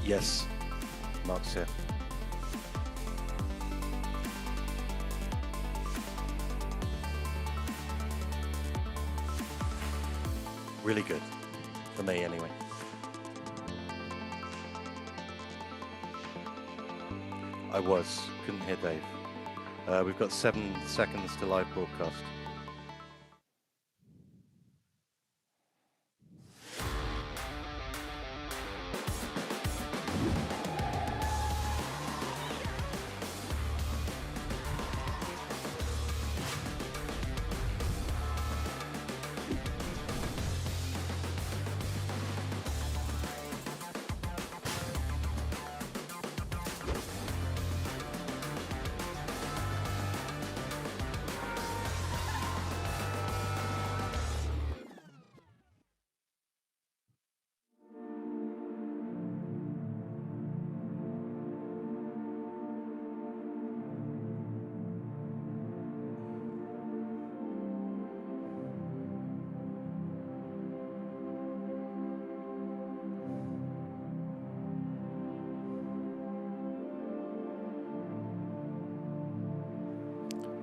Yes, Mark's here. Really good, for me anyway. I couldn't hear Dave. We've got 7 seconds to live broadcast.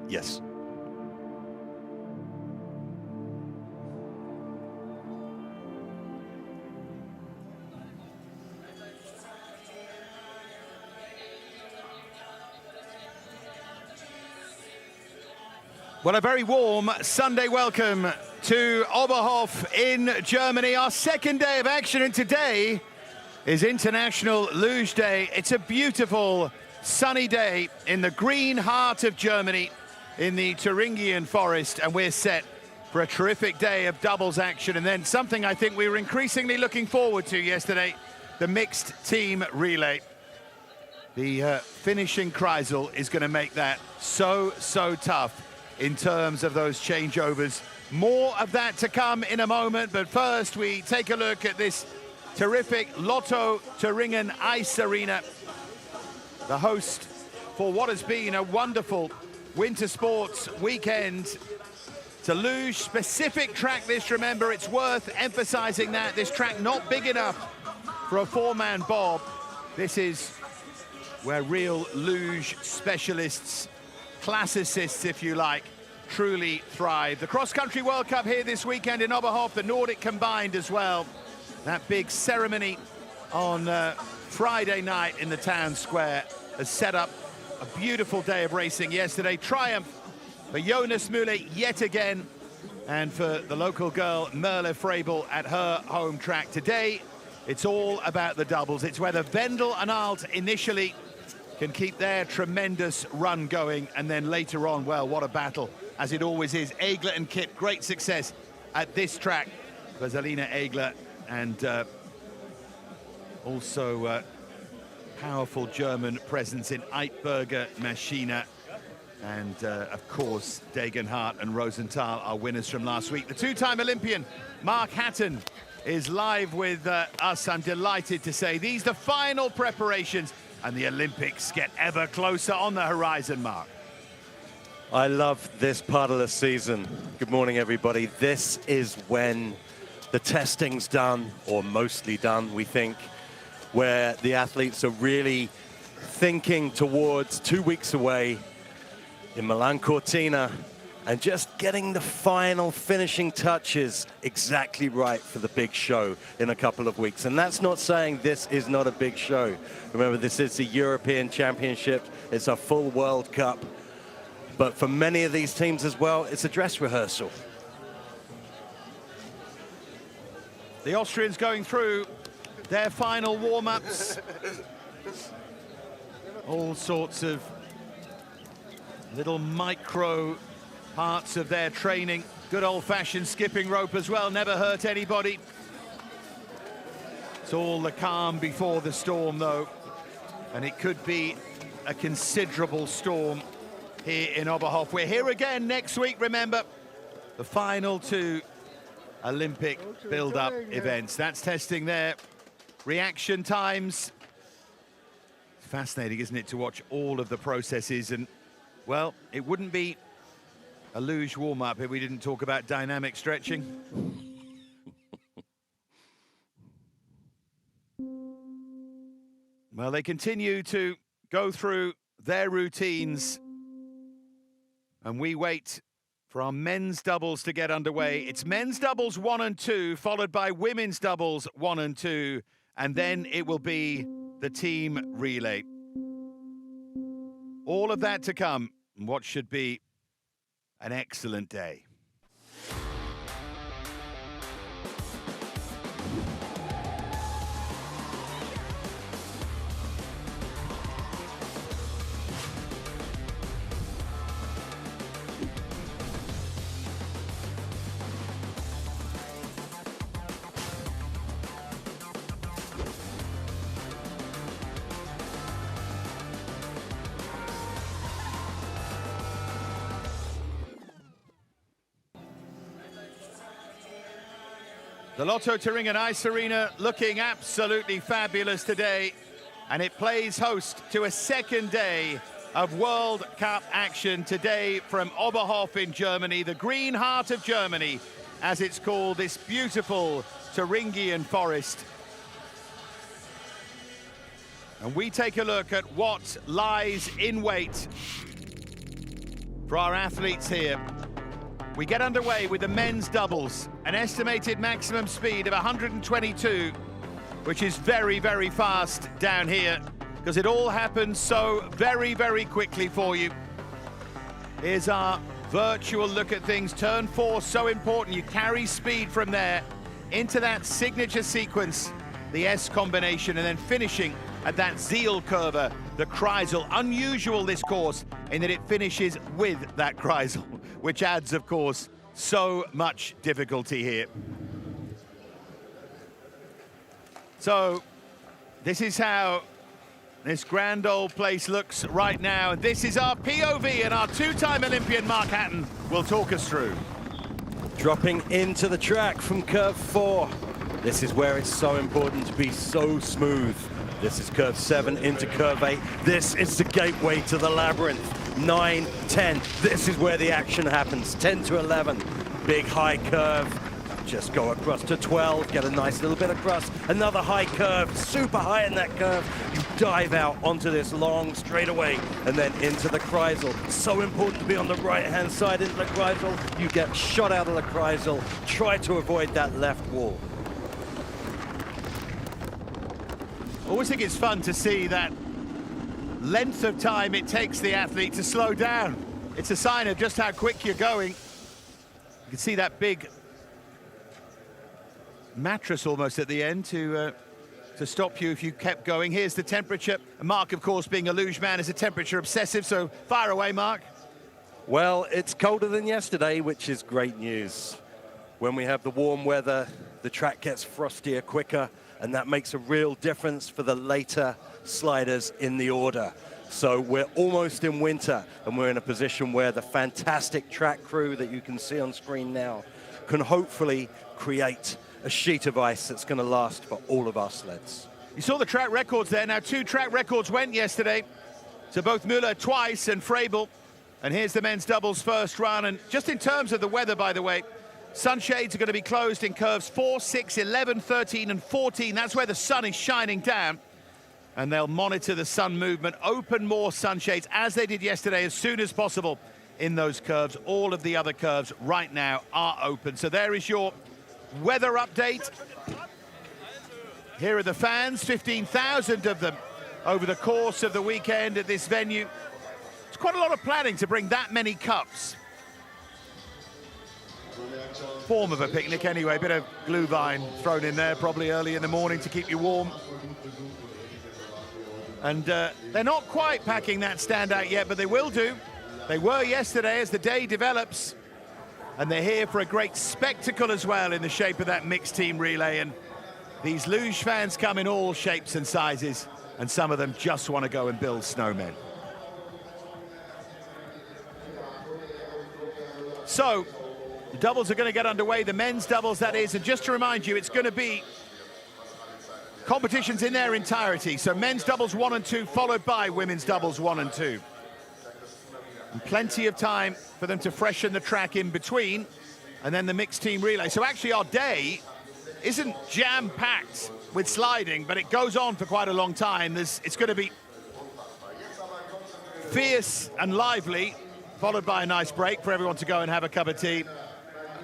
Yes. Well, a very warm Sunday welcome to Oberhof in Germany, our second day of action, and today is International Luge Day. It's a beautiful sunny day in the green heart of Germany, in the Thuringian forest, and we're set for a terrific day of doubles action. And then something I think we were increasingly looking forward to yesterday, the mixed team relay. The finishing Kreisel is going to make that so tough in terms of those changeovers. More of that to come in a moment, but first we take a look at this terrific Lotto Thuringen Ice Arena, the host for what has been a wonderful winter sports weekend. It's a luge-specific track, this, remember, it's worth emphasizing that. This track not big enough for a 4-man bob. This is where real luge specialists, classicists, if you like, truly thrive. The Cross-Country World Cup here this weekend in Oberhof, the Nordic combined as well. That big ceremony on Friday night in the town square has set up a beautiful day of racing yesterday. Triumph for Jonas Müller yet again, and for the local girl Merle Frabel at her home track. Today, it's all about the doubles. It's whether Wendel and Alt initially can keep their tremendous run going, and then later on, well, what a battle, as it always is. Egler and Kipp, great success at this track for Zalina Egler, and also powerful German presence in Eitberger, Maschine, and of course Degenhardt and Rosenthal are winners from last week. The 2-time Olympian Mark Hatton is live with us. I'm delighted to say these are the final preparations, and the Olympics get ever closer on the horizon, Mark. I love this part of the season. Good morning, everybody. This is when the testing's done, or mostly done, we think, where the athletes are really thinking towards 2 weeks away in Milan Cortina and just getting the final finishing touches exactly right for the big show in a couple of weeks. And that's not saying this is not a big show. Remember, this is the European Championship. It's a full World Cup. But for many of these teams as well, it's a dress rehearsal. The Austrians going through their final warm-ups. All sorts of little micro parts of their training. Good old-fashioned skipping rope as well, never hurt anybody. It's all the calm before the storm, though, and it could be a considerable storm here in Oberhof. We're here again next week, remember, the final 2 Olympic build-up events. That's testing there. Reaction times. It's fascinating, isn't it, to watch all of the processes, and well, it wouldn't be a luge warm-up if we didn't talk about dynamic stretching. Well, they continue to go through their routines, and we wait for our men's doubles to get underway. It's men's doubles 1 and 2, followed by women's doubles 1 and 2, and then it will be the team relay. All of that to come, and what should be an excellent day. The Lotto Thüringen Ice Arena looking absolutely fabulous today, and it plays host to a second day of World Cup action today from Oberhof in Germany, the green heart of Germany, as it's called, this beautiful Thuringian forest. And we take a look at what lies in wait for our athletes here. We get underway with the men's doubles, an estimated maximum speed of 122, which is very, very fast down here, because it all happens so very, very quickly for you. Here's our virtual look at things. Turn 4, so important. You carry speed from there into that signature sequence, the S combination, and then finishing at that Ziel curver, the Kreisel. Unusual, this course, in that it finishes with that Kreisel, which adds, of course, so much difficulty here. So this is how this grand old place looks right now. This is our POV, and our two-time Olympian Mark Hatton will talk us through. Dropping into the track from curve 4. This is where it's so important to be so smooth. This is curve 7 into curve 8. This is the gateway to the labyrinth. 9, 10, this is where the action happens. 10 to 11, big high curve. Just go across to 12, get a nice little bit across. Another high curve, super high in that curve. You dive out onto this long straightaway and then into the Kreisel. So important to be on the right-hand side into the Kreisel. You get shot out of the Kreisel. Try to avoid that left wall. I always think it's fun to see that length of time it takes the athlete to slow down. It's a sign of just how quick you're going. You can see that big mattress almost at the end to stop you if you kept going. Here's the temperature. Mark, of course, being a luge man, is a temperature obsessive, so fire away, Mark. Well, it's colder than yesterday, which is great news. When we have the warm weather, the track gets frostier quicker, and that makes a real difference for the later sliders in the order. So we're almost in winter, and we're in a position where the fantastic track crew that you can see on screen now can hopefully create a sheet of ice that's going to last for all of our sleds. You saw the track records there. Now 2 track records went yesterday. So both Müller twice and Frebel. And here's the men's doubles first run. And just in terms of the weather, by the way, sunshades are going to be closed in curves 4, 6, 11, 13, and 14. That's where the sun is shining down. And they'll monitor the sun movement, open more sunshades, as they did yesterday, as soon as possible in those curves. All of the other curves right now are open. So there is your weather update. Here are the fans, 15,000 of them over the course of the weekend at this venue. It's quite a lot of planning to bring that many cups. Form of a picnic anyway, bit of glühwein thrown in there probably early in the morning to keep you warm. And they're not quite packing that stand out yet, but they will do. They were yesterday as the day develops. And they're here for a great spectacle as well in the shape of that mixed team relay. And these luge fans come in all shapes and sizes, and some of them just want to go and build snowmen. So, the doubles are going to get underway, the men's doubles that is, and just to remind you, it's going to be competitions in their entirety. So men's doubles 1 and 2, followed by women's doubles 1 and 2. And plenty of time for them to freshen the track in between, and then the mixed team relay. So actually our day isn't jam-packed with sliding, but it goes on for quite a long time. It's going to be fierce and lively, followed by a nice break for everyone to go and have a cup of tea,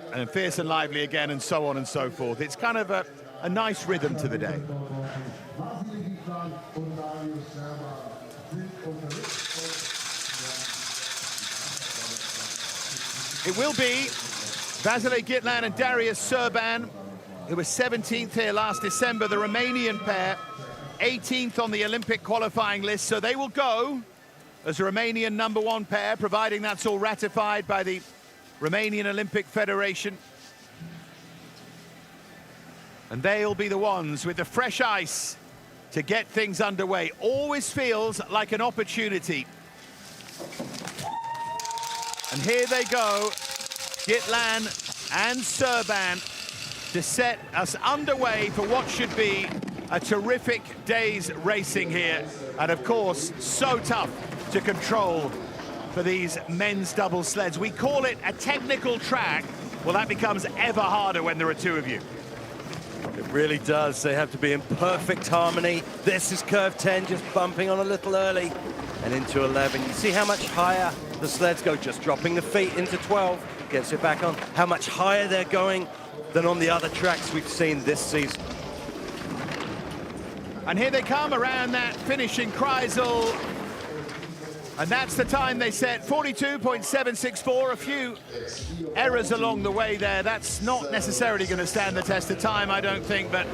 and then fierce and lively again, and so on and so forth. It's kind of a nice rhythm to the day. It will be Vasily Gitlan and Darius Serban, who was 17th here last December, the Romanian pair, 18th on the Olympic qualifying list, so they will go as a Romanian #1 pair, providing that's all ratified by the Romanian Olympic Federation. And they'll be the ones with the fresh ice to get things underway. Always feels like an opportunity. And here they go, Gitlan and Serban, to set us underway for what should be a terrific day's racing here. And of course, so tough to control for these men's double sleds. We call it a technical track. Well, that becomes ever harder when there are two of you. It really does. They have to be in perfect harmony. This is curve 10, just bumping on a little early, and into 11. You see how much higher the sleds go, just dropping the feet into 12, gets it back on. How much higher they're going than on the other tracks we've seen this season. And here they come around that finishing Kreisel. And that's the time they set, 42.764. A few errors along the way there. That's not necessarily going to stand the test of time, I don't think, but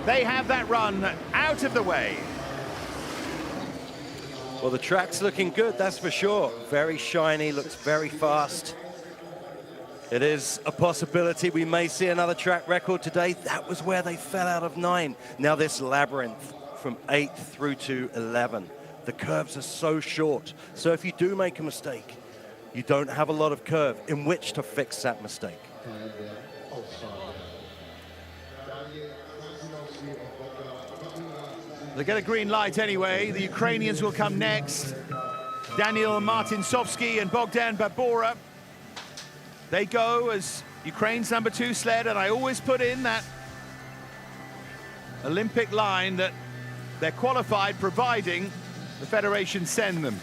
they have that run out of the way. Well, the track's looking good, that's for sure. Very shiny, looks very fast. It is a possibility we may see another track record today. That was where they fell out of 9. Now this labyrinth from 8 through to 11. The curves are so short, so if you do make a mistake, you don't have a lot of curve in which to fix that mistake. They get a green light anyway. The Ukrainians will come next. Daniel Martinsovsky and Bogdan Babora. They go as Ukraine's #2 sled, and I always put in that Olympic line that they're qualified providing the Federation send them.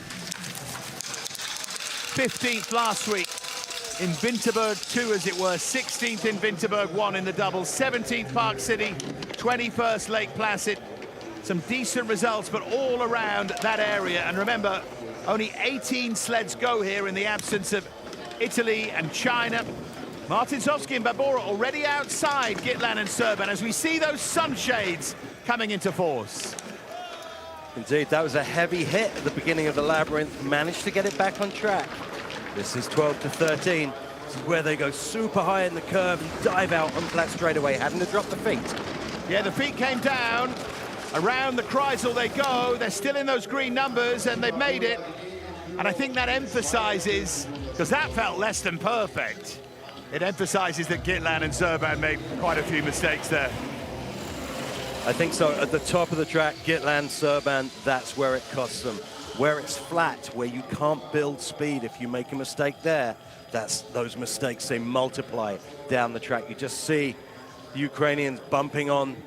15th last week in Winterberg 2, as it were, 16th in Winterberg 1 in the double, 17th Park City, 21st Lake Placid. Some decent results, but all around that area. And remember, only 18 sleds go here in the absence of Italy and China. Martinsovsky and Babora already outside Gitlan and Serban as we see those sunshades coming into force. Indeed, that was a heavy hit at the beginning of the labyrinth. Managed to get it back on track. This is 12 to 13. This is where they go super high in the curve and dive out on flat straightaway, having to drop the feet. Yeah, the feet came down. Around the Kreisel they go. They're still in those green numbers, and they've made it. And I think that emphasizes, because that felt less than perfect, it emphasizes that Gitlan and Serban made quite a few mistakes there. I think so. At the top of the track, Gitlan, Serban, that's where it costs them. Where it's flat, where you can't build speed if you make a mistake there, that's those mistakes, they multiply down the track. You just see the Ukrainians bumping on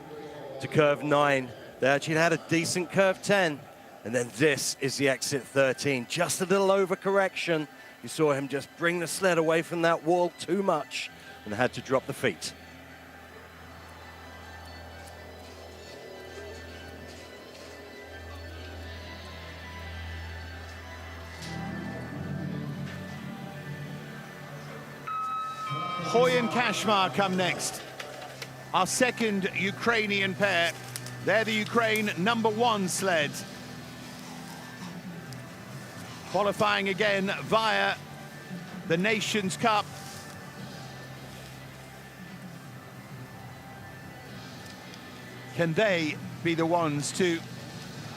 to curve 9. They actually had a decent curve 10. And then this is the exit 13. Just a little overcorrection. You saw him just bring the sled away from that wall too much and had to drop the feet. Hoy and Kashmar come next. Our second Ukrainian pair. They're the Ukraine #1 sled. Qualifying again via the Nations Cup. Can they be the ones to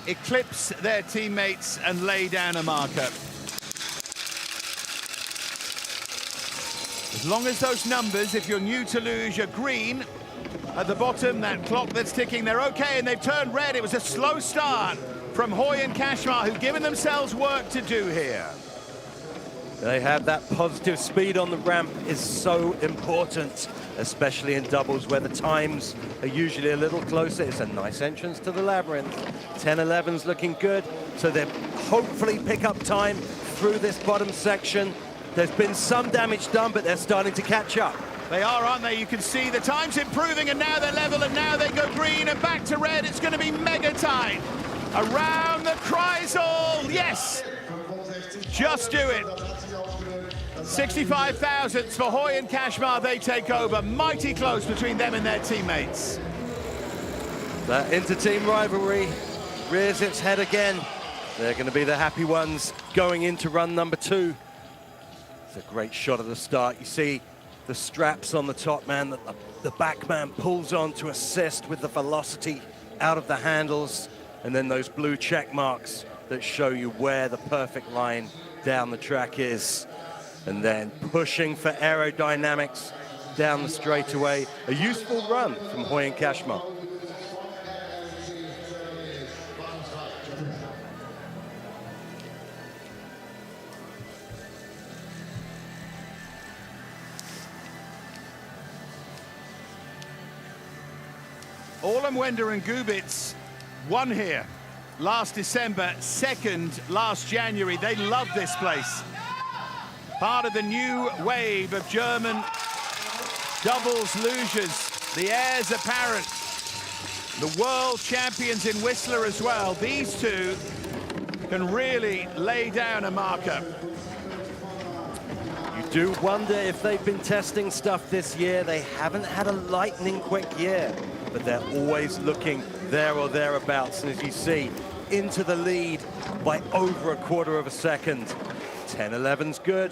eclipse their teammates and lay down a marker? As long as those numbers, if you're new to Luge, are green at the bottom, that clock that's ticking, they're okay, and they've turned red. It was a slow start from Hoy and Kashmar, who've given themselves work to do here. They have that positive speed on the ramp is so important. especially in doubles where the times are usually a little closer. It's a nice entrance to the labyrinth. 10-11's looking good, so they hopefully pick up time through this bottom section. There's been some damage done, but they're starting to catch up. They are, aren't they? You can see the time's improving, and now they're level, and now they go green and back to red. It's going to be mega tight. Around the Kreisel, yes! Just do it. 65 thousandths for Hoy and Kashmar, they take over. Mighty close between them and their teammates. That inter-team rivalry rears its head again. They're going to be the happy ones going into run number 2. It's a great shot at the start. You see the straps on the top man that the back man pulls on to assist with the velocity out of the handles, and then those blue check marks that show you where the perfect line down the track is. And then pushing for aerodynamics down the straightaway. A useful run from Hoy and Kashmar. Olemwender and Gubitz won here last December, second last January. They love this place. Part of the new wave of German doubles luges. The heirs apparent. The world champions in Whistler as well. These two can really lay down a marker. You do wonder if they've been testing stuff this year. They haven't had a lightning quick year, but they're always looking there or thereabouts. And as you see, into the lead by over a quarter of a second. 10-11's good.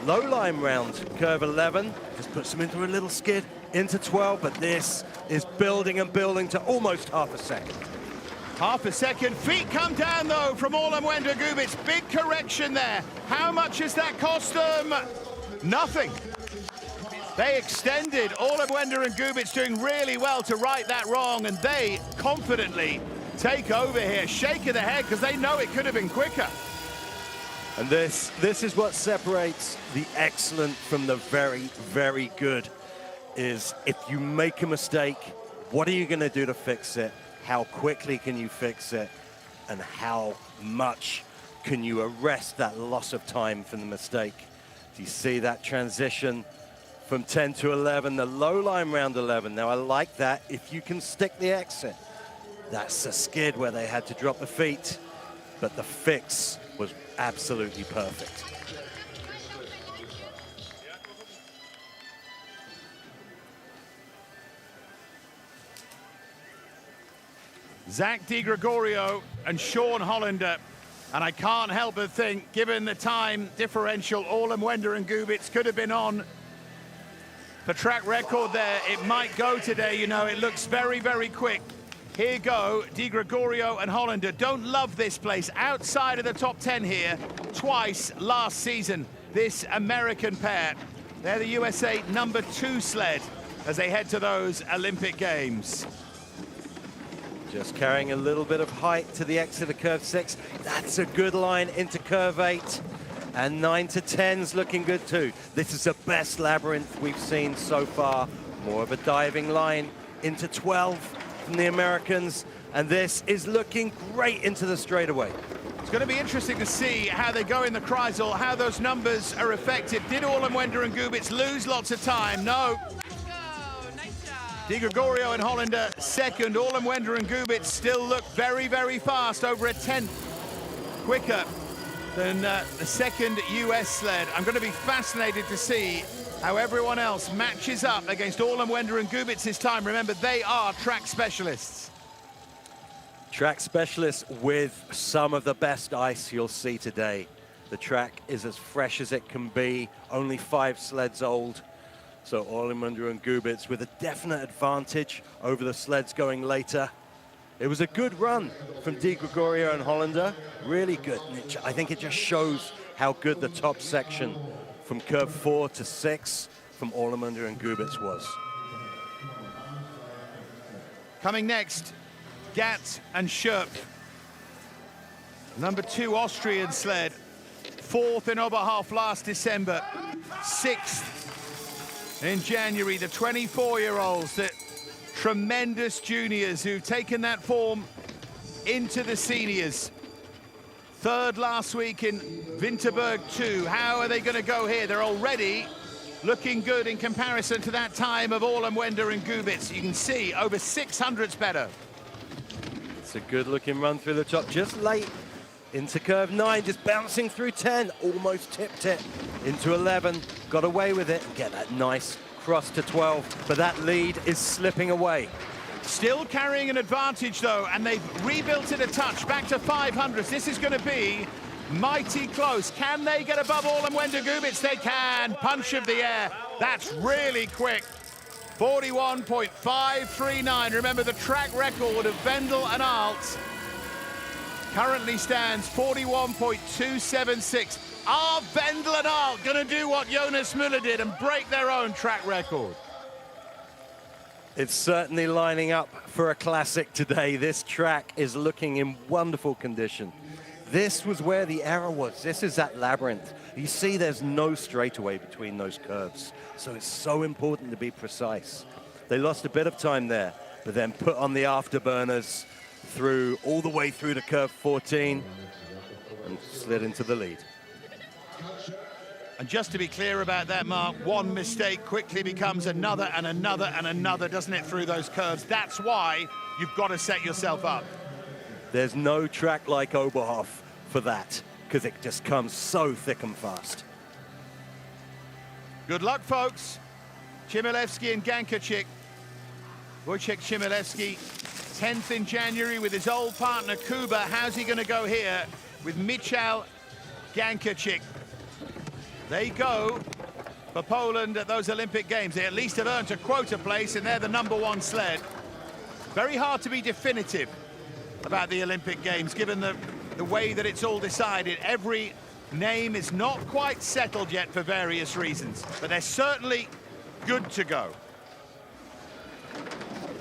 Low line round, curve 11. Just puts them into a little skid, into 12, but this is building and building to almost half a second. Half a second. Feet come down, though, from Olemwender Gubitz. Big correction there. How much has that cost them? Nothing. They extended. Olemwender and Gubitz doing really well to right that wrong, and they confidently take over here. Shake of the head, because they know it could have been quicker. And this is what separates the excellent from the very, very good, is if you make a mistake, what are you going to do to fix it? How quickly can you fix it? And how much can you arrest that loss of time from the mistake? Do you see that transition from 10 to 11, the low line round 11? Now, I like that if you can stick the exit. That's a skid where they had to drop the feet, but the fix was absolutely perfect. Zach Di Gregorio and Sean Hollander. And I can't help but think, given the time differential, Olemwender and Gubitz could have been on. For track record there, it might go today. You know, it looks very, very quick. Here go Di Gregorio and Hollander. Don't love this place. Outside of the top 10 here, twice last season, this American pair. They're the USA #2 sled as they head to those Olympic Games. Just carrying a little bit of height to the exit of curve 6. That's a good line into curve 8. And 9 to 10's looking good too. This is the best labyrinth we've seen so far. More of a diving line into 12 from the Americans. And this is looking great into the straightaway. It's going to be interesting to see how they go in the Kreisel, how those numbers are affected. Did Olemwender and Gubitz lose lots of time? No. Di Gregorio and Hollander second. Olemwender and Gubitz still look very, very fast, over a 10th quicker than the second US sled. I'm going to be fascinated to see how everyone else matches up against Olemwender and Gubitz this time. Remember, they are track specialists. Track specialists with some of the best ice you'll see today. The track is as fresh as it can be, only 5 sleds old. So Olemwender and Gubitz with a definite advantage over the sleds going later. It was a good run from Di Gregorio and Hollander, really good. And I think it just shows how good the top section from curve 4 to 6 from Olemwender and Gubitz was. Coming next, Gatt and Schurp. #2 Austrian sled, 4th in Oberhof last December, 6th in January. The 24-year-olds, the tremendous juniors who've taken that form into the seniors. Third last week in Winterberg 2. How are they going to go here? They're already looking good in comparison to that time of Orlemwender and Gubitz. You can see over 600s better. It's a good looking run through the top, just late into curve 9, just bouncing through 10, almost tipped it into 11, got away with it, and get that nice cross to 12, but that lead is slipping away. Still carrying an advantage though, and they've rebuilt it a touch back to 500s. This is going to be mighty close. Can they get above Orlemwender Gubitz? They can. Punch of the air. That's really quick. 41.539. Remember, the track record of Wendel and Alt currently stands 41.276. Are Wendel and Alt going to do what Jonas Müller did and break their own track record? It's certainly lining up for a classic today. This track is looking in wonderful condition. This was where the error was. This is that labyrinth. You see there's no straightaway between those curves. So it's so important to be precise. They lost a bit of time there, but then put on the afterburners through all the way through to curve 14 and slid into the lead. And just to be clear about that, Mark, one mistake quickly becomes another and another and another, doesn't it, through those curves? That's why you've got to set yourself up. There's no track like Oberhof for that, because it just comes so thick and fast. Good luck, folks. Chmielewski and Gankachik. Wojciech Chmielewski, 10th in January with his old partner Kuba. How's he going to go here with Michał Gankachik? They go for Poland at those Olympic Games. They at least have earned a quota place, and they're the #1 sled. Very hard to be definitive about the Olympic Games, given the way that it's all decided. Every name is not quite settled yet for various reasons, but they're certainly good to go.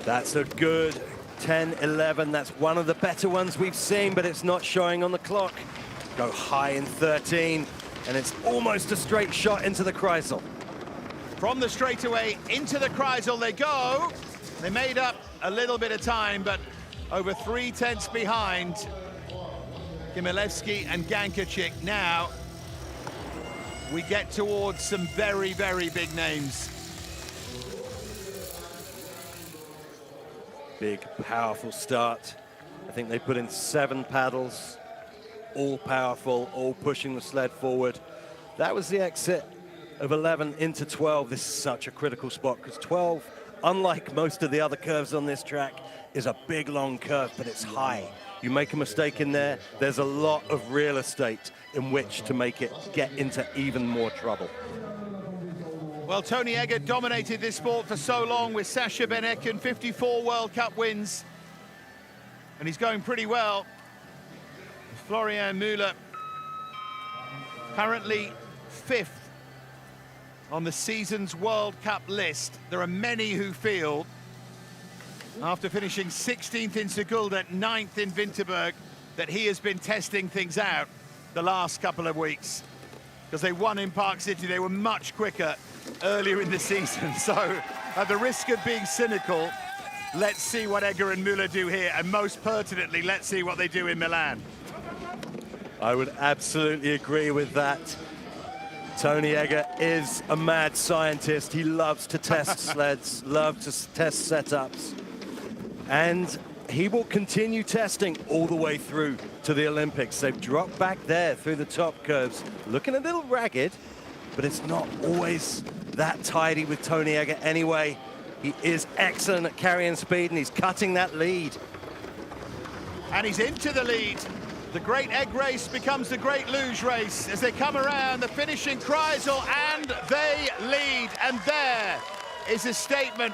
That's a good 10-11. That's one of the better ones we've seen, but it's not showing on the clock. Go high in 13. And it's almost a straight shot into the Kreisel. From the straightaway into the Kreisel they go. They made up a little bit of time, but over 3/10 behind Chmielewski and Gankachik. Now we get towards some very, very big names. Big, powerful start. I think they put in 7 paddles. All powerful, all pushing the sled forward. That was the exit of 11 into 12. This is such a critical spot because 12, unlike most of the other curves on this track, is a big, long curve, but it's high. You make a mistake in there, there's a lot of real estate in which to make it get into even more trouble. Well, Tony Egger dominated this sport for so long with Sascha Beneken, 54 World Cup wins, and he's going pretty well. Florian Müller, currently 5th on the season's World Cup list. There are many who feel, after finishing 16th in Sigulda, 9th in Winterberg, that he has been testing things out the last couple of weeks. Because they won in Park City, they were much quicker earlier in the season. So, at the risk of being cynical, let's see what Egger and Müller do here, and most pertinently, let's see what they do in Milan. I would absolutely agree with that. Tony Egger is a mad scientist. He loves to test sleds, loves to test setups. And he will continue testing all the way through to the Olympics. They've dropped back there through the top curves, looking a little ragged, but it's not always that tidy with Tony Egger anyway. He is excellent at carrying speed, and he's cutting that lead. And he's into the lead. The great egg race becomes the great luge race as they come around the finishing Kreisel, and they lead. And there is a statement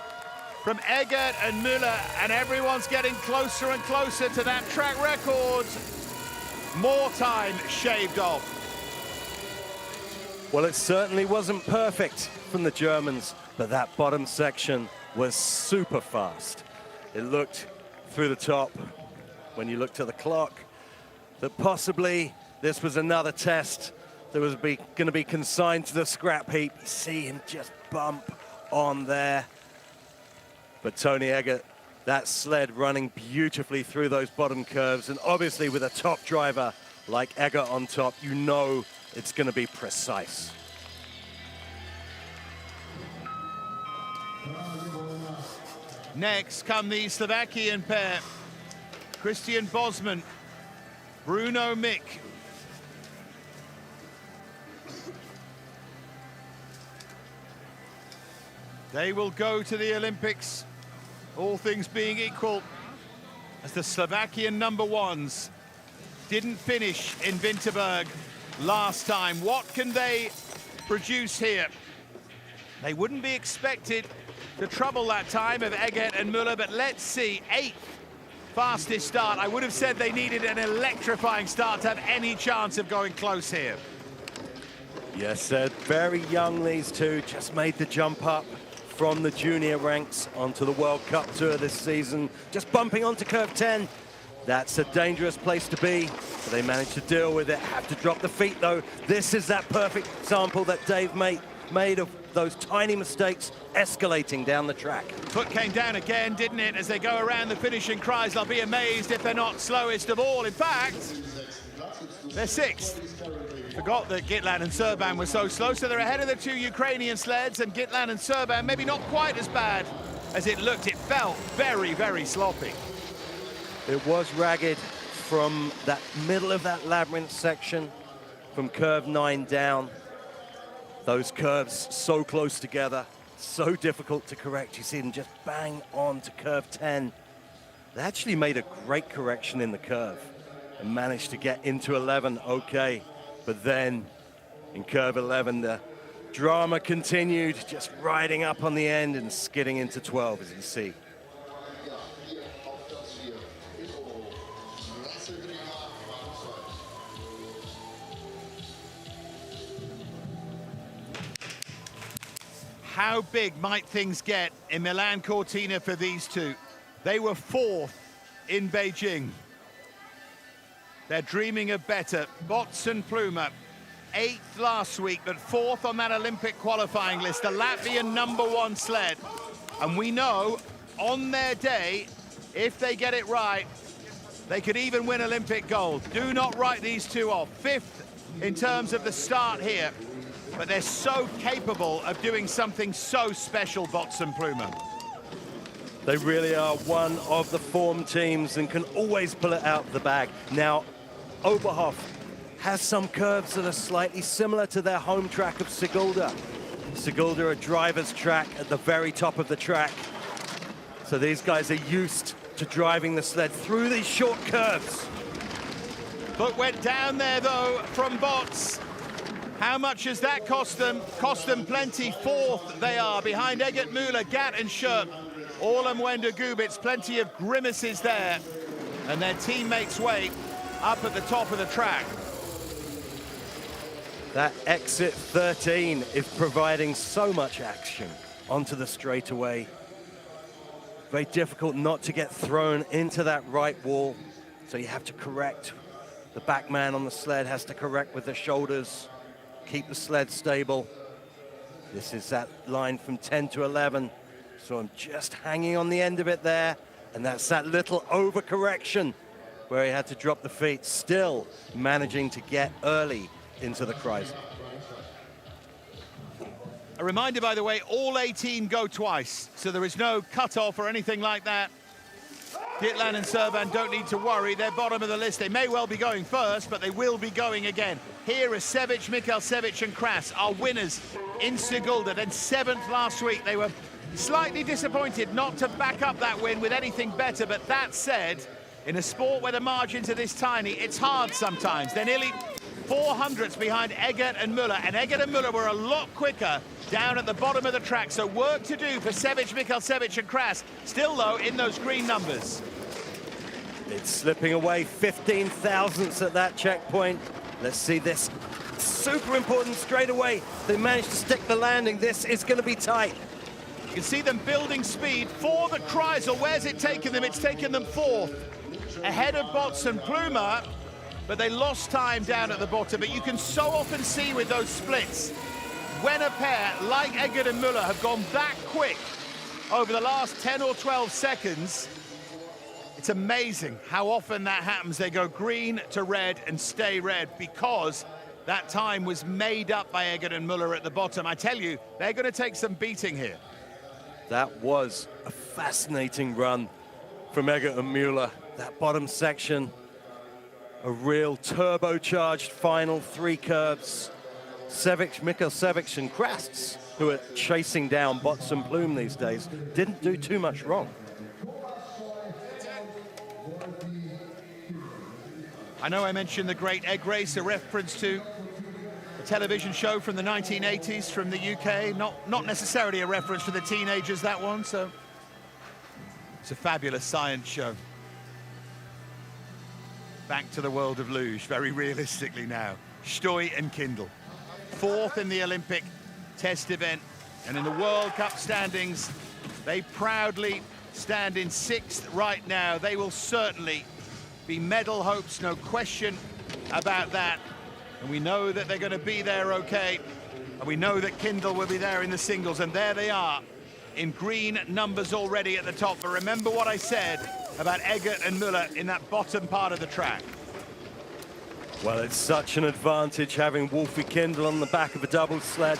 from Egger and Müller, and everyone's getting closer and closer to that track record. More time shaved off. Well, it certainly wasn't perfect from the Germans, but that bottom section was super fast. It looked through the top, when you looked at the clock, that possibly this was another test that was going to be consigned to the scrap heap. You see him just bump on there. But Tony Eggert, that sled running beautifully through those bottom curves, and obviously with a top driver like Eggert on top, you know it's going to be precise. Next come the Slovakian pair, Christian Bosman, Bruno Mick. They will go to the Olympics, all things being equal, as the Slovakian number ones didn't finish in Winterberg last time. What can they produce here? They wouldn't be expected to trouble that time of Eggert and Müller, but let's see, 8th fastest start. I would have said they needed an electrifying start to have any chance of going close here. Yes, they're very young, these two, just made the jump up from the junior ranks onto the World Cup Tour this season, just bumping onto curve 10. That's a dangerous place to be, but they managed to deal with it, have to drop the feet though. This is that perfect example that Dave made of those tiny mistakes escalating down the track. Foot came down again, didn't it, as they go around the finishing cries. I'll be amazed if they're not slowest of all. In fact, they're 6th. Forgot that Gitlan and Serban were so slow, so they're ahead of the 2 Ukrainian sleds, and Gitlan and Serban maybe not quite as bad as it looked. It felt very, very sloppy. It was ragged from that middle of that labyrinth section, from curve 9 down. Those curves so close together, so difficult to correct. You see them just bang on to curve 10. They actually made a great correction in the curve and managed to get into 11, okay. But then in curve 11, the drama continued, just riding up on the end and skidding into 12, as you see. How big might things get in Milan Cortina for these two? They were 4th in Beijing. They're dreaming of better. Bots and Pluma, 8th last week, but 4th on that Olympic qualifying list. The Latvian number 1 sled. And we know on their day, if they get it right, they could even win Olympic gold. Do not write these two off. 5th in terms of the start here. But they're so capable of doing something so special, Bots and Pluma. They really are one of the form teams and can always pull it out of the bag. Now, Oberhof has some curves that are slightly similar to their home track of Sigulda. Sigulda, a driver's track at the very top of the track. So these guys are used to driving the sled through these short curves. Foot went down there, though, from Bots. How much has that cost them? Cost them plenty. 4th they are, behind Eggert, Müller, Gat and Scherp. All Mwenda Gubitz, plenty of grimaces there. And their teammates wait up at the top of the track. That exit 13 is providing so much action onto the straightaway. Very difficult not to get thrown into that right wall. So you have to correct. The back man on the sled has to correct with the shoulders, keep the sled stable. This is that line from 10 to 11. So I'm just hanging on the end of it there. And that's that little overcorrection where he had to drop the feet, still managing to get early into the Kreisel. A reminder, by the way, all 18 go twice, so there is no cut-off or anything like that. Gitlan and Serban don't need to worry. They're bottom of the list. They may well be going first, but they will be going again. Here is Sevic, Mikhalsevic and Kras, our winners in Sigulda. Then 7th last week. They were slightly disappointed not to back up that win with anything better, but that said, in a sport where the margins are this tiny, it's hard sometimes. They're nearly 400ths behind Eggert and Müller, and Eggert and Müller were a lot quicker down at the bottom of the track, so work to do for Sevic, Mikhalsevic and Kras. Still, though, in those green numbers. It's slipping away, 15 thousandths at that checkpoint. Let's see this super important straightaway. They managed to stick the landing. This is going to be tight. You can see them building speed for the Kreisel. Where's it taken them? It's taken them 4th, ahead of Bots and Pluma, but they lost time down at the bottom. But you can so often see with those splits when a pair like Eggert and Müller have gone that quick over the last 10 or 12 seconds, it's amazing how often that happens. They go green to red and stay red because that time was made up by Eggert and Müller at the bottom. I tell you, they're going to take some beating here. That was a fascinating run from Eggert and Müller. That bottom section, a real turbocharged final 3 curves. Mikkel Sevic and Krasts, who are chasing down Bots and Bloom these days, didn't do too much wrong. I know I mentioned the Great Egg Race, a reference to a television show from the 1980s from the UK. Not necessarily a reference to the teenagers, that one, so it's a fabulous science show. Back to the world of luge, very realistically now. Stoy and Kindle, 4th in the Olympic test event, and in the World Cup standings, they proudly stand in 6th right now. They will certainly be medal hopes, no question about that. And we know that they're going to be there okay. And we know that Kindle will be there in the singles, and there they are in green numbers already at the top. But remember what I said about Eggert and Müller in that bottom part of the track. Well, it's such an advantage having Wolfie Kindle on the back of a double sled.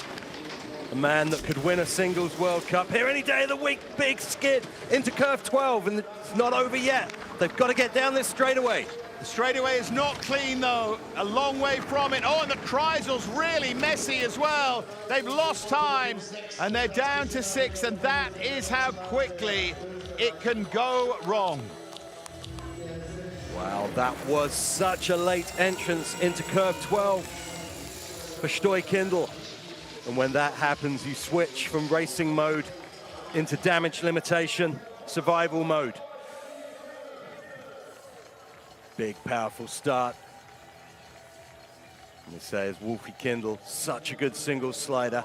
A man that could win a singles World Cup here any day of the week. Big skid into curve 12, and it's not over yet. They've got to get down this straightaway. The straightaway is not clean, though. A long way from it. Oh, and the Kreisel's really messy as well. They've lost time, and they're down to 6th, and that is how quickly it can go wrong. Wow, that was such a late entrance into curve 12 for Stoy Kindle. And when that happens, you switch from racing mode into damage limitation, survival mode. Big, powerful start. And they say is Wolfie Kindle, such a good single slider.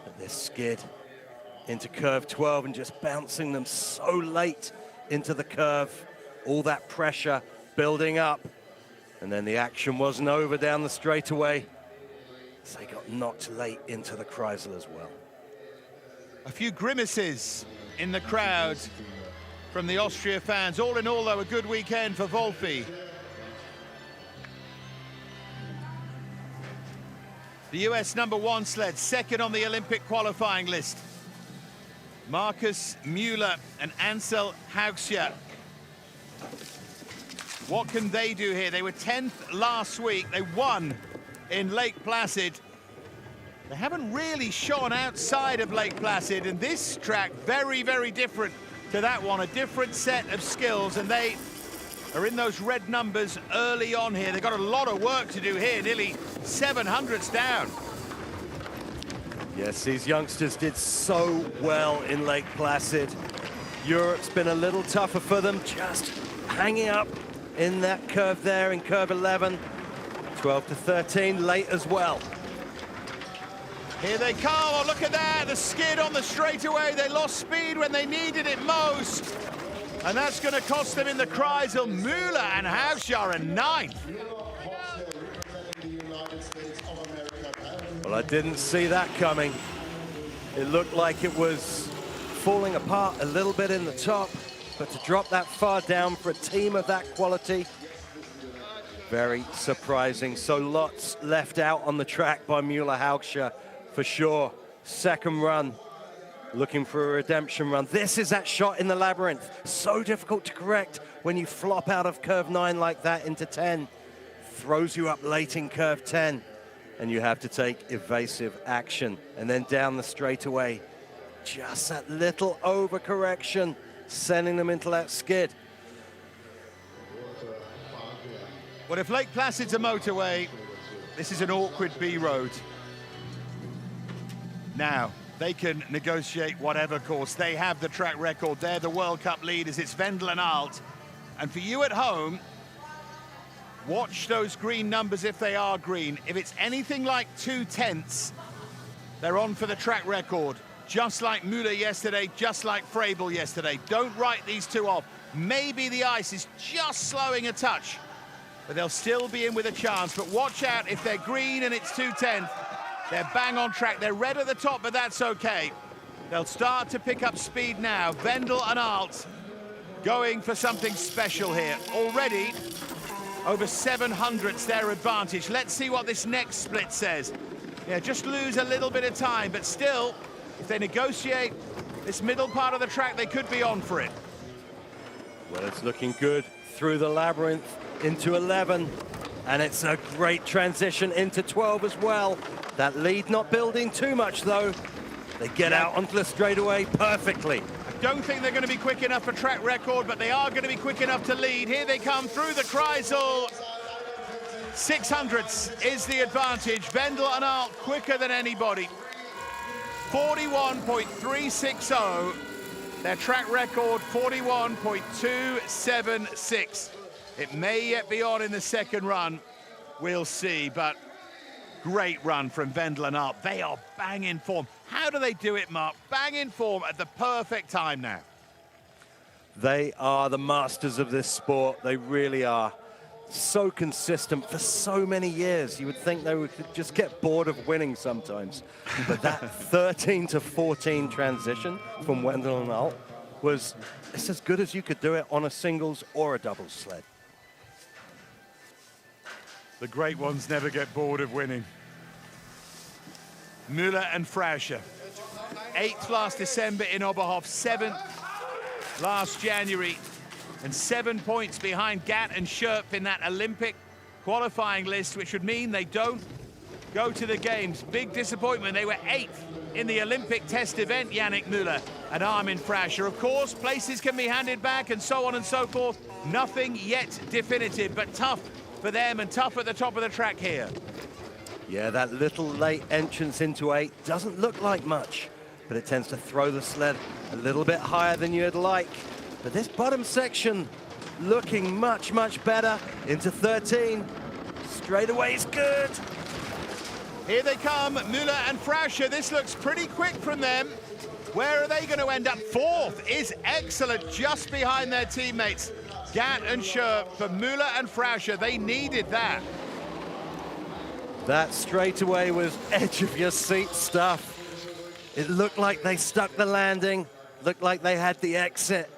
But this skid into curve 12 and just bouncing them so late into the curve. All that pressure building up. And then the action wasn't over down the straightaway. So they got knocked late into the Kreisel as well. A few grimaces in the crowd from the Austria fans. All in all, though, a good weekend for Wolfie. The US #1 sled, 2nd on the Olympic qualifying list. Markus Müller and Ansel Haugsia. What can they do here? They were 10th last week. They won in Lake Placid. They haven't really shone outside of Lake Placid, and this track very, very different to that one, a different set of skills, and they are in those red numbers early on here. They've got a lot of work to do here, nearly 700s down. Yes, these youngsters did so well in Lake Placid. Europe's been a little tougher for them, just hanging up in that curve there in curve 11. 12 to 13, late as well. Here they come. Oh, look at that, the skid on the straightaway. They lost speed when they needed it most. And that's going to cost them in the Kreisel. Müller and Haugsia are 9th. Well, I didn't see that coming. It looked like it was falling apart a little bit in the top, but to drop that far down for a team of that quality, very surprising. So lots left out on the track by Müller-Haugsia for sure. 2nd run, looking for a redemption run. This is that shot in the labyrinth. So difficult to correct when you flop out of curve 9 like that into 10. Throws you up late in curve 10, and you have to take evasive action. And then down the straightaway, just that little overcorrection, sending them into that skid. Well, if Lake Placid's a motorway, this is an awkward B road. Now, they can negotiate whatever course. They have the track record. They're the World Cup leaders. It's Wendel and Alt. And for you at home, watch those green numbers if they are green. If it's anything like 2/10, they're on for the track record. Just like Müller yesterday, just like Frebel yesterday. Don't write these two off. Maybe the ice is just slowing a touch, but they'll still be in with a chance. But watch out if they're green and it's 2/10. They're bang on track. They're red at the top, but that's okay. They'll start to pick up speed now. Wendel and Alt going for something special here. Already over 700's their advantage. Let's see what this next split says. Yeah, just lose a little bit of time, but still, if they negotiate this middle part of the track, they could be on for it. Well, it's looking good through the labyrinth into 11, and it's a great transition into 12 as well. That lead not building too much, though. They get out onto the straightaway perfectly. I don't think they're going to be quick enough for track record, but they are going to be quick enough to lead. Here they come through the Kreisel. 600ths is the advantage. Wendel and Alt quicker than anybody. 41.360. Their track record, 41.276. It may yet be on in the second run. We'll see, but great run from Wendel and Alt. They are bang in form. How do they do it, Mark? Bang in form at the perfect time now. They are the masters of this sport. They really are. So consistent for so many years. You would think they would just get bored of winning sometimes. But that 13 to 14 transition from Wendel and Alt was, it's as good as you could do it on a singles or a doubles sled. The great ones never get bored of winning. Müller and Frauscher. 8th last December in Oberhof, 7th last January, and 7 points behind Gatt and Scherp in that Olympic qualifying list, which would mean they don't go to the games. Big disappointment. They were 8th in the Olympic test event, Yannick Müller and Armin Frauscher. Of course, places can be handed back and so on and so forth. Nothing yet definitive, but tough for them and tough at the top of the track here. Yeah, that little late entrance into 8 doesn't look like much, but it tends to throw the sled a little bit higher than you'd like. But this bottom section looking much, much better into 13. Straightaway's good. Here they come, Müller and Frauscher. This looks pretty quick from them. Where are they going to end up? 4th is excellent, just behind their teammates. Gatt and Scherp for Müller and Frauscher. They needed that. That straightaway was edge of your seat stuff. It looked like they stuck the landing, looked like they had the exit,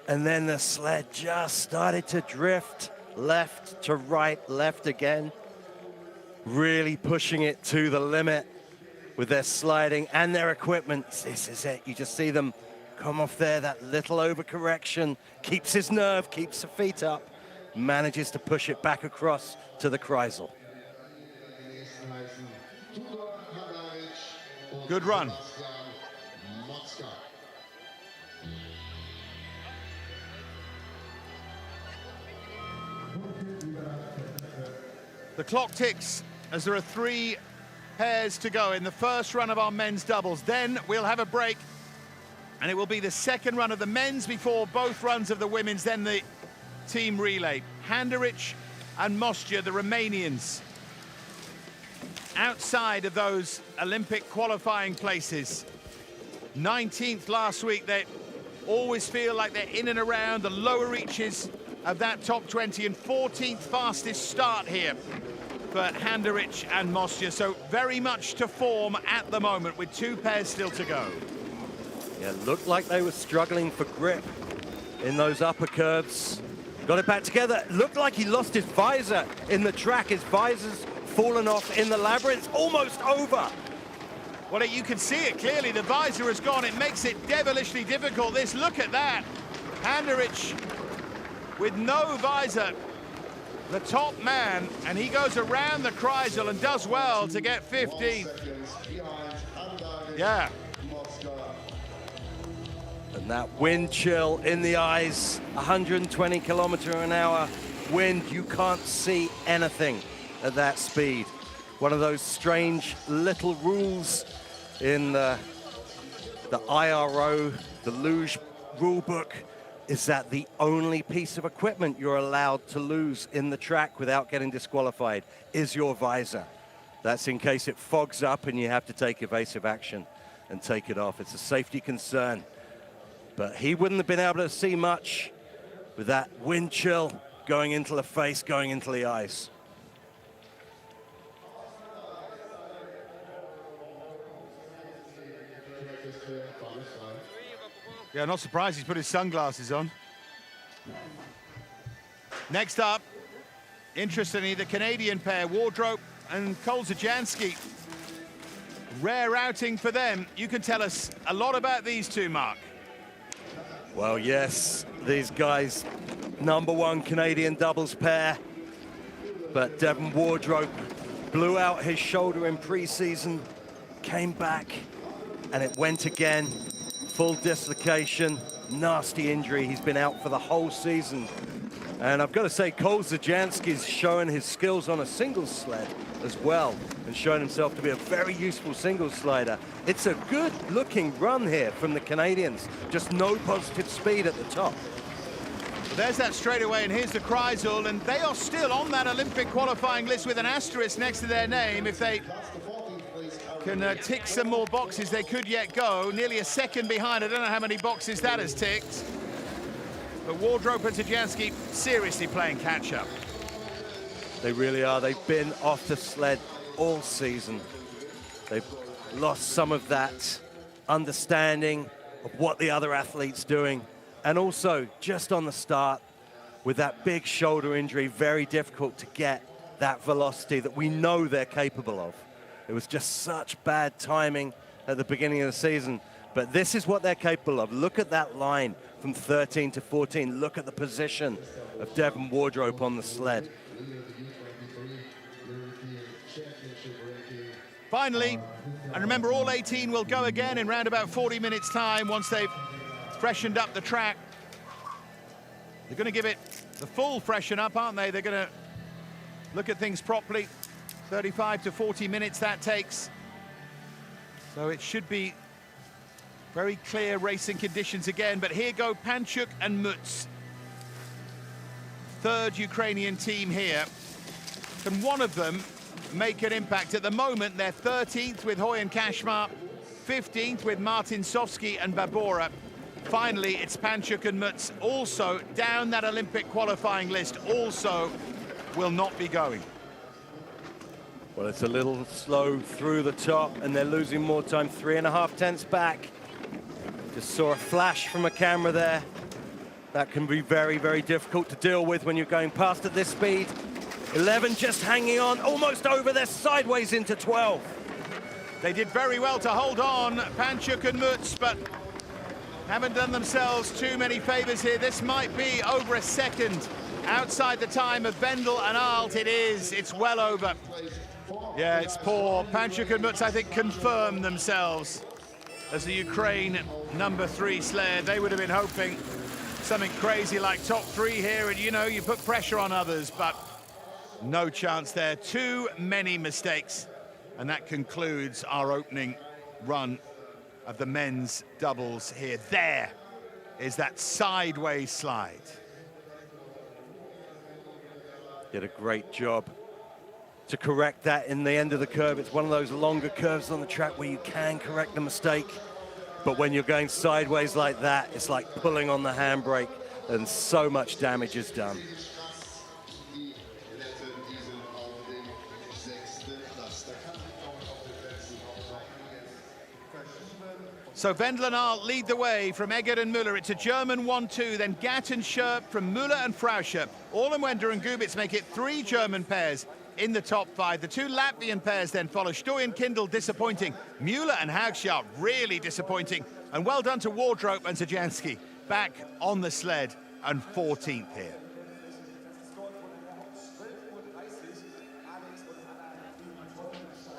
and then the sled just started to drift left to right, left again. Really pushing it to the limit with their sliding and their equipment. This is it. You just see them come off there, that little overcorrection, keeps his nerve, keeps the feet up, manages to push it back across to the Kreisel. Good run. The clock ticks as there are 3 pairs to go in the first run of our men's doubles. Then we'll have a break, and it will be the second run of the men's before both runs of the women's, then the team relay. Handerich and Mostja, the Romanians, outside of those Olympic qualifying places. 19th last week. They always feel like they're in and around the lower reaches of that top 20, and 14th fastest start here for Handerich and Mostja. So very much to form at the moment with 2 pairs still to go. Yeah, looked like they were struggling for grip in those upper curves. Got it back together. Looked like he lost his visor in the track. His visor's fallen off in the labyrinth, almost over. Well, you can see it clearly. The visor has gone. It makes it devilishly difficult. Look at that. Handerich with no visor, the top man, and he goes around the Kreisel and does well to get 15th. Yeah. And that wind chill in the eyes, 120 km/h wind. You can't see anything at that speed. One of those strange little rules in the IRO, the Luge rule book, is that the only piece of equipment you're allowed to lose in the track without getting disqualified is your visor. That's in case it fogs up and you have to take evasive action and take it off. It's a safety concern. But he wouldn't have been able to see much with that wind chill going into the face, going into the eyes. Yeah, not surprised he's put his sunglasses on. Next up, interestingly, the Canadian pair, Wardrope and Kolzajanski. Rare outing for them. You can tell us a lot about these two, Mark. Well, yes, these guys, #1 Canadian doubles pair. But Devon Wardrope blew out his shoulder in pre-season, came back, and it went again. Full dislocation, nasty injury. He's been out for the whole season. And I've got to say, Kolzajanski's showing his skills on a singles sled as well, and showing himself to be a very useful singles slider. It's a good-looking run here from the Canadians. Just no positive speed at the top. There's that straightaway, and here's the Kreisel, and they are still on that Olympic qualifying list with an asterisk next to their name. If they can tick some more boxes, they could yet go. Nearly a second behind. I don't know how many boxes that has ticked. But Wardrope and Zajanski seriously playing catch-up. They really are. They've been off the sled all season. They've lost some of that understanding of what the other athlete's doing. And also, just on the start, with that big shoulder injury, very difficult to get that velocity that we know they're capable of. It was just such bad timing at the beginning of the season. But this is what they're capable of. Look at that line from 13 to 14. Look at the position of Devon Wardrope on the sled. Finally, and remember, all 18 will go again in round about 40 minutes' time once they've freshened up the track. They're going to give it the full freshen up, aren't they? They're going to look at things properly. 35 to 40 minutes that takes. So it should be very clear racing conditions again. But here go Panchuk and Mutz. Third Ukrainian team here. Can one of them make an impact? At the moment, they're 13th with Hoyan Kashmar, 15th with Martin Sofsky and Babora. Finally, it's Panchuk and Mutz, also down that Olympic qualifying list, also will not be going. Well, it's a little slow through the top, and they're losing more time, 3.5 tenths back. Just saw a flash from a camera there. That can be very, very difficult to deal with when you're going past at this speed. 11 just hanging on, almost over there, sideways into 12. They did very well to hold on, Panchuk and Mutz, but haven't done themselves too many favors here. This might be over a second outside the time of Vendel and Alt. It is, it's well over. Yeah, it's poor. Panchuk and Mutz, I think, confirm themselves as the Ukraine #3 sled. They would have been hoping something crazy like top 3 here, and you know, you put pressure on others, but no chance there. Too many mistakes, and that concludes our opening run of the men's doubles here. There is that sideways slide. Did a great job to correct that in the end of the curve. It's one of those longer curves on the track where you can correct the mistake, but when you're going sideways like that, it's like pulling on the handbrake, and so much damage is done. So Vendel and Alt lead the way from Eggert and Müller. It's a German 1-2, then Gatt and Scherp from Müller and Frauscher. Ollenwender and Gubitz make it 3 German pairs in the top 5. The 2 Latvian pairs then follow. Stoyan Kindle disappointing. Müller and Hagshaw really disappointing. And well done to Wardrope and Zajanski. Back on the sled and 14th here.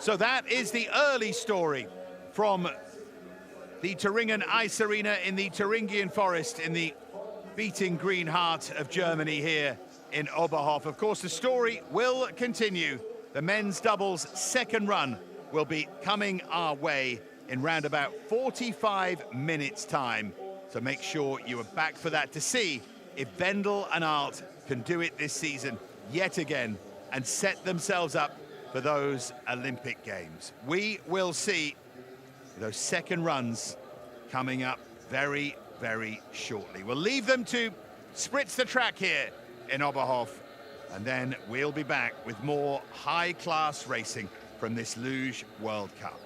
So that is the early story from the Thuringen Ice Arena in the Thuringian Forest in the beating green heart of Germany here in Oberhof. Of course, the story will continue. The men's doubles second run will be coming our way in round about 45 minutes time. So make sure you are back for that to see if Vendel and Alt can do it this season yet again and set themselves up for those Olympic Games. We will see those second runs coming up very, very shortly. We'll leave them to spritz the track here in Oberhof, and then we'll be back with more high-class racing from this Luge World Cup.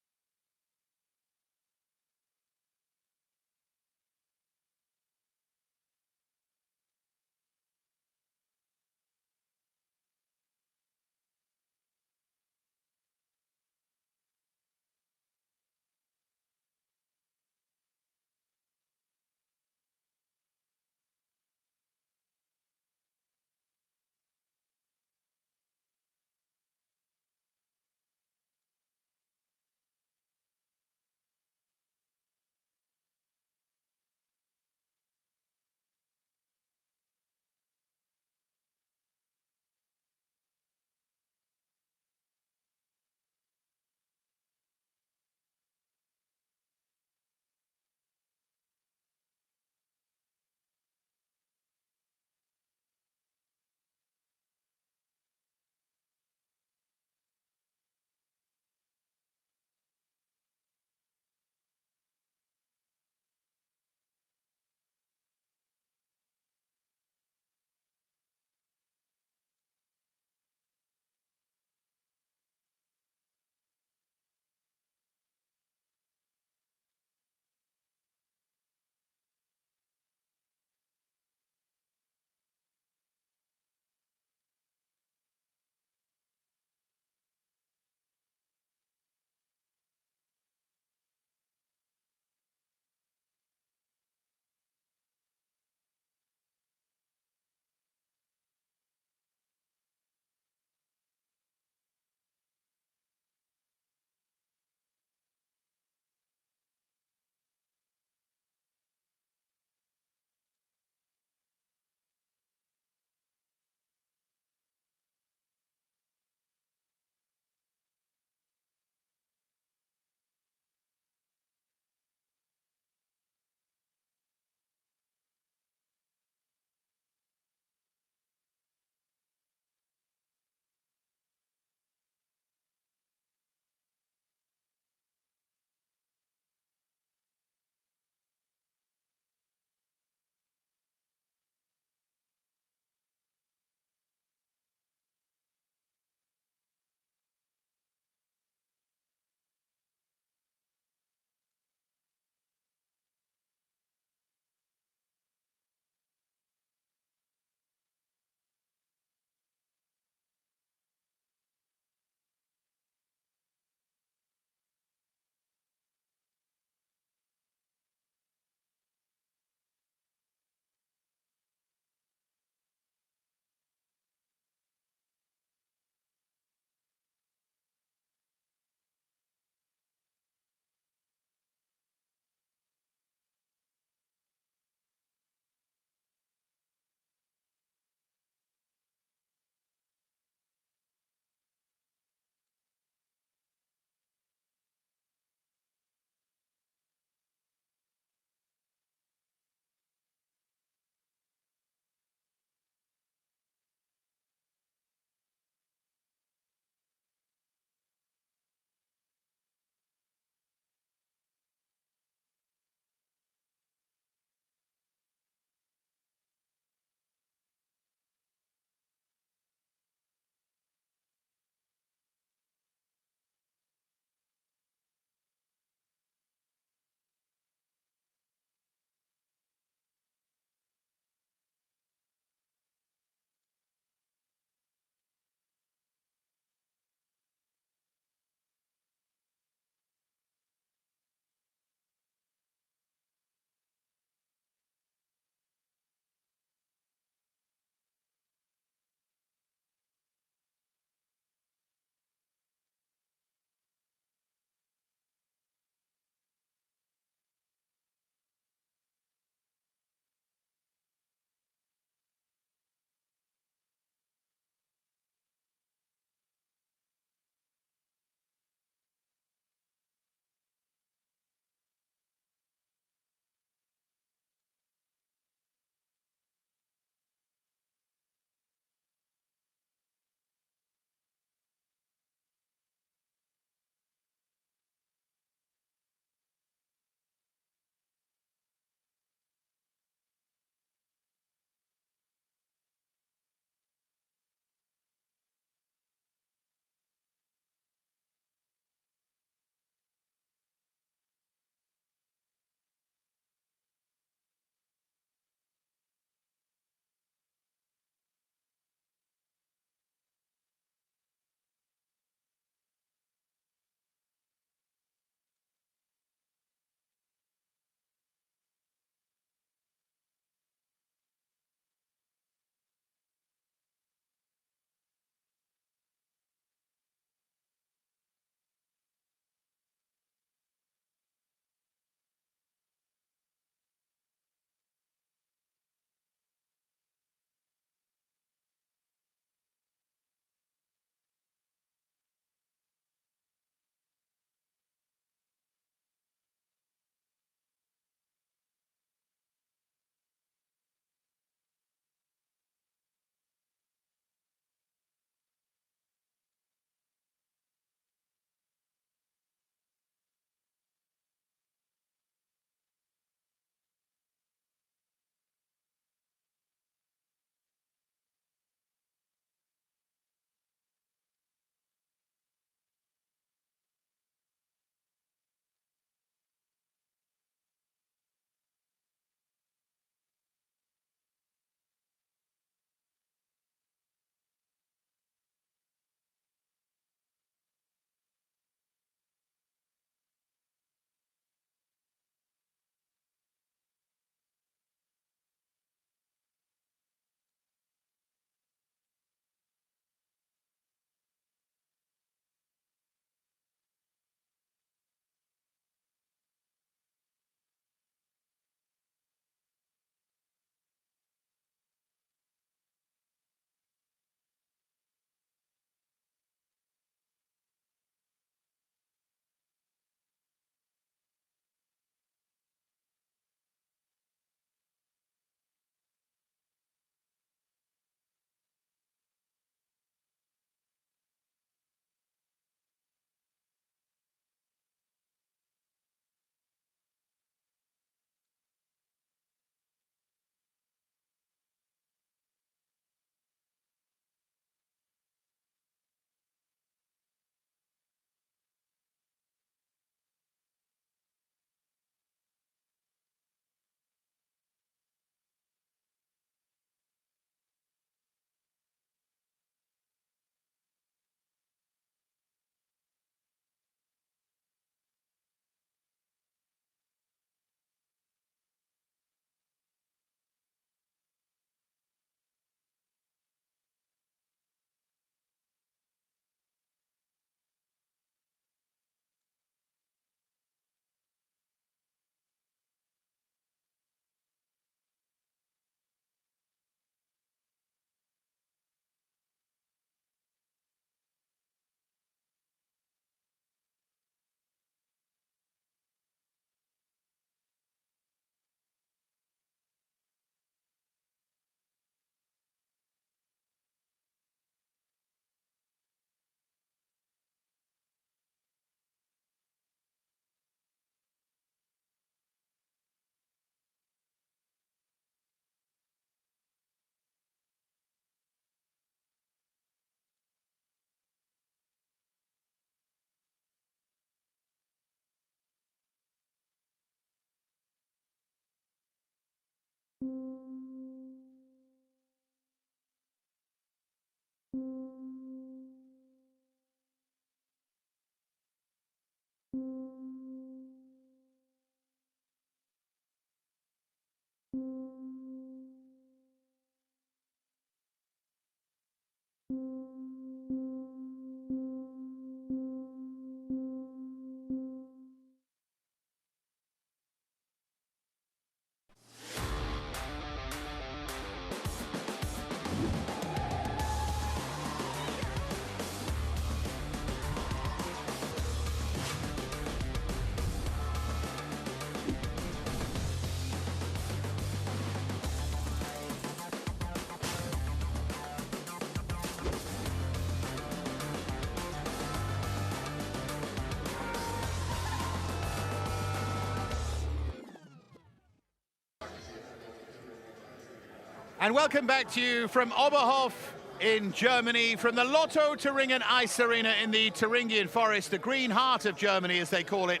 And welcome back to you from Oberhof in Germany, from the Lotto Thuringen Ice Arena in the Thuringian Forest, the green heart of Germany, as they call it.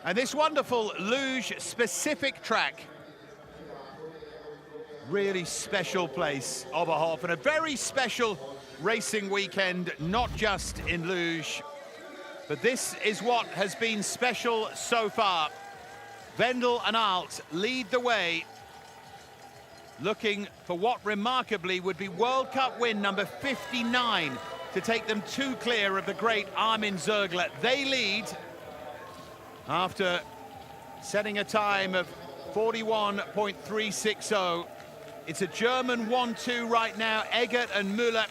And this wonderful luge-specific track. Really special place, Oberhof, and a very special racing weekend, not just in luge. But this is what has been special so far. Wendel and Alt lead the way, looking for what remarkably would be World Cup win number 59 to take them 2 clear of the great Armin Zögler. They lead after setting a time of 41.360. It's a German 1-2 right now, Eggert and Müller,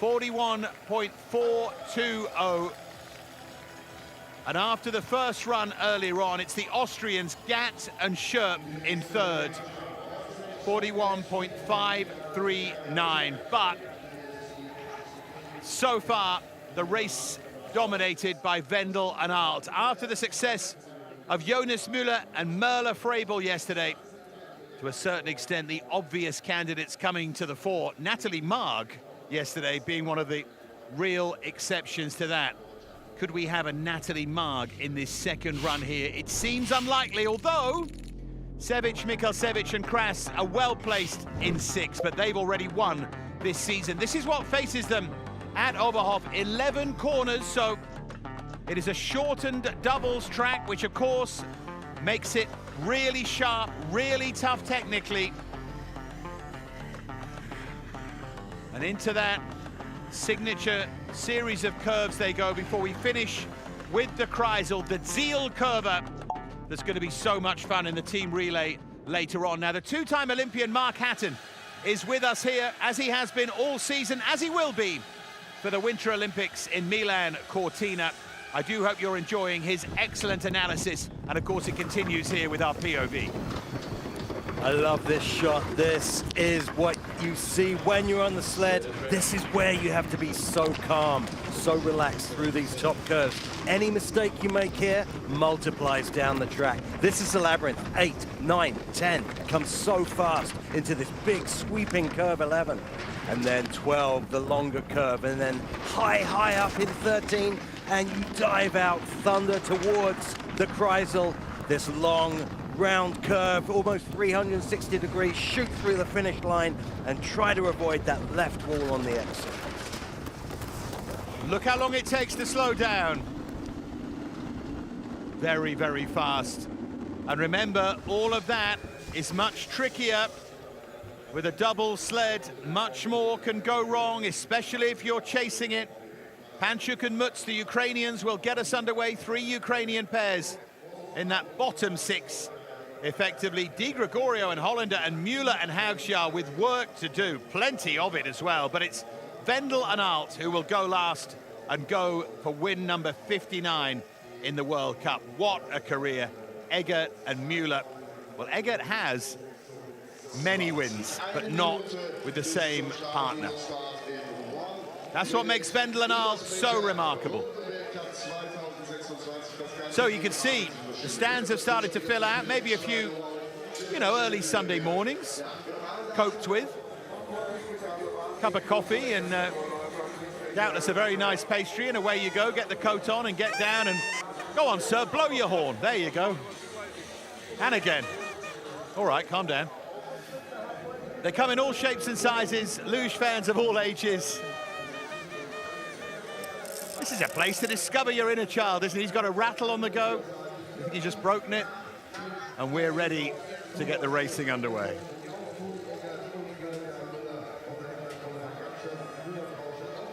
41.420. And after the first run earlier on, it's the Austrians Gatt and Scherp in third, 41.539. But so far, the race dominated by Wendel and Alt. After the success of Jonas Müller and Merle Frebel yesterday, to a certain extent, the obvious candidates coming to the fore. Natalie Marg yesterday being one of the real exceptions to that. Could we have a Natalie Marg in this second run here? It seems unlikely, although Sevic, Mikalsevic and Kras are well placed in 6th, but they've already won this season. This is what faces them at Oberhof. 11 corners, so it is a shortened doubles track, which of course makes it really sharp, really tough technically. And into that signature series of curves they go before we finish with the Kreisel, the Zielkurve. There's going to be so much fun in the team relay later on. Now, the 2-time Olympian Mark Hatton is with us here, as he has been all season, as he will be for the Winter Olympics in Milan Cortina. I do hope you're enjoying his excellent analysis, and of course it continues here with our POV. I love this shot. This is what you see when you're on the sled. This is where you have to be so calm, so relaxed through these top curves. Any mistake you make here multiplies down the track. This is a labyrinth. 8, 9, 10 comes so fast into this big sweeping curve 11. And then 12, the longer curve, and then high up in 13, and you dive out thunder towards the Kreisel, this long round curve, almost 360 degrees, shoot through the finish line and try to avoid that left wall on the exit. Look how long it takes to slow down. Very, very fast. And remember, all of that is much trickier with a double sled. Much more can go wrong, especially if you're chasing it. Panchuk and Mutz, the Ukrainians, will get us underway. 3 Ukrainian pairs in that bottom 6. Effectively, Di Gregorio and Hollander and Müller and Haugschar with work to do. Plenty of it as well, but it's Wendel and Alt who will go last and go for win number 59 in the World Cup. What a career. Eggert and Müller. Well, Eggert has many wins, but not with the same partner. That's what makes Wendel and Alt so remarkable. So you can see the stands have started to fill out. Maybe a few, early Sunday mornings coped with. Cup of coffee and doubtless a very nice pastry, and away you go. Get the coat on and get down and go on, sir, blow your horn. There you go. And again. All right, calm down. They come in all shapes and sizes, luge fans of all ages. This is a place to discover your inner child, isn't it? He's got a rattle on the go. I think he's just broken it. And we're ready to get the racing underway.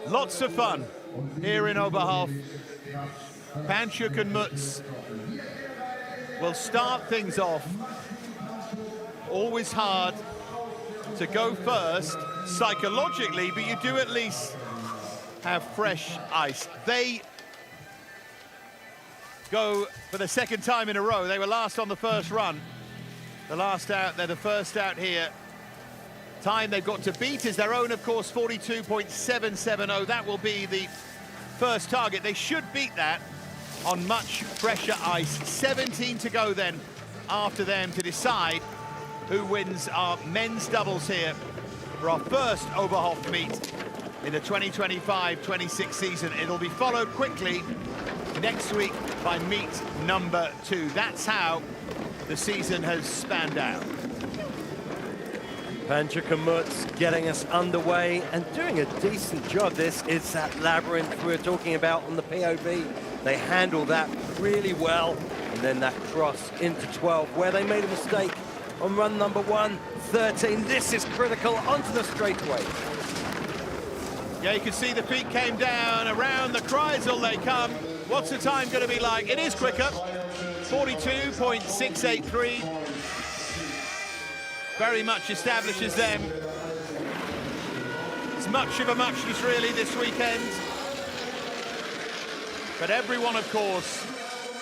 Lots of fun here in Oberhof. Panchuk and Mutz will start things off. Always hard to go first psychologically, but you do at least have fresh ice. They go for the second time in a row. They were last on the first run. The last out, they're the first out here. Time they've got to beat is their own, of course, 42.770. That will be the first target. They should beat that on much fresher ice. 17 to go then after them to decide who wins our men's doubles here for our first Oberhof meet in the 2025-26 season. It'll be followed quickly next week by meet number 2. That's how the season has spanned out. Panchuk and Mutz getting us underway and doing a decent job. This is that labyrinth we were talking about on the POV. They handle that really well. And then that cross into 12, where they made a mistake on run number 1, 13. This is critical, onto the straightaway. Yeah, you can see the feet came down, around the Kreisel they come. What's the time going to be like? It is quicker, 42.683. Very much establishes them. It's much of a muchness really this weekend. But everyone, of course,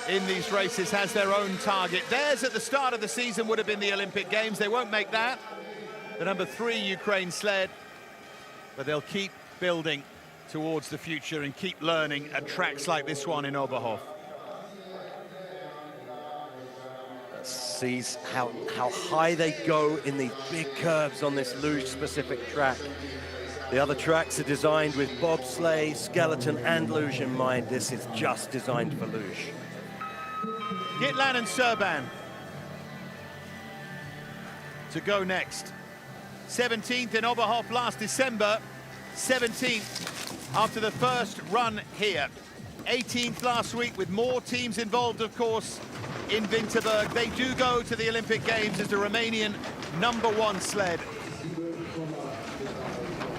in these races has their own target. Theirs at the start of the season would have been the Olympic Games. They won't make that. The number 3 Ukraine sled. But they'll keep building towards the future and keep learning at tracks like this one in Oberhof. Sees how high they go in these big curves on this luge-specific track. The other tracks are designed with bobsleigh, skeleton, and luge in mind. This is just designed for luge. Gitlan and Serban to go next. 17th in Oberhof last December, 17th after the first run here. 18th last week with more teams involved, of course, in Winterberg. They do go to the Olympic Games as the Romanian number 1 sled.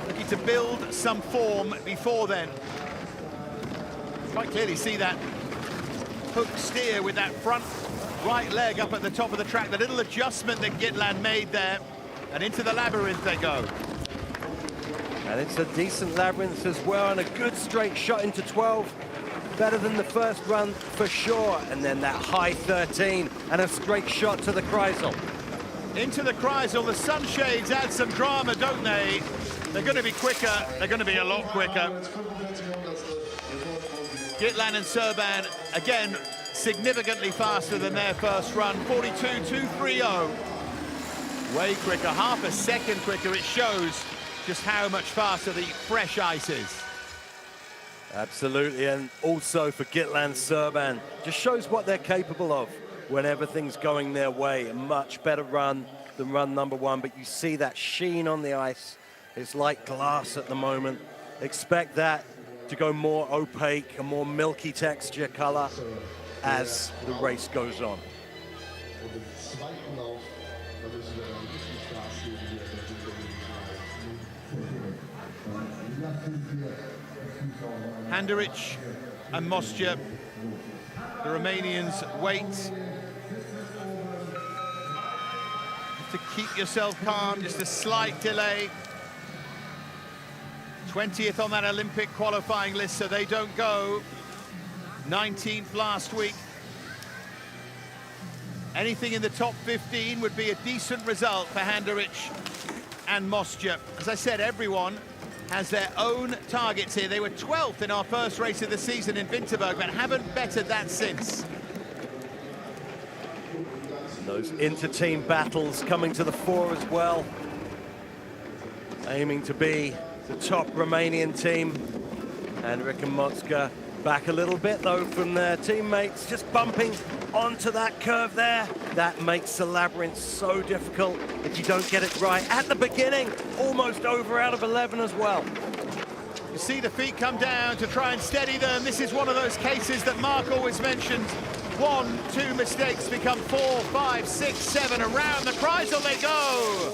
Looking to build some form before then. Quite clearly see that hook steer with that front right leg up at the top of the track. The little adjustment that Gitlan made there, and into the labyrinth they go. And it's a decent labyrinth as well, and a good straight shot into 12. Better than the first run for sure. And then that high 13 and a straight shot to the Kreisel. Into the Kreisel, the sunshades add some drama, don't they? They're going to be quicker, they're going to be a lot quicker. Gitlan and Serban, again, significantly faster than their first run, 42.230. Way quicker, half a second quicker. It shows just how much faster the fresh ice is. Absolutely, and also for Gitlan Serban, just shows what they're capable of when everything's going their way. A much better run than run number 1, but you see that sheen on the ice. It's like glass at the moment. Expect that to go more opaque, a more milky texture color as the race goes on. Handeric and Mostia, the Romanians wait. Have to keep yourself calm, just a slight delay. 20th on that Olympic qualifying list, so they don't go. 19th last week. Anything in the top 15 would be a decent result for Handeric and Mostia. As I said, everyone has their own targets here. They were 12th in our first race of the season in Winterberg, but haven't bettered that since. Those inter-team battles coming to the fore as well. Aiming to be the top Romanian team. Handeric and Motska back a little bit though from their teammates, just bumping onto that curve there. That makes the labyrinth so difficult if you don't get it right at the beginning. Almost over out of 11 as well. You see the feet come down to try and steady them. This is one of those cases that Mark always mentioned. 1, 2 mistakes become 4, 5, 6, 7. Around the Kreisel they go.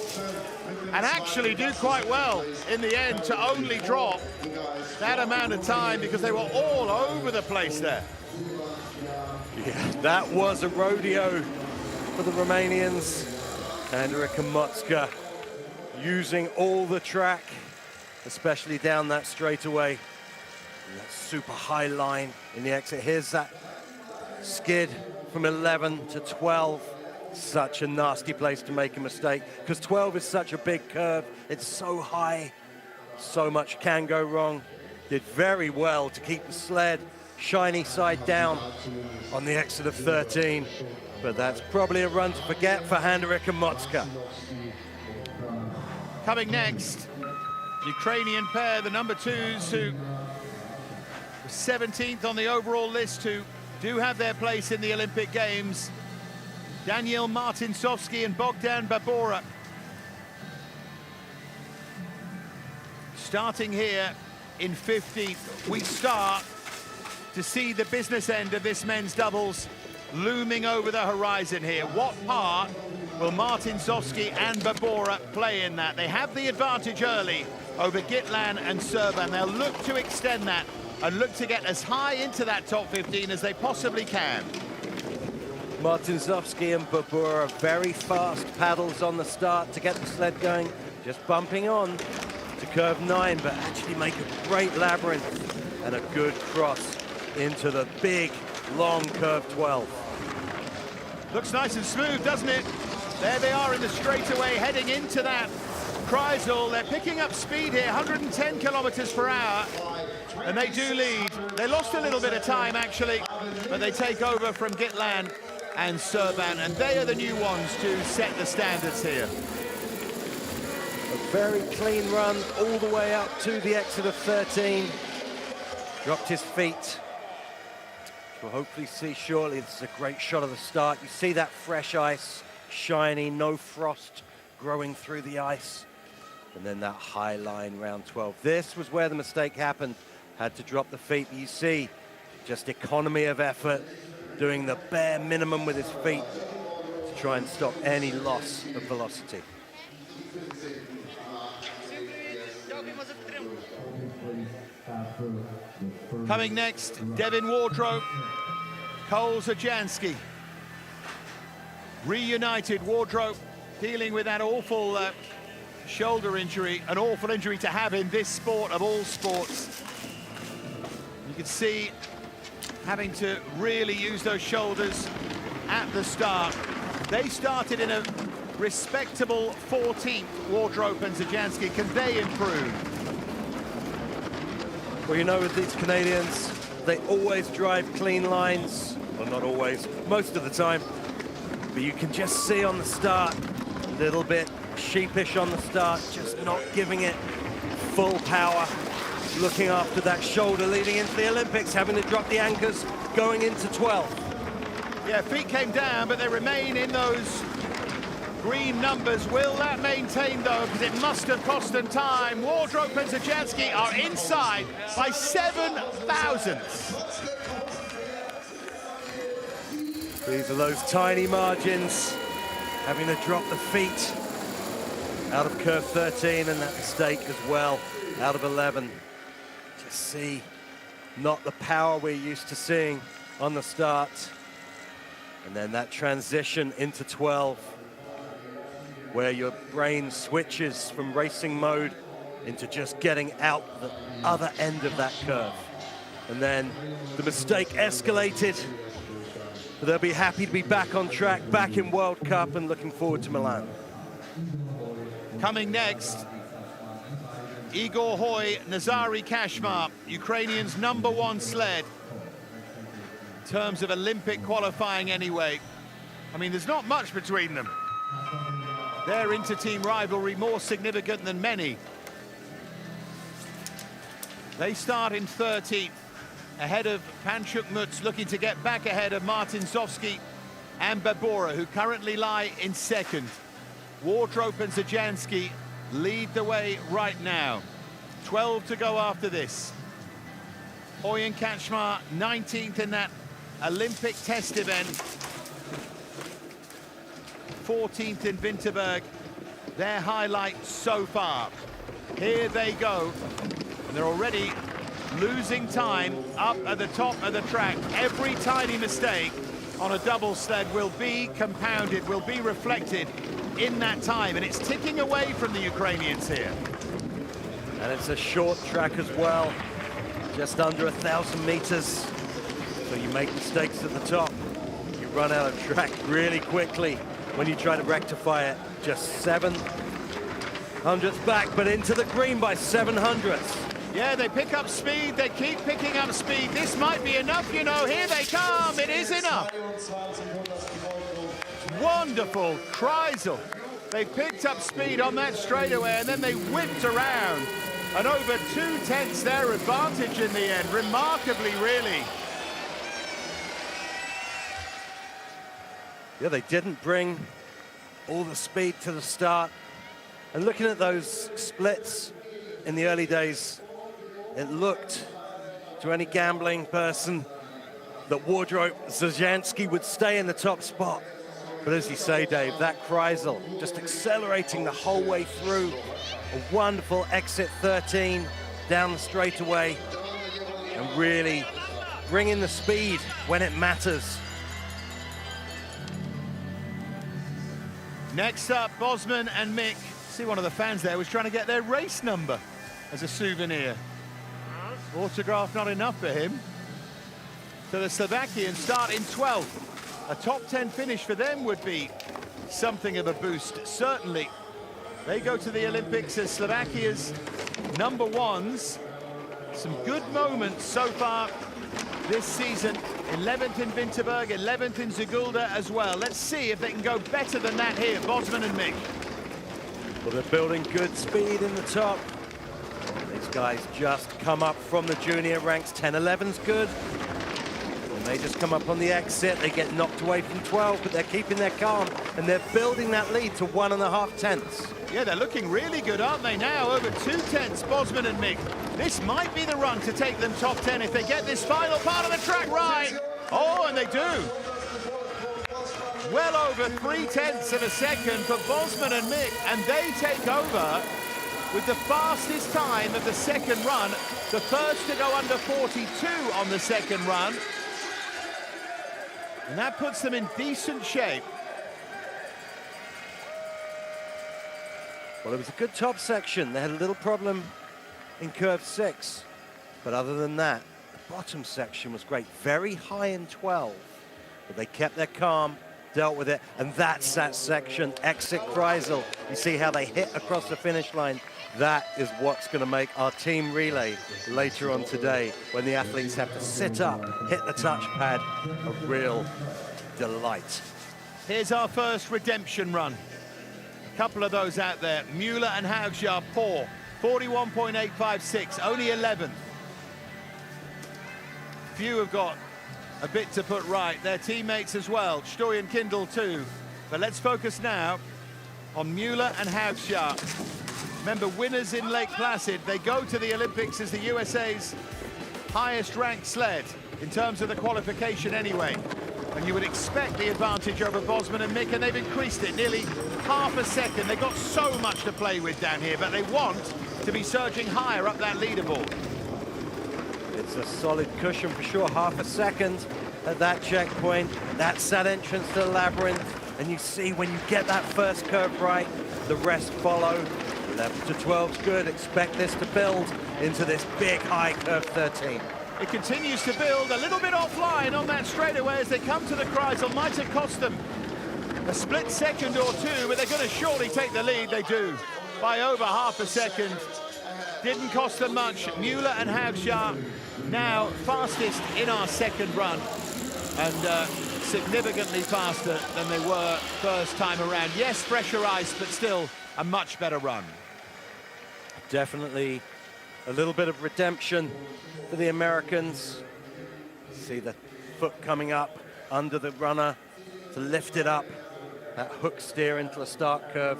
And actually do quite well in the end to only drop that amount of time because they were all over the place there. Yeah, that was a rodeo for the Romanians. Andrika Motska using all the track, especially down that straightaway. And that super high line in the exit. Here's that skid from 11 to 12. Such a nasty place to make a mistake because 12 is such a big curve. It's so high, so much can go wrong. Did very well to keep the sled shiny side down on the exit of 13, but that's probably a run to forget for Andrika Motska. Coming next, Ukrainian pair, the number 2s, who were 17th on the overall list, who do have their place in the Olympic Games. Daniil Martinsovsky and Bogdan Babora. Starting here in 15th, we start to see the business end of this men's doubles looming over the horizon here. What part will Martinsovsky and Babora play in that? They have the advantage early over Gitlan and Serban. They'll look to extend that and look to get as high into that top 15 as they possibly can. Martinsovsky and Babora, very fast paddles on the start to get the sled going, just bumping on to curve 9, but actually make a great labyrinth and a good cross into the big, long curve 12. Looks nice and smooth, doesn't it? There they are in the straightaway, heading into that Kreisel. They're picking up speed here, 110 kilometers per hour, and they do lead. They lost a little bit of time, actually, but they take over from Gitlan and Serban, and they are the new ones to set the standards here. A very clean run all the way up to the exit of 13. Dropped his feet. We'll hopefully see shortly. This is a great shot of the start. You see that fresh ice, shiny, no frost growing through the ice. And then that high line round 12. This was where the mistake happened. Had to drop the feet. You see, just economy of effort, doing the bare minimum with his feet to try and stop any loss of velocity. Coming next, Devin Wardrope, Cole Zajanski. Reunited. Wardrope dealing with that awful shoulder injury, an awful injury to have in this sport of all sports. You can see having to really use those shoulders at the start. They started in a respectable 14th, Wardrope and Zajanski. Can they improve? Well, you know, with these Canadians, they always drive clean lines. Well, not always, most of the time. But you can just see on the start, a little bit sheepish on the start, just not giving it full power. Looking after that shoulder leading into the Olympics, having to drop the anchors going into 12. Yeah, feet came down, but they remain in those green numbers. Will that maintain, though? Because it must have cost them time. Wardrope and Zajanski are inside by 7 thousandths. These are those tiny margins, having to drop the feet out of curve 13, and that mistake as well, out of 11. Just see, not the power we're used to seeing on the start. And then that transition into 12, where your brain switches from racing mode into just getting out the other end of that curve. And then the mistake escalated, but they'll be happy to be back on track, back in World Cup, and looking forward to Milan. Coming next, Igor Hoy, Nazari Kashmar, Ukrainian's #1 sled. In terms of Olympic qualifying anyway. I mean, there's not much between them. Their inter-team rivalry more significant than many. They start in 13th, ahead of Panchuk Mutz, looking to get back ahead of Martinsovsky and Babora, who currently lie in 2nd. Wardrope and Zajanski lead the way right now. 12 to go after this. Oyen Kaczmar, 19th in that Olympic test event. 14th in Winterberg. Their highlight so far. Here they go. And they're already losing time up at the top of the track. Every tiny mistake on a double sled will be compounded, will be reflected in that time. And it's ticking away from the Ukrainians here. And it's a short track as well. Just under 1,000 meters. So you make mistakes at the top. You run out of track really quickly when you try to rectify it. Just 700ths back, but into the green by 700ths. Yeah, they pick up speed, they keep picking up speed. This might be enough, you know. Here they come, it is enough. Wonderful, Kreisel. They picked up speed on that straightaway and then they whipped around. And over 2/10 their advantage in the end, remarkably, really. Yeah, they didn't bring all the speed to the start. And looking at those splits in the early days, it looked to any gambling person that Wardrobe Zajanski would stay in the top spot. But as you say, Dave, that Kreisel just accelerating the whole way through. A wonderful exit 13 down the straightaway and really bringing the speed when it matters. Next up, Bosman and Mick. See, one of the fans there was trying to get their race number as a souvenir. Autograph not enough for him. So the Slovakians start in 12th. A top 10 finish for them would be something of a boost, certainly. They go to the Olympics as Slovakia's number ones. Some good moments so far this season. 11th in Winterberg, 11th in Zagulda as well. Let's see if they can go better than that here, Bosman and Mick. Well, they're building good speed in the top. These guys just come up from the junior ranks. 10-11's good. And they just come up on the exit. They get knocked away from 12, but they're keeping their calm. And they're building that lead to 1.5 tenths. Yeah, they're looking really good, aren't they now? Over 2/10, Bosman and Mick. This might be the run to take them top 10 if they get this final part of the track right. Oh, and they do. Well over 3/10 of a second for Bosman and Mick, and they take over with the fastest time of the second run. The first to go under 42 on the second run. And that puts them in decent shape. Well, it was a good top section. They had a little problem in curve 6. But other than that, the bottom section was great. Very high in 12. But they kept their calm, dealt with it. And that's that section, exit Kreisel. You see how they hit across the finish line. That is what's going to make our team relay later on today when the athletes have to sit up, hit the touchpad. A real delight. Here's our first redemption run. Couple of those out there. Müller and Haugsjahr poor. 41.856, only 11th. Few have got a bit to put right. Their teammates as well. Stoyan Kindle too. But let's focus now on Müller and Haugsjahr. Remember, winners in Lake Placid, they go to the Olympics as the USA's highest ranked sled in terms of the qualification anyway. And you would expect the advantage over Bosman and Mick, and they've increased it nearly half a second. They've got so much to play with down here, but they want to be surging higher up that leaderboard. It's a solid cushion for sure, half a second at that checkpoint. That's that entrance to the labyrinth. And you see when you get that first curve right, the rest follow. 11 to 12's good. Expect this to build into this big high curve 13. It continues to build a little bit offline on that straightaway as they come to the Kreisel. Might have cost them a split second or two, but they're going to surely take the lead. They do by over half a second. Didn't cost them much. Müller and Haugsjahr now fastest in our second run, and significantly faster than they were first time around. Yes, pressurized, but still a much better run. Definitely a little bit of redemption for the Americans. See the foot coming up under the runner to lift it up. That hook steer into the start curve.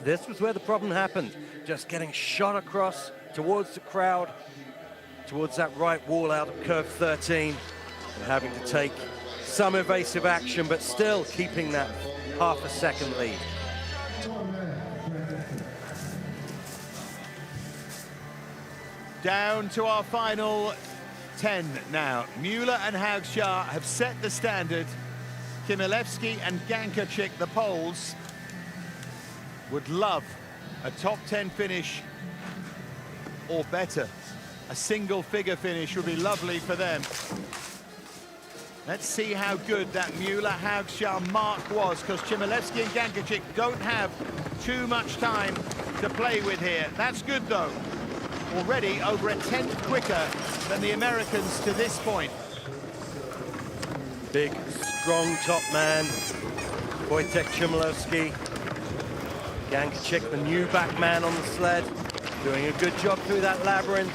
This was where the problem happened. just getting shot across towards the crowd, towards that right wall out of curve 13, and having to take some evasive action, but still keeping that half a second lead. Down to our final 10 now. Müller and Haugscher have set the standard. Chmielewski and Gankarczyk, the Poles, would love a top 10 finish or better. A single figure finish would be lovely for them. Let's see how good that Müller-Haugscher mark was, because Chmielewski and Gankarczyk don't have too much time to play with here. That's good though. Already over a tenth quicker than the Americans to this point. Big, strong top man, Wojtek Chmielewski. Gankarczyk, the new back man on the sled, doing a good job through that labyrinth.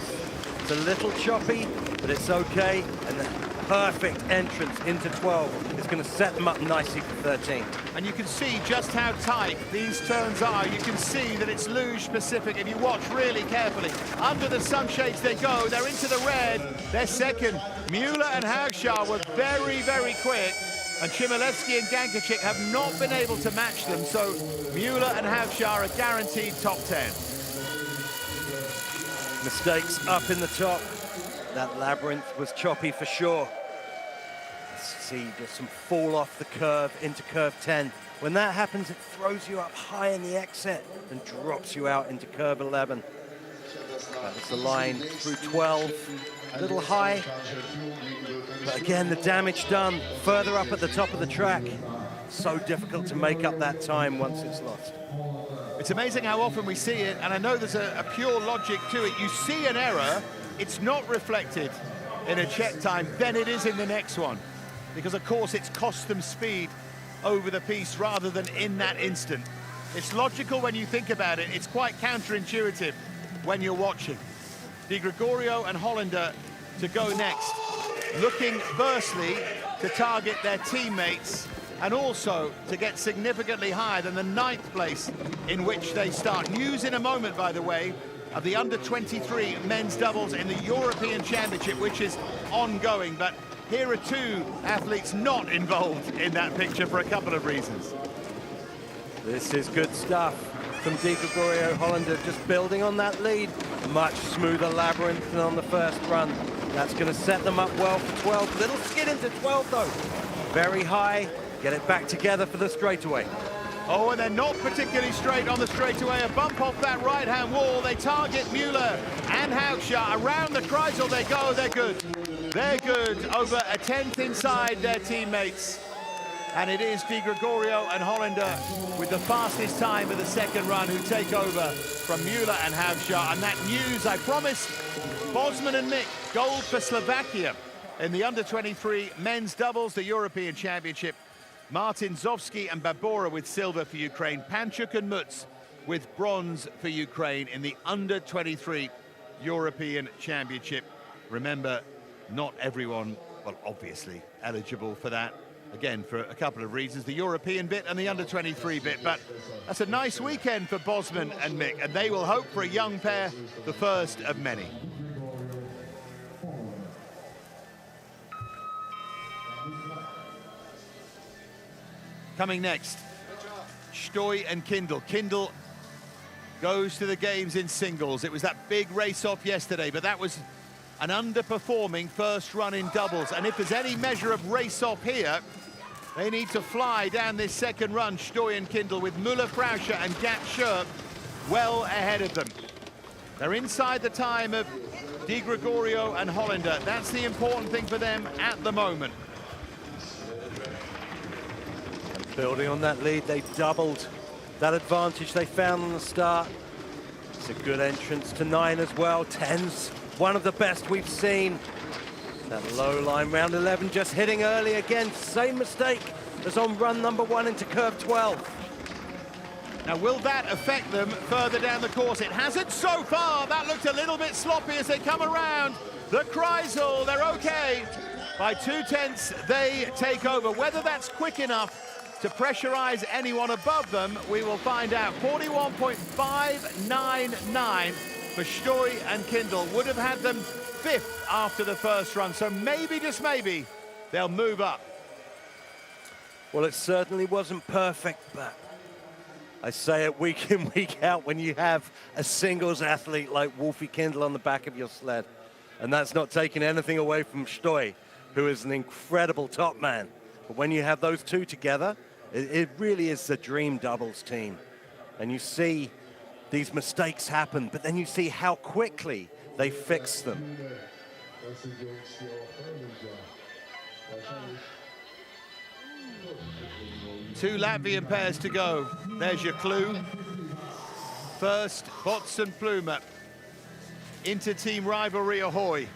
It's a little choppy, but it's okay. And the perfect entrance into 12 is going to set them up nicely for 13. And you can see just how tight these turns are. You can see that it's luge specific if you watch really carefully. Under the sunshades they go, they're into the red. They're second. Müller and Haugscher were very, very quick. And Chmielewski and Gankarczyk have not been able to match them. So Müller and Haugscher are guaranteed top 10. Mistakes up in the top. That labyrinth was choppy for sure. See just some fall off the curve into curve 10. When that happens, it throws you up high in the exit and drops you out into curve 11. That was the line through 12. A little high, but again, the damage done further up at the top of the track. So difficult to make up that time once it's lost. It's amazing how often we see it, and I know there's a pure logic to it. You see an error, it's not reflected in a check time, then it is in the next one. Because of course it's cost them speed over the piece rather than in that instant. It's logical when you think about it, it's quite counterintuitive when you're watching. Di Gregorio and Hollander to go next, looking firstly to target their teammates and also to get significantly higher than the 9th place in which they start. News in a moment, by the way, of the under-23 men's doubles in the European Championship, which is ongoing, but here are two athletes not involved in that picture for a couple of reasons. This is good stuff from Di Gregorio. Hollander just building on that lead. Much smoother labyrinth than on the first run. That's going to set them up well for 12. Little skid into 12 though. Very high. Get it back together for the straightaway. Oh, and they're not particularly straight on the straightaway. A bump off that right-hand wall. They target Müller and Haugscher. Around the Kreisel they go. They're good. They're good. Over a 10th inside their teammates. And it is Di Gregorio and Hollander with the fastest time of the second run who take over from Müller and Haugscher. And that news, I promised, Bosman and Mick, gold for Slovakia in the under-23 men's doubles, the European Championship. Martin Zovsky and Babora with silver for Ukraine. Panchuk and Mutz with bronze for Ukraine in the under-23 European Championship. Remember, not everyone, well, obviously eligible for that. Again, for a couple of reasons, the European bit and the under-23 bit, but that's a nice weekend for Bosman and Mick, and they will hope for a young pair, the first of many. Coming next, Stoy and Kindle. Kindle goes to the games in singles. It was that big race-off yesterday, but that was an underperforming first run in doubles. And if there's any measure of race-off here, they need to fly down this second run, Stoy and Kindle, with Müller-Frauscher and Gat Scherp well ahead of them. They're inside the time of Di Gregorio and Hollander. That's the important thing for them at the moment. Building on that lead, they doubled that advantage they found on the start. It's a good entrance to 9 as well. 10's one of the best we've seen. That low line, round 11, just hitting early again. Same mistake as on run number 1 into curve 12. Now, will that affect them further down the course? It hasn't so far. That looked a little bit sloppy as they come around the Kreisel. They're okay. By 2/10, they take over. Whether that's quick enough to pressurize anyone above them. We will find out. 41.599 for Stoy and Kindle. Would have had them 5th after the first run, so maybe, just maybe, they'll move up. Well, it certainly wasn't perfect, but I say it week in, week out when you have a singles athlete like Wolfie Kindle on the back of your sled. And that's not taking anything away from Stoy, who is an incredible top man. But when you have those two together, it really is the dream doubles team. And you see these mistakes happen, but then you see how quickly they fix them. Two Latvian pairs to go. There's your clue. First, Bots and Plumer. Inter-team rivalry ahoy.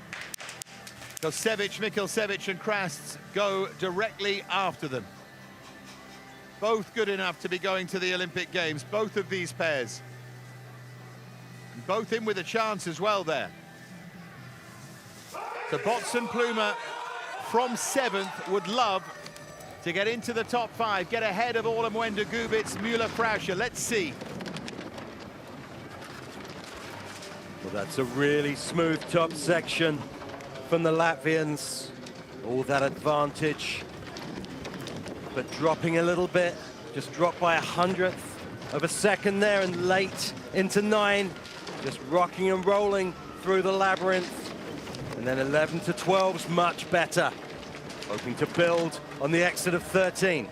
Kosevic, Mikkelsevic and Krasts go directly after them. Both good enough to be going to the Olympic Games, both of these pairs. And both in with a chance as well there. So Bots and Plumer from 7th would love to get into the top 5, get ahead of Olemwenda, Gubitz, Müller-Frauscher. Let's see. Well, that's a really smooth top section from the Latvians. All that advantage, but dropping a little bit, just dropped by 100th of a second there, and late into 9, just rocking and rolling through the labyrinth. And then 11 to 12's much better, hoping to build on the exit of 13.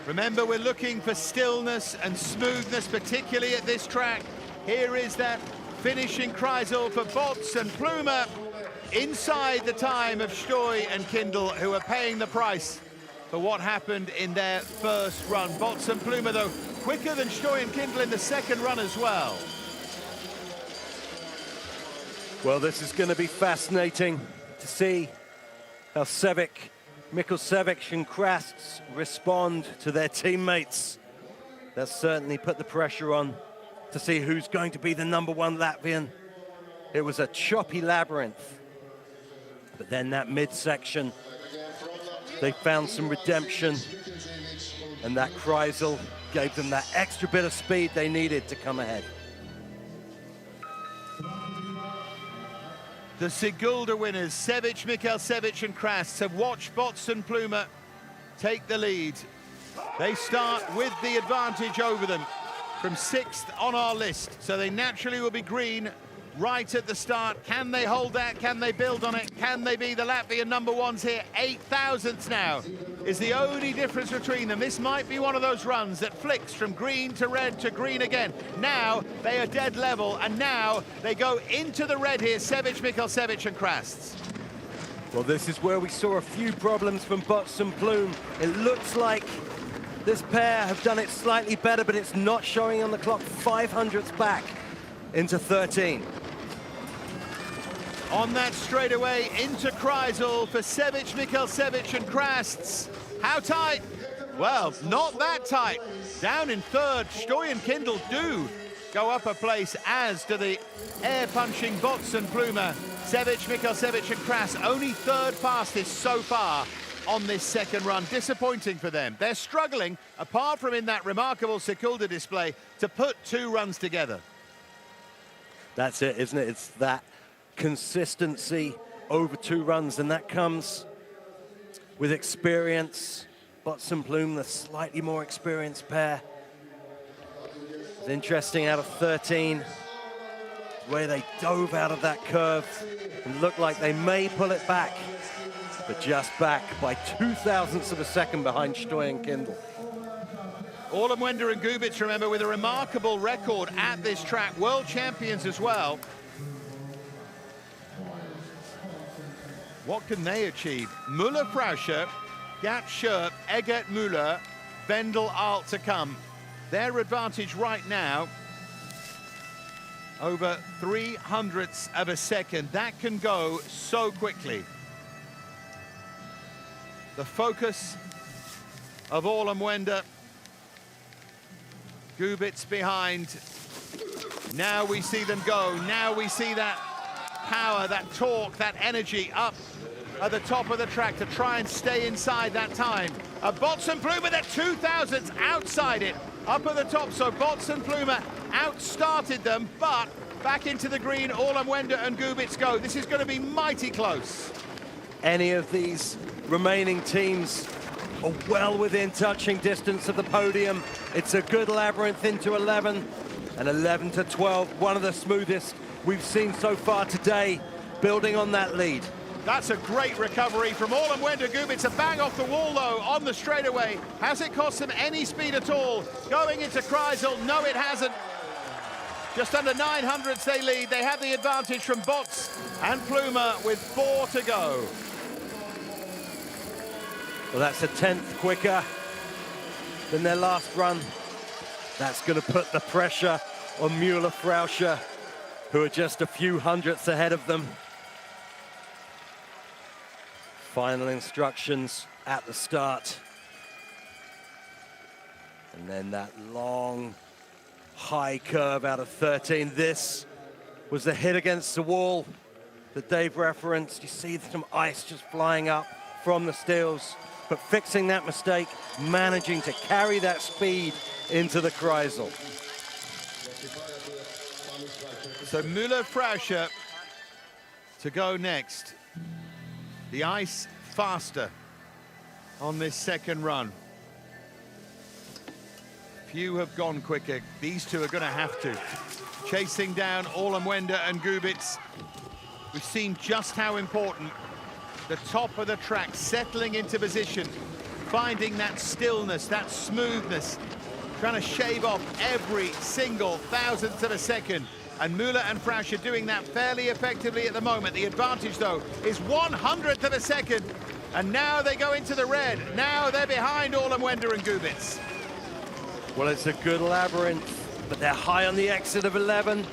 Remember, we're looking for stillness and smoothness, particularly at this track. Here is that finishing Kreisel for Bots and Plumer, inside the time of Stoy and Kindle, who are paying the price for what happened in their first run. Bots and Plumer, though, quicker than Stoy and Kindle in the second run as well. Well, this is going to be fascinating to see how Mikkelsevic and Krasts respond to their teammates. That certainly put the pressure on to see who's going to be the #1 Latvian. It was a choppy labyrinth, but then that midsection, they found some redemption, and that Kreisel gave them that extra bit of speed they needed to come ahead. The Sigulda winners, Sevic, Mikkelsevic and Krasts, have watched Bots and Plumer take the lead. They start with the advantage over them from 6th on our list, so they naturally will be green right at the start. Can they hold that? Can they build on it? Can they be the Latvian #1s here? 8 thousandths now is the only difference between them. This might be one of those runs that flicks from green to red to green again. Now they are dead level, and now they go into the red here, Sevic, Mikkelsevic and Krasts. Well, this is where we saw a few problems from Bots and Plume. It looks like this pair have done it slightly better, but it's not showing on the clock. 500ths back into 13. On that straightaway into Kreisel for Sevic, Mikkelsevic and Krasts. How tight? Well, not that tight. Down in 3rd, Stoy and Kindle do go up a place, as do the air-punching Bots and Plumer. Sevic, Mikkelsevic and Krasts, only 3rd fastest so far on this second run. Disappointing for them. They're struggling, apart from in that remarkable Sigulda display, to put 2 runs together. That's it, isn't it? It's that consistency over 2 runs, and that comes with experience. Bots and Plume, the slightly more experienced pair. It's interesting, out of 13, where they dove out of that curve and looked like they may pull it back, but just back by 2 thousandths of a second behind Stoy and Kindle. Olemwenda and Gubitz, remember, with a remarkable record at this track, world champions as well. What can they achieve? Müller-Frauscher, Gat Scherp, Egert Müller, Wendel Alt to come. Their advantage right now, over 300ths of a second. That can go so quickly. The focus of Olemwenda. Gubitz behind. Now we see them go. Now we see that power, that torque, that energy up at the top of the track to try and stay inside that time. Bots and Plumer, they're 2,000s outside it, up at the top. So Bots and Plumer outstarted them, but back into the green, Olamwenda and Gubitz go. This is going to be mighty close. Any of these remaining teams are well within touching distance of the podium. It's a good labyrinth into 11, and 11 to 12, one of the smoothest we've seen so far today, building on that lead. That's a great recovery from Olamwenda Gubitz. A bang off the wall, though, on the straightaway. Has it cost them any speed at all? Going into Kreisel, no, it hasn't. Just under 900ths they lead. They have the advantage from Bots and Plumer with 4 to go. Well, that's a 10th quicker than their last run. That's going to put the pressure on Müller-Frauscher, who are just a few hundredths ahead of them. Final instructions at the start. And then that long, high curve out of 13. This was the hit against the wall that Dave referenced. You see some ice just flying up from the steels, but fixing that mistake, managing to carry that speed into the Kreisel. So Müller-Frauscher to go next. The ice faster on this second run. Few have gone quicker. These two are going to have to. Chasing down Olamwenda and Gubitz. We've seen just how important the top of the track, settling into position, finding that stillness, that smoothness, trying to shave off every single thousandth of a second. And Müller and Frauscher doing that fairly effectively at the moment. The advantage, though, is 100th of a second. And now they go into the red. Now they're behind Olamwenda and Gubitz. Well, it's a good labyrinth, but they're high on the exit of 11.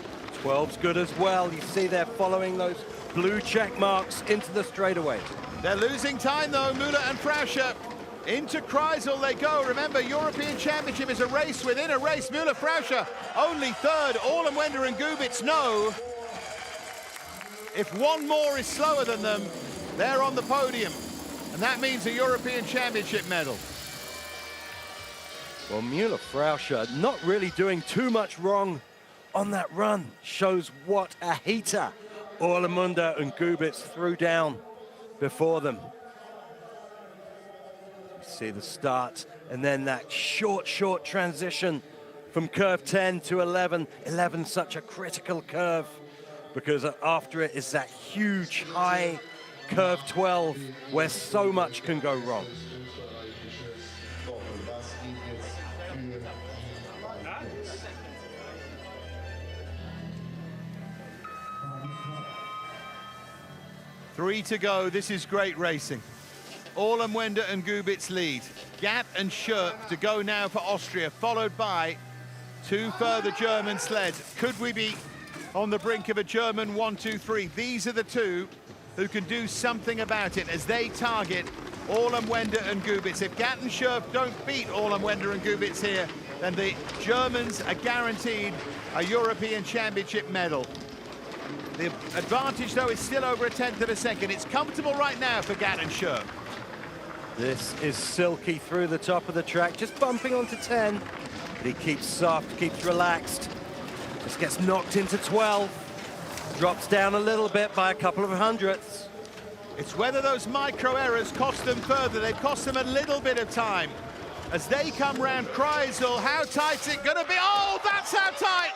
12's good as well. You see they're following those blue check marks into the straightaway. They're losing time, though, Müller and Frauscher. Into Kreisel they go. Remember, European Championship is a race within a race. Müller-Frauscher only third. Olamwenda and Gubitz know if one more is slower than them, they're on the podium. And that means a European Championship medal. Well, Müller-Frauscher not really doing too much wrong on that run. Shows what a heater Olamwenda and Gubitz threw down before them. See the start, and then that short transition from curve 10 to 11. 11, such a critical curve, because after it is that huge high curve 12, where so much can go wrong. Three to go. This is great racing. Olamwenda and Gubitz lead. Gatt and Schurp to go now for Austria, followed by two further German sleds. Could we be on the brink of a German 1-2-3? These are the two who can do something about it as they target Olamwenda and Gubitz. If Gatt and Schurp don't beat Olamwenda and Gubitz here, then the Germans are guaranteed a European Championship medal. The advantage, though, is still over a 10th of a second. It's comfortable right now for Gatt and Schurp. This is silky through the top of the track, just bumping onto 10. But he keeps soft, keeps relaxed. Just gets knocked into 12. Drops down a little bit by a couple of hundredths. It's whether those micro errors cost them further. They've cost them a little bit of time. As they come round Kreisel, how tight's it gonna be? Oh, that's how tight!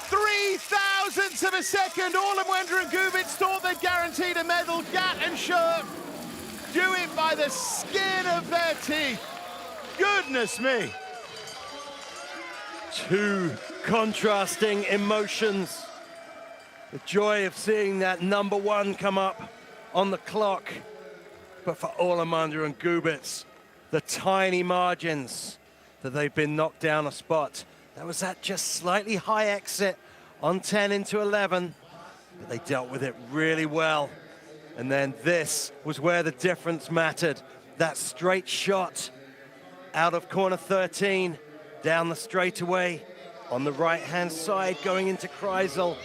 0.003 of a second. Olamwenda and Gubitz thought they'd guaranteed a medal. Gatt and Schurp do it by the skin of their teeth. Goodness me. Two contrasting emotions. The joy of seeing that number one come up on the clock. But for Olamwenda and Gubitz, the tiny margins that they've been knocked down a spot. That was that just slightly high exit on 10 into 11, but they dealt with it really well. And then this was where the difference mattered. That straight shot out of corner 13, down the straightaway on the right-hand side, going into Kreisel.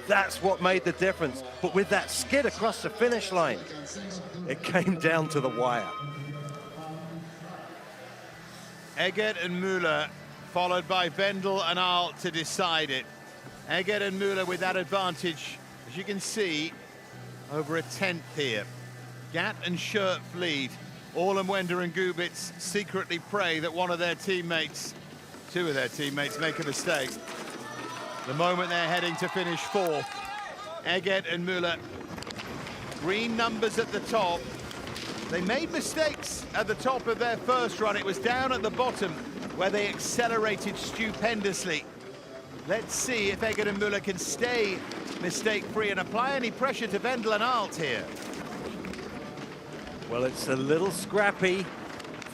That's what made the difference. But with that skid across the finish line, it came down to the wire. Eggert and Müller, followed by Wendel and Aalt to decide it. Eggert and Müller with that advantage, as you can see, over a tenth here. Gatt and Schurf lead. Wender and Gubitz secretly pray that one of their teammates, two of their teammates, make a mistake. The moment they're heading to finish fourth. Eggert and Müller, green numbers at the top. They made mistakes at the top of their first run. It was down at the bottom where they accelerated stupendously. Let's see if Eggert and Müller can stay mistake-free and apply any pressure to Wendel and Aalt here. Well, it's a little scrappy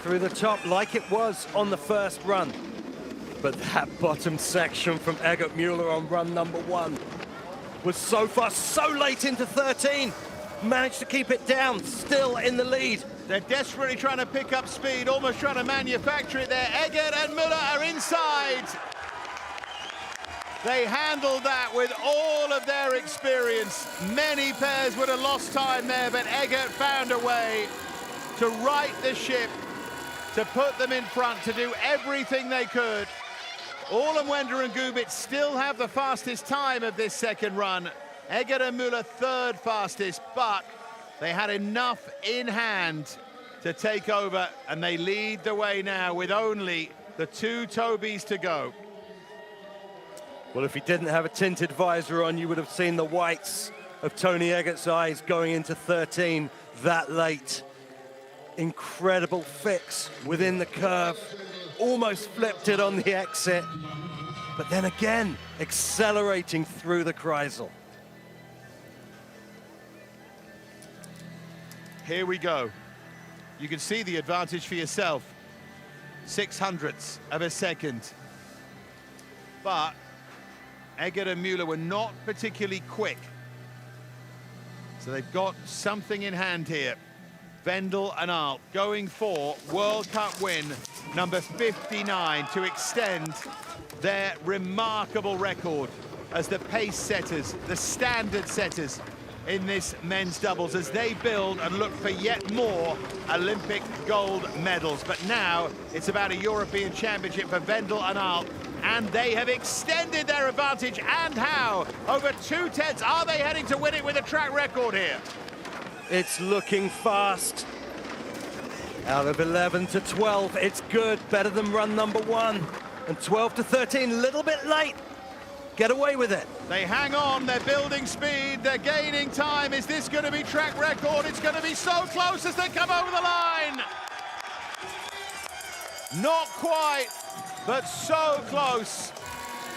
through the top like it was on the first run. But that bottom section from Eggert Müller on run number 1 was so fast, so late into 13. Managed to keep it down, still in the lead. They're desperately trying to pick up speed, almost trying to manufacture it there. Eggert and Müller are inside. They handled that with all of their experience. Many pairs would have lost time there, but Eggert found a way to right the ship, to put them in front, to do everything they could. Wender and Gubitz still have the fastest time of this second run. Eggert and Müller third fastest, but they had enough in hand to take over, and they lead the way now with only the 2 Tobys to go. Well, if he didn't have a tinted visor on, you would have seen the whites of Tony Eggert's eyes going into 13 that late. Incredible fix within the curve. Almost flipped it on the exit. But then again, accelerating through the Kreisel. Here we go. You can see the advantage for yourself. 0.06 of a second. But Eggert and Müller were not particularly quick. So they've got something in hand here. Wendel and Aalt going for World Cup win number 59 to extend their remarkable record as the pace setters, the standard setters in this men's doubles as they build and look for yet more Olympic gold medals. But now it's about a European Championship for Wendel and Aalt, and they have extended their advantage. And how? Over 2/10. Are they heading to win it with a track record here? It's looking fast. Out of 11 to 12, it's good, better than run number 1. And 12 to 13, a little bit late. Get away with it. They hang on, they're building speed, they're gaining time. Is this going to be track record? It's going to be so close as they come over the line. Not quite, but so close.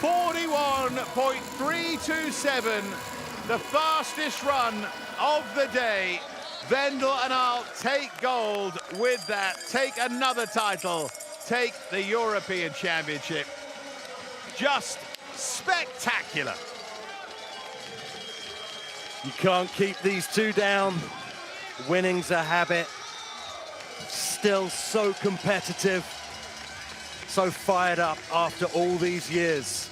41.327, the fastest run of the day. Wendel and Aalt take gold with that, take another title, take the European Championship. Just spectacular. You can't keep these two down. Winning's a habit. Still so competitive, so fired up after all these years.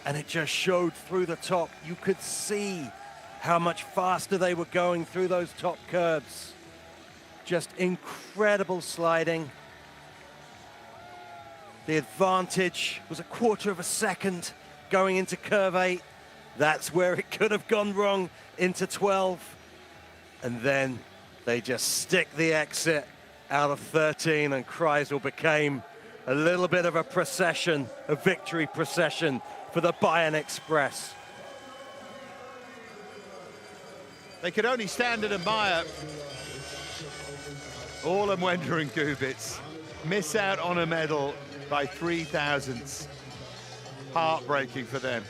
And it just showed through the top. You could see how much faster they were going through those top curves. Just incredible sliding. The advantage was a quarter of a second going into curve 8. That's where it could have gone wrong into 12. And then they just stick the exit out of 13, and Kreisel became a little bit of a procession, a victory procession for the Bayern Express. They could only stand and admire. Wender and Gubitz miss out on a medal by 3 thousandths. Heartbreaking for them.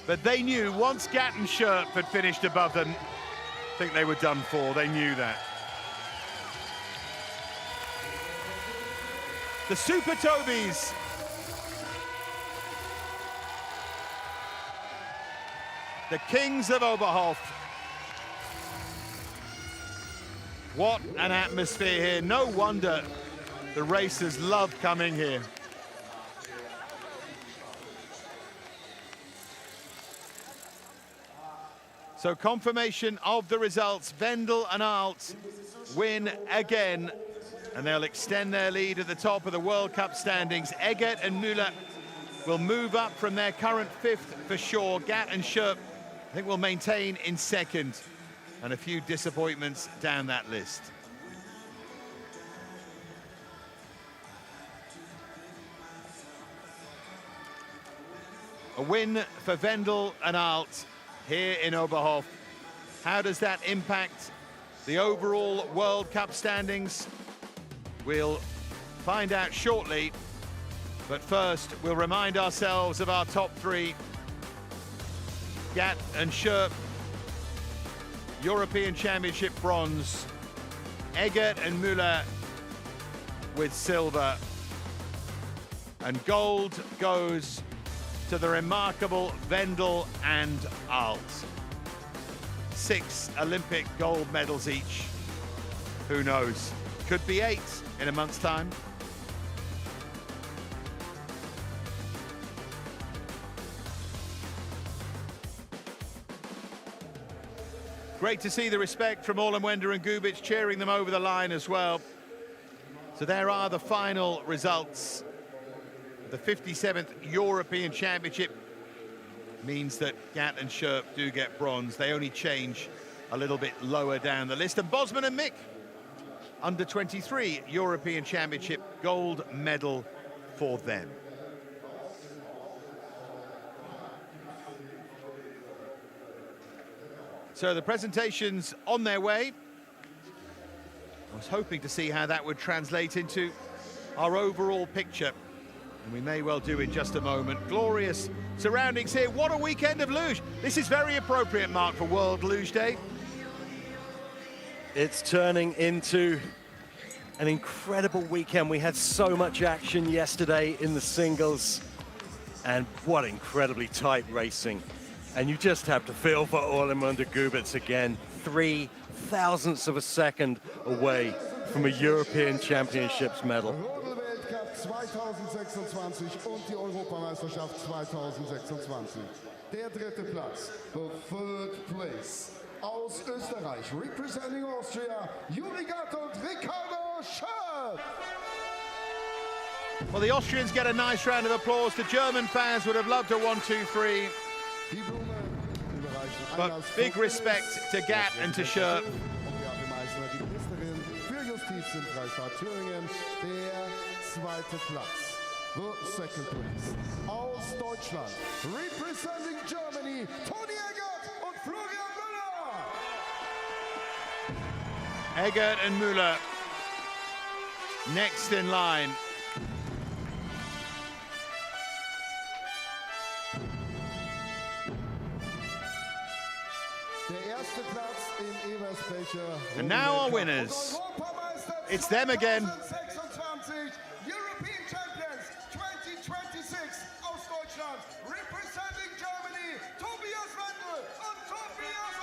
But they knew once Gatt and Schurf had finished above them, I think they were done for. They knew that. The Super Tobys. The Kings of Oberhof. What an atmosphere here. No wonder the racers love coming here. So confirmation of the results. Wendel and Alt win again, and they'll extend their lead at the top of the World Cup standings. Eggert and Müller will move up from their current 5th for sure. Gatt and Scherp, I think, will maintain in 2nd, and a few disappointments down that list. A win for Wendel and Alt here in Oberhof. How does that impact the overall World Cup standings? We'll find out shortly, but first we'll remind ourselves of our top 3. Gatt and Scherp, European Championship bronze. Eggert and Müller with silver. And gold goes to the remarkable Wendel and Alt. 6 Olympic gold medals each. Who knows? Could be 8 in a month's time. Great to see the respect from Orlenwender and Gubic, cheering them over the line as well. So there are the final results. The 57th European Championship means that Gatt and Scherp do get bronze. They only change a little bit lower down the list. And Bosman and Mick, under 23 European Championship gold medal for them. So the presentation's on their way. I was hoping to see how that would translate into our overall picture, and we may well do in just a moment. Glorious surroundings here. What a weekend of luge. This is very appropriate, Mark, for World Luge Day. It's turning into an incredible weekend. We had so much action yesterday in the singles, and what incredibly tight racing. And you just have to feel for Orlenwender Gubic again. 0.003 of a second away from a European Championships medal. World Cup 2026 und die Europameisterschaft 2026. Der 3. Platz, the 3rd place. Aus Österreich, representing Austria, Juri Gatt und Ricardo Scherp. Well, the Austrians get a nice round of applause. The German fans would have loved a 1, 2, 3. But big respect to Gatt and to Scherp. Für Justiz im Freistaat Thüringen, der 2. Platz. The 2nd place. Aus Deutschland, representing Germany, Toni Eggert und Florian Müller. Eggert and Müller next in line. And now our winners. It's them again. European champions 2026 aus Deutschland, representing Germany, Tobias Wendel und Tobias.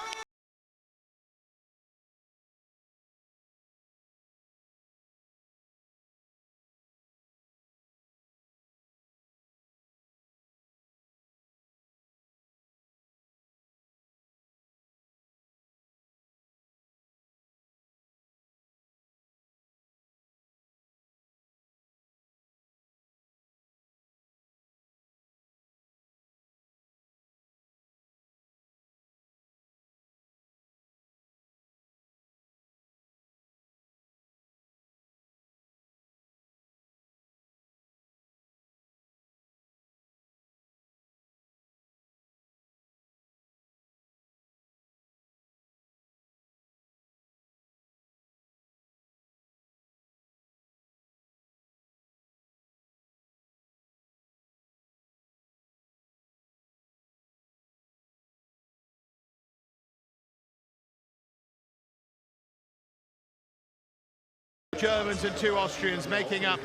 Germans and 2 Austrians making up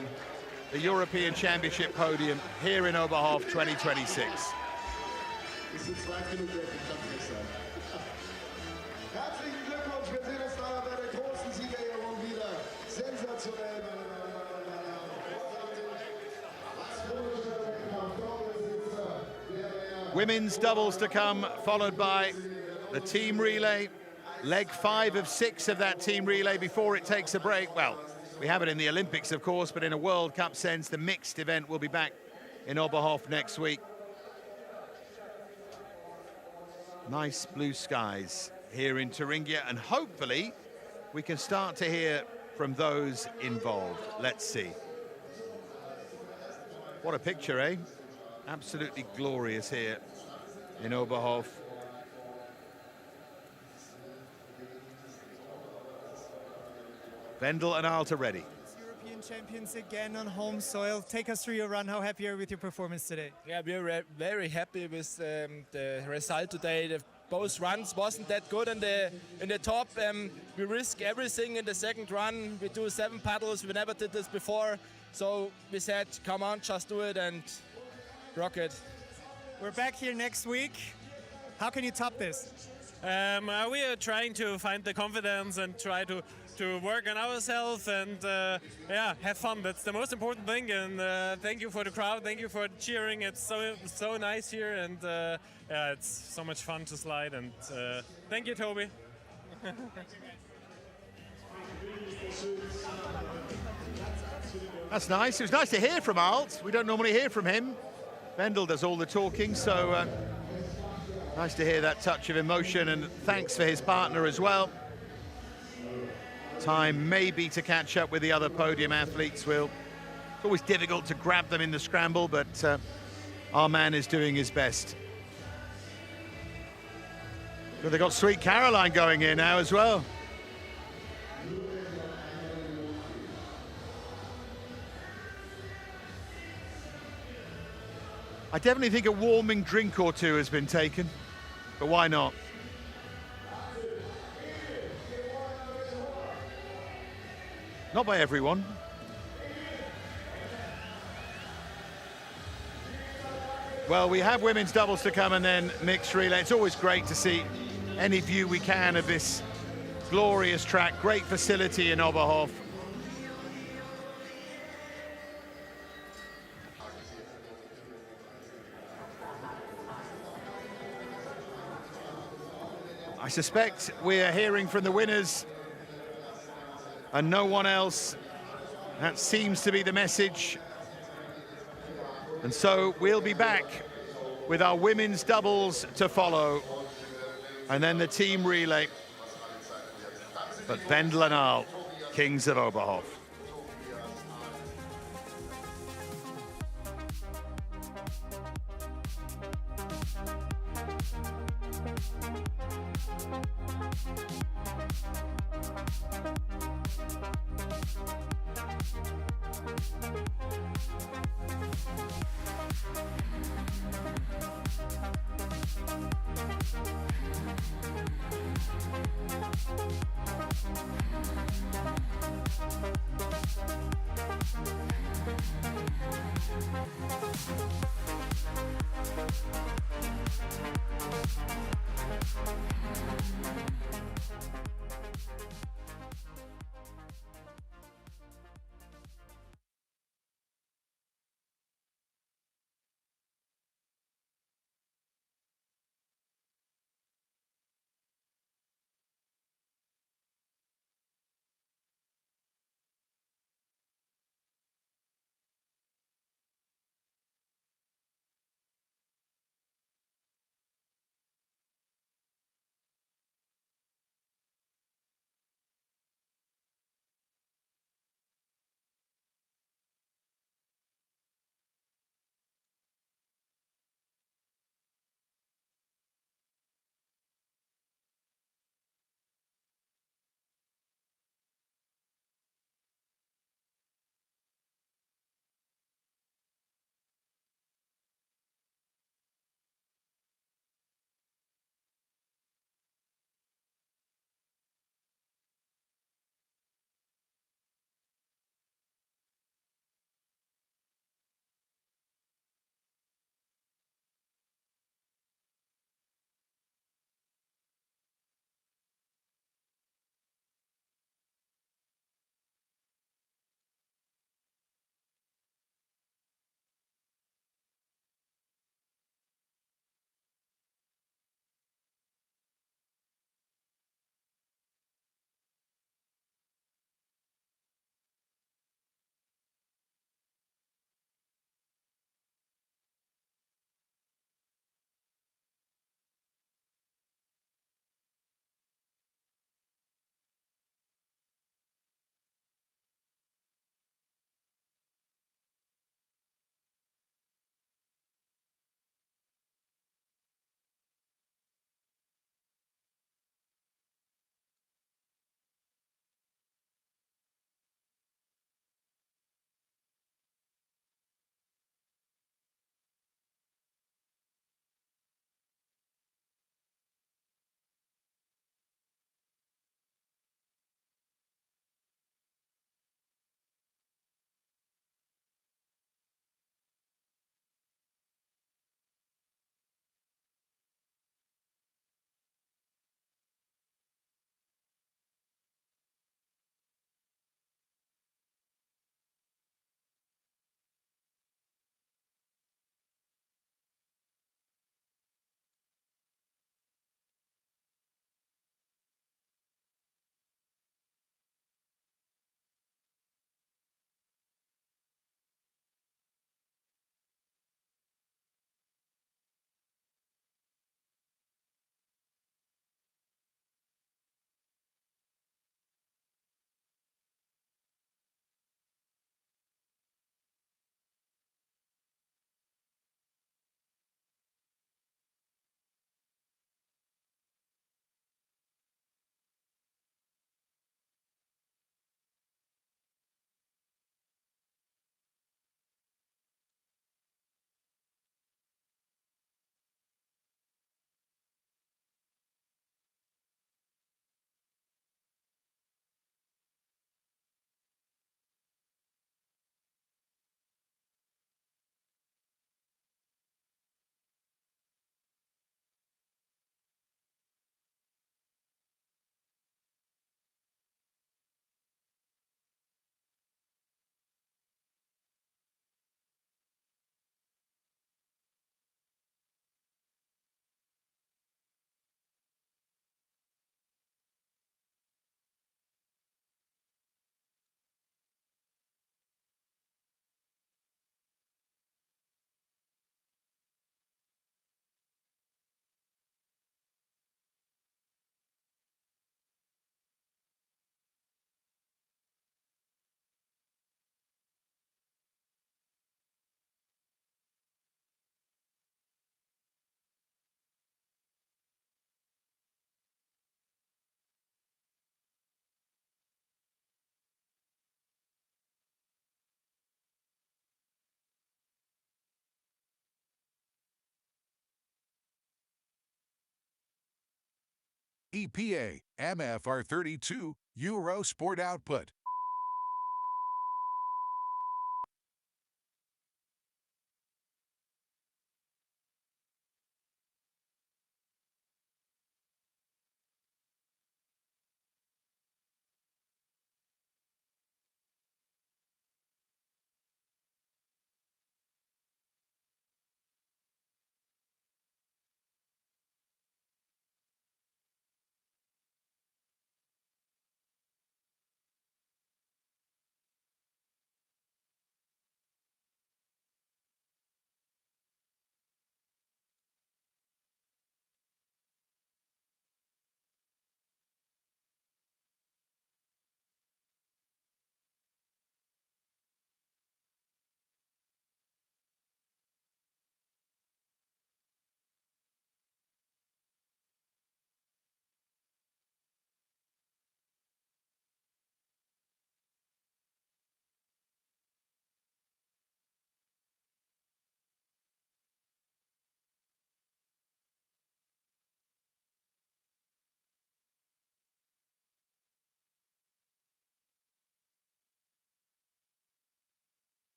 the European Championship podium here in Oberhof 2026. Herzlichen Glückwunsch, wir sehen uns da bei der großen Siegerehrung wieder. Sensationell, meine Damen und Herren. Women's doubles to come, followed by the team relay, leg 5 of 6 of that team relay before it takes a break. Well, we have it in the Olympics, of course, but in a World Cup sense, the mixed event will be back in Oberhof next week. Nice blue skies here in Thuringia, and hopefully we can start to hear from those involved. Let's see. What a picture, eh? Absolutely glorious here in Oberhof. Wendel and Alt are ready. European champions again on home soil. Take us through your run. How happy are you with your performance today? Yeah, we're very happy with the result today. Both runs wasn't that good in the top. We risk everything in the second run. We do 7 paddles. We never did this before. So we said, come on, just do it and rock it. We're back here next week. How can you top this? We are trying to find the confidence and try to work on ourselves and yeah, have fun. That's the most important thing. And thank you for the crowd. Thank you for cheering. It's so nice here, and yeah, it's so much fun to slide. And thank you, Toby. That's nice. It was nice to hear from Alt. We don't normally hear from him. Wendel does all the talking, so nice to hear that touch of emotion, and thanks for his partner as well. Time maybe to catch up with the other podium athletes. It's always difficult to grab them in the scramble, but our man is doing his best. But they've got Sweet Caroline going here now as well. I definitely think a warming drink or two has been taken, but why not? Not by everyone. Well, we have women's doubles to come and then mixed relay. It's always great to see any view we can of this glorious track. Great facility in Oberhof. I suspect we're hearing from the winners and no one else. That seems to be the message. And so we'll be back with our women's doubles to follow, and then the team relay. But Wendel and Alt, kings of Oberhof. EPA MFR32 Euro Sport Output.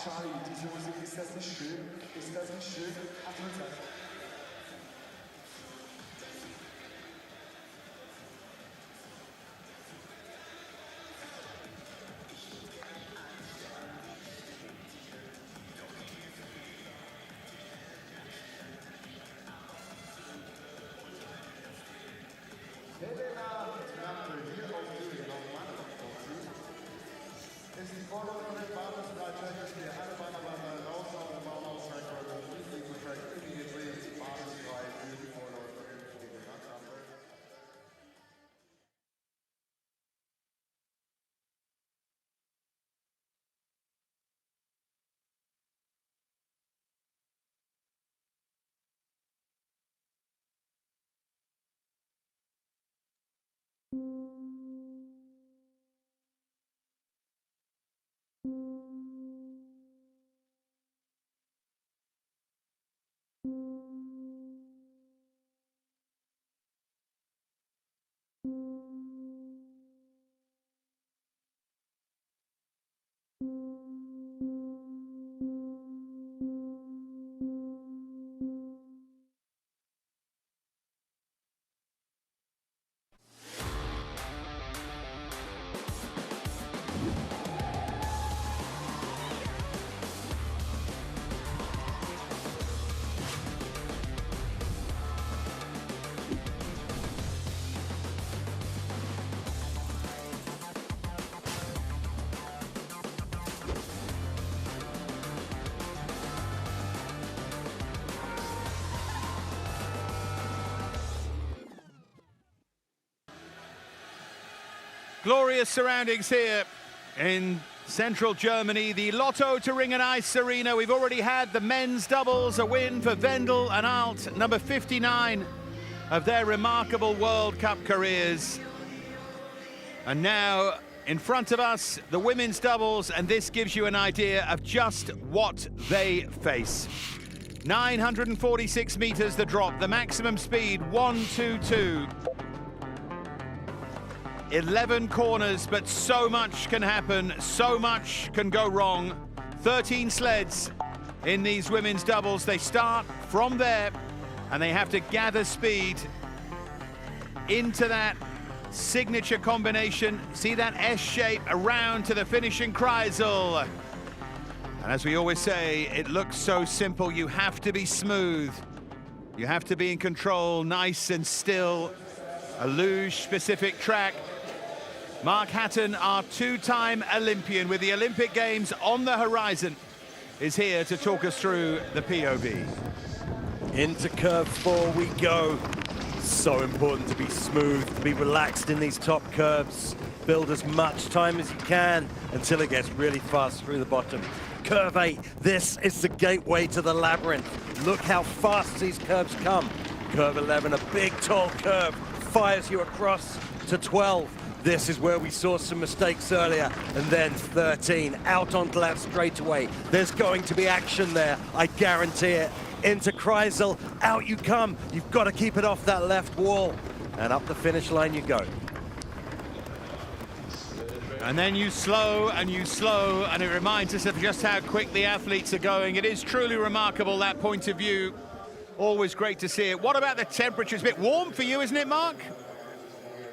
Charlie, diese Musik, ist das nicht schön? Ist das nicht schön? Achtung, ist die Vorderung von den Bahnhofsbreitscheid, dass wir alle Bahnarbeiter raus auf den Bahnhof sein können. Die Track immediately, Bahnhofsbreit, die Vorläuferin, die wir genannt haben. Glorious surroundings here in central Germany, the Lotto to Ring and Ice Arena. We've already had the men's doubles, a win for Wendel and Alt, number 59 of their remarkable World Cup careers. And now in front of us, the women's doubles, and this gives you an idea of just what they face. 946 meters the drop, the maximum speed 122. 11 corners, but so much can happen, so much can go wrong. 13 sleds in these women's doubles. They start from there and they have to gather speed into that signature combination. See that S shape around to the finishing Kreisel. And as we always say, it looks so simple. You have to be smooth. You have to be in control, nice and still. A luge-specific track. Mark Hatton, our two-time Olympian with the Olympic Games on the horizon, is here to talk us through the POV. Into curve 4 we go. So important to be smooth, to be relaxed in these top curves. Build as much time as you can until it gets really fast through the bottom. Curve 8, this is the gateway to the labyrinth. Look how fast these curves come. Curve 11, a big tall curve, fires you across to 12. This is where we saw some mistakes earlier. And then 13, out onto that straightaway. There's going to be action there, I guarantee it. Into Kreisel, out you come. You've got to keep it off that left wall. And up the finish line you go. And then you slow, and it reminds us of just how quick the athletes are going. It is truly remarkable, that point of view. Always great to see it. What about the temperature? It's a bit warm for you, isn't it, Mark?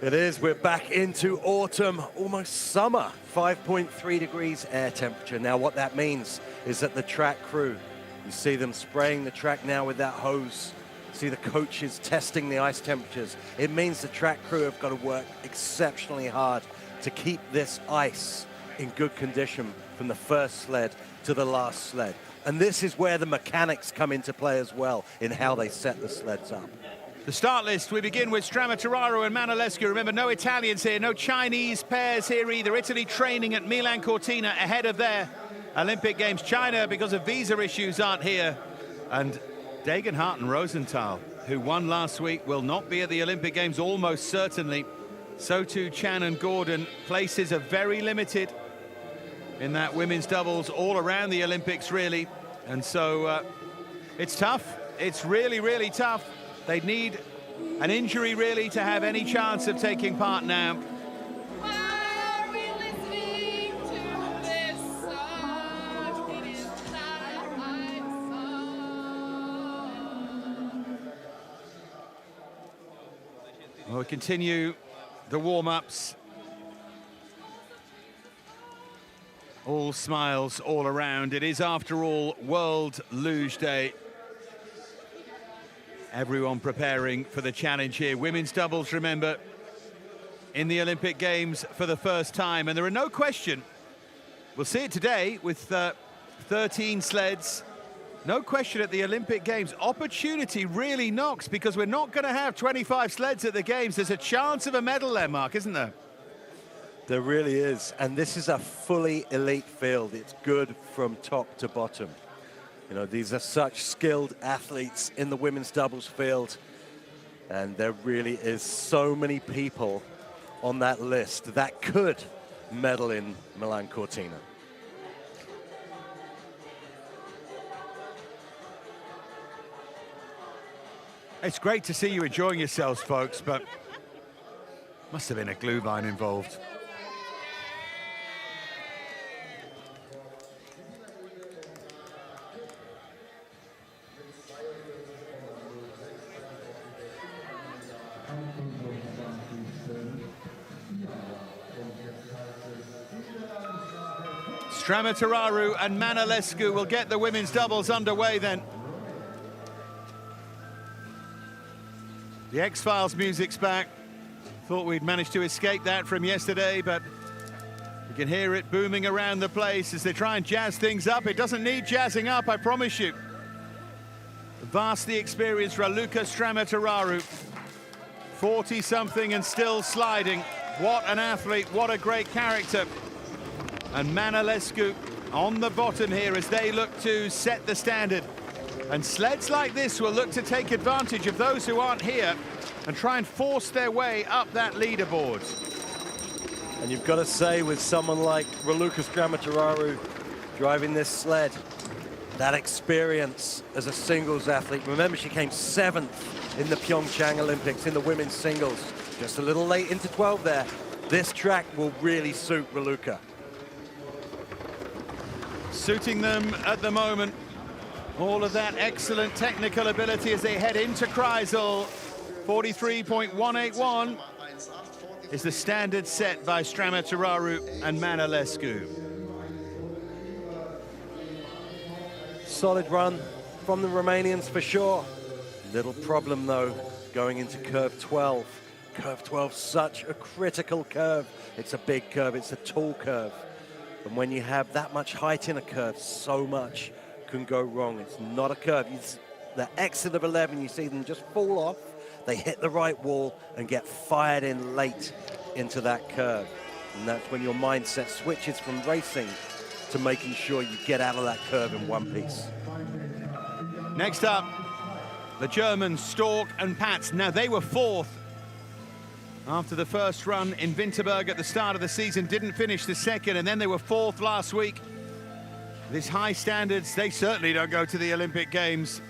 It is, we're back into autumn, almost summer. 5.3 degrees air temperature. Now what that means is that the track crew, you see them spraying the track now with that hose. See the coaches testing the ice temperatures. It means the track crew have got to work exceptionally hard to keep this ice in good condition from the first sled to the last sled. And this is where the mechanics come into play as well in how they set the sleds up. The start list, we begin with Strammateraro and Manolescu. Remember, no Italians here, no Chinese pairs here either. Italy training at Milan Cortina ahead of their Olympic Games. China, because of visa issues, aren't here. And Degenhardt and Rosenthal, who won last week, will not be at the Olympic Games, almost certainly. So too Chan and Gordon. Places are very limited in that women's doubles all around the Olympics, really. And so it's tough. It's really, really tough. They'd need an injury, really, to have any chance of taking part now. Why are we listening to this song? It is Well, we continue the warm-ups. All smiles all around. It is, after all, World Luge Day. Everyone preparing for the challenge here. Women's doubles, remember, in the Olympic Games for the first time. And there are no question, we'll see it today with 13 sleds. No question at the Olympic Games, opportunity really knocks, because we're not going to have 25 sleds at the Games. There's a chance of a medal there, Mark, isn't there? There really is, and this is a fully elite field. It's good from top to bottom. You know, these are such skilled athletes in the women's doubles field, and there really is so many people on that list that could medal in Milan Cortina. It's great to see you enjoying yourselves, folks, but must have been a glue vine involved. Stramatararu and Manolescu will get the women's doubles underway then. The X-Files music's back. Thought we'd managed to escape that from yesterday, but you can hear it booming around the place as they try and jazz things up. It doesn't need jazzing up, I promise you. Vastly experienced Raluca Stramatararu, 40-something and still sliding. What an athlete, what a great character. And Manolescu on the bottom here as they look to set the standard. And sleds like this will look to take advantage of those who aren't here and try and force their way up that leaderboard. And you've got to say, with someone like Raluca Stramatararu driving this sled, that experience as a singles athlete. Remember, she came 7th in the Pyeongchang Olympics in the women's singles. Just a little late into 12 there. This track will really suit Raluca. Suiting them at the moment. All of that excellent technical ability as they head into Kreisel. 43.181 is the standard set by Stramatararu and Manolescu. Solid run from the Romanians for sure. Little problem though going into curve 12. Curve 12, such a critical curve. It's a big curve, it's a tall curve. And when you have that much height in a curve, so much can go wrong. It's not a curve. The exit of 11, you see them just fall off. They hit the right wall and get fired in late into that curve. And that's when your mindset switches from racing to making sure you get out of that curve in one piece. Next up, the Germans, Stork and Patz. Now, they were 4th after the first run in Winterberg at the start of the season, didn't finish the second, and then they were 4th last week. These high standards, they certainly don't go to the Olympic Games.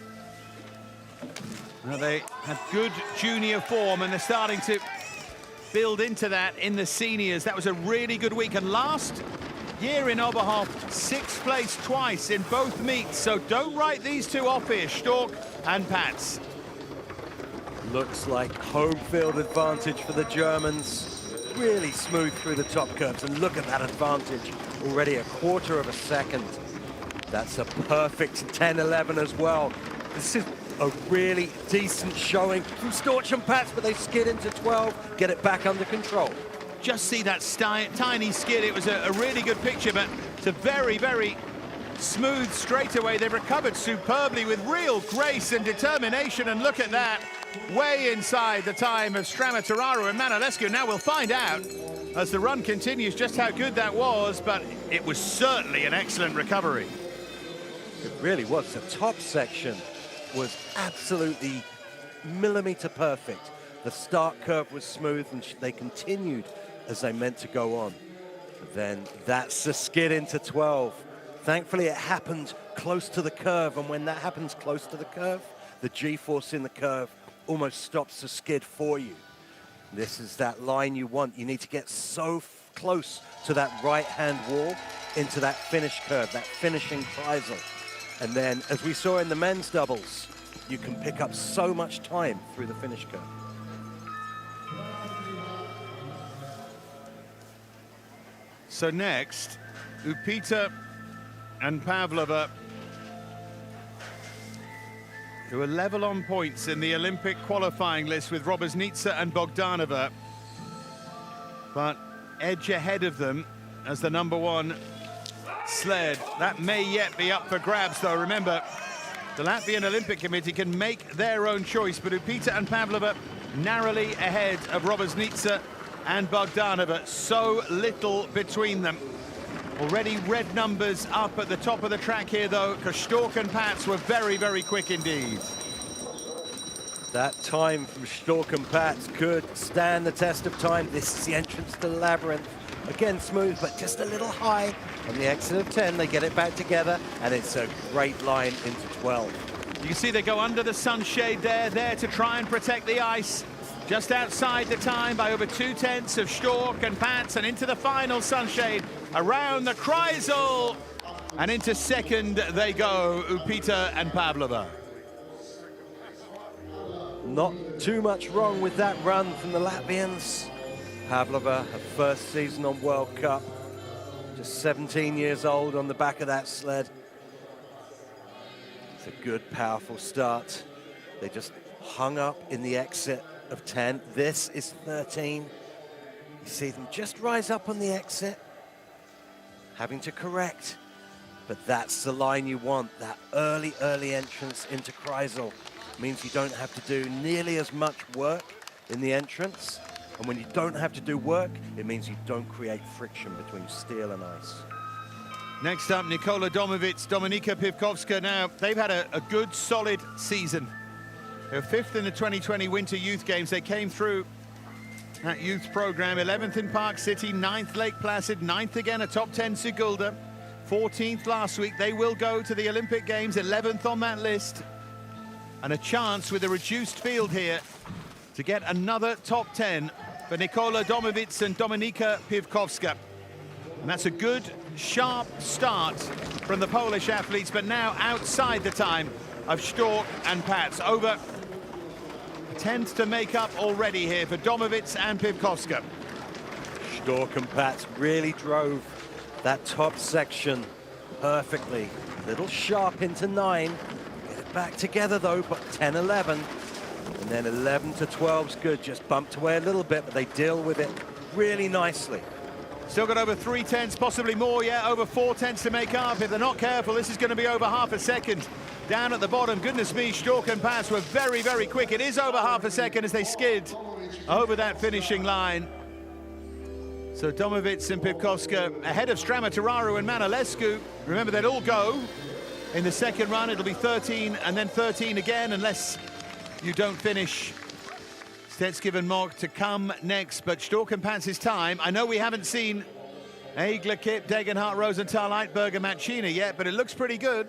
Now, they had good junior form, and they're starting to build into that in the seniors. That was a really good week, and last year in Oberhof, 6th place twice in both meets, so don't write these two off here, Stork and Patz. Looks like home field advantage for the Germans. Really smooth through the top curves, and look at that advantage. Already a quarter of a second. That's a perfect 10-11 as well. This is a really decent showing from Storch and Patz, but they skid into 12, get it back under control. Just see that tiny skid. It was a really good picture, but it's a very, very smooth straightaway. They've recovered superbly with real grace and determination, and look at that. Way inside the time of Stramatararu and Manolescu. Now we'll find out as the run continues just how good that was, but it was certainly an excellent recovery. It really was. The top section was absolutely millimeter perfect. The start curve was smooth, and they continued as they meant to go on. But then that's the skid into 12. Thankfully, it happened close to the curve, and when that happens close to the curve, the G-force in the curve almost stops the skid for you. This is that line you want. You need to get so close to that right-hand wall into that finish curve, that finishing Kreisel. And then, as we saw in the men's doubles, you can pick up so much time through the finish curve. So next, Upita and Pavlova, who are level on points in the Olympic qualifying list with Roberznitsa and Bogdanova, but edge ahead of them as the #1 sled. That may yet be up for grabs, though. Remember, the Latvian Olympic Committee can make their own choice, but Upita and Pavlova narrowly ahead of Roberznitsa and Bogdanova. So little between them. Already red numbers up at the top of the track here, though, because Stork and Pats were very, very quick indeed. That time from Stork and Pats could stand the test of time. This is the entrance to the labyrinth. Again, smooth, but just a little high. On the exit of 10, they get it back together, and it's a great line into 12. You can see they go under the sunshade there to try and protect the ice. Just outside the time by over 2/10 of Stork and Pats, and into the final sunshade around the Kreisel. And into second they go, Upita and Pavlova. Not too much wrong with that run from the Latvians. Pavlova, her first season on World Cup, just 17 years old on the back of that sled. It's a good, powerful start. They just hung up in the exit of 10. This is 13. You see them just rise up on the exit, having to correct. But that's the line you want, that early entrance into Kreisel. Means you don't have to do nearly as much work in the entrance. And when you don't have to do work, it means you don't create friction between steel and ice. Next up, Nikola Domovic, Dominika Pivkovska. Now, they've had a good, solid season. They were 5th in the 2020 Winter Youth Games. They came through that youth program, 11th in Park City, 9th Lake Placid, 9th again, a top 10 Sigulda, 14th last week. They will go to the Olympic Games, 11th on that list. And a chance with a reduced field here to get another top 10 for Nikola Domovic and Dominika Pivkovska. And that's a good, sharp start from the Polish athletes, but now outside the time of Stork and Pats. Over 10th to make up already here for Domovic and Pivkovska. Stork and Pats really drove that top section perfectly. Little sharp into 9. Get it back together though, but 10-11. And then 11 to 12's good. Just bumped away a little bit, but they deal with it really nicely. Still got over 3/10, possibly more, yeah, over 4/10 to make up. If they're not careful, this is going to be over half a second. Down at the bottom, goodness me, Stork and Pats were very, very quick. It is over half a second as they skid over that finishing line. So Domovic and Pivkovska ahead of Stramatoraru and Manolescu. Remember, they'll all go in the second run. It'll be 13 and then 13 again, unless you don't finish. Stetskev and Mock to come next, but Stork and Pats' time. I know we haven't seen Egler, Kipp, Degenhardt, Rosenthal, Eitberger, Mancini yet, but it looks pretty good.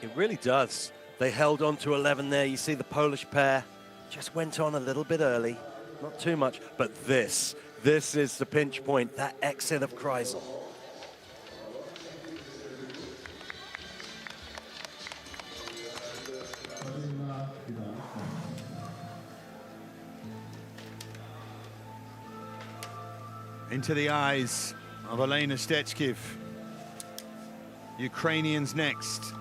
It really does. They held on to 11 there. You see the Polish pair just went on a little bit early, not too much, but this is the pinch point, that exit of Kreisel. Into the eyes of Elena Stetskev. Ukrainians next.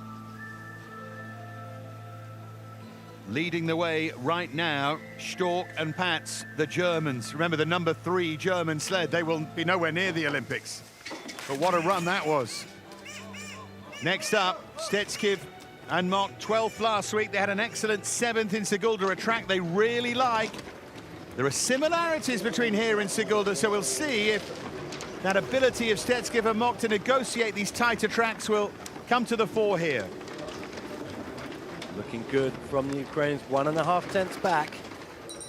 Leading the way right now, Stork and Pats, the Germans. Remember, the #3 German sled, they will be nowhere near the Olympics. But what a run that was. Next up, Stetskev and Mock, 12th last week. They had an excellent 7th in Sigulda, a track they really like. There are similarities between here and Sigulda, so we'll see if that ability of Stetskev and Mock to negotiate these tighter tracks will come to the fore here. Looking good from the Ukrainians, 1.5 tenths back.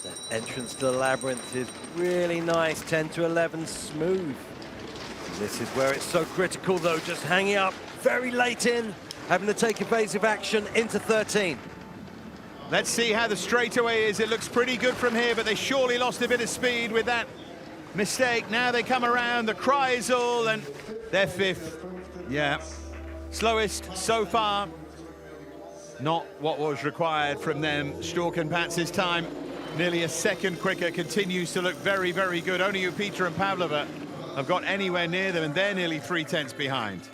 The entrance to the labyrinth is really nice, 10 to 11, smooth. This is where it's so critical though, just hanging up very late in, having to take evasive action into 13. Let's see how the straightaway is. It looks pretty good from here, but they surely lost a bit of speed with that mistake. Now they come around the Kreisel and they're 5th. Yeah, slowest so far. Not what was required from them. Stork and Pats' time nearly a second quicker, continues to look very, very good. Only Peter and Pavlova have got anywhere near them, and they're nearly 3/10 behind.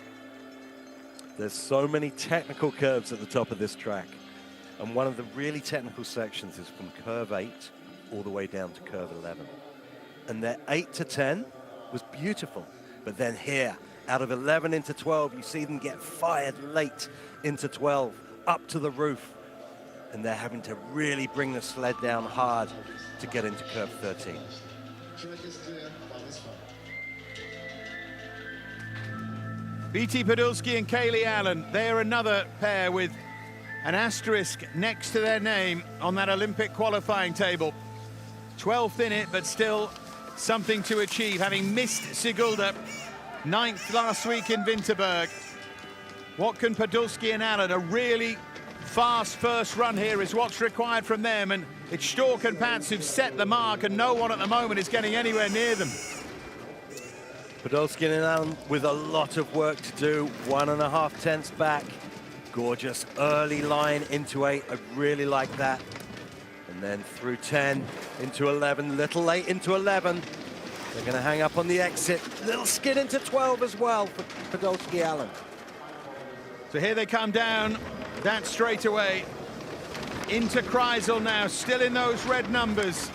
There's so many technical curves at the top of this track. And one of the really technical sections is from curve 8 all the way down to curve 11. And their 8 to 10 was beautiful. But then here, out of 11 into 12, you see them get fired late into 12, up to the roof. And they're having to really bring the sled down hard to get into curve 13. BT Podolski and Kaylee Allen, they're another pair with an asterisk next to their name on that Olympic qualifying table. 12th in it, but still something to achieve, having missed Sigulda, 9th last week in Winterberg. What can Podolski and Allen, a really fast first run here is what's required from them, and it's Stork and Pats who've set the mark, and no one at the moment is getting anywhere near them. Podolski and Allen with a lot of work to do, 1.5 tenths back. Gorgeous early line into 8, I really like that. And then through 10 into 11, little late into 11. They're gonna hang up on the exit. Little skid into 12 as well for Podolski Allen. So here they come down that straightaway into Kreisel now, still in those red numbers.